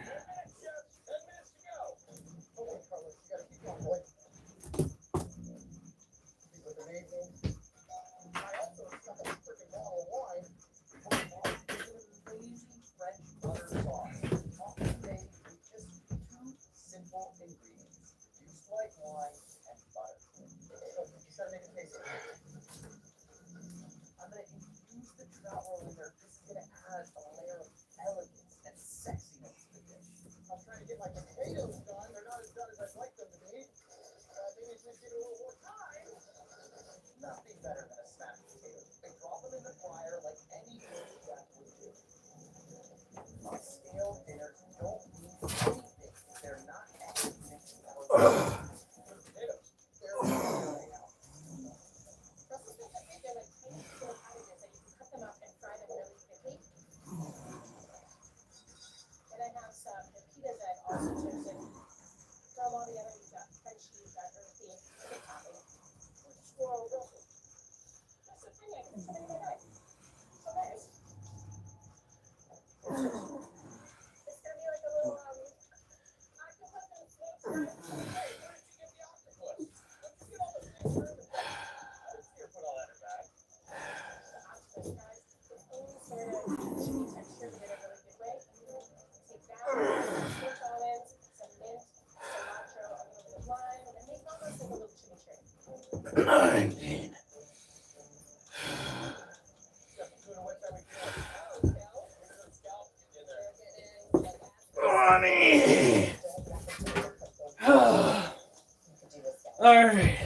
put all that in back. All right.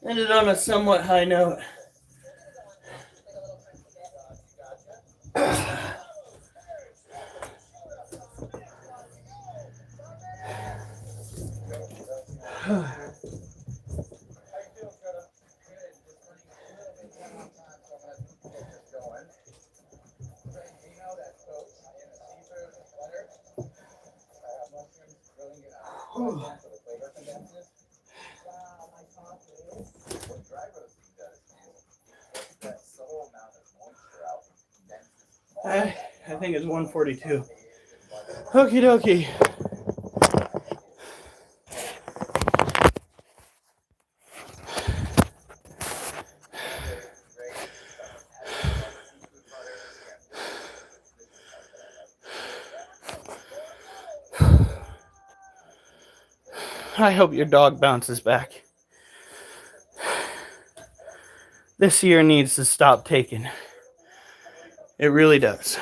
Ended on a somewhat high note. I think it's 1:42. Okie dokie. I hope your dog bounces back. This year needs to stop taking. It really does.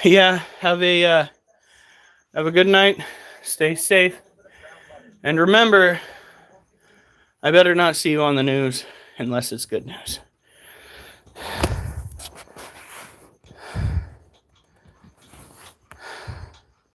Yeah, have a good night. Stay safe. And remember, I better not see you on the news unless it's good news.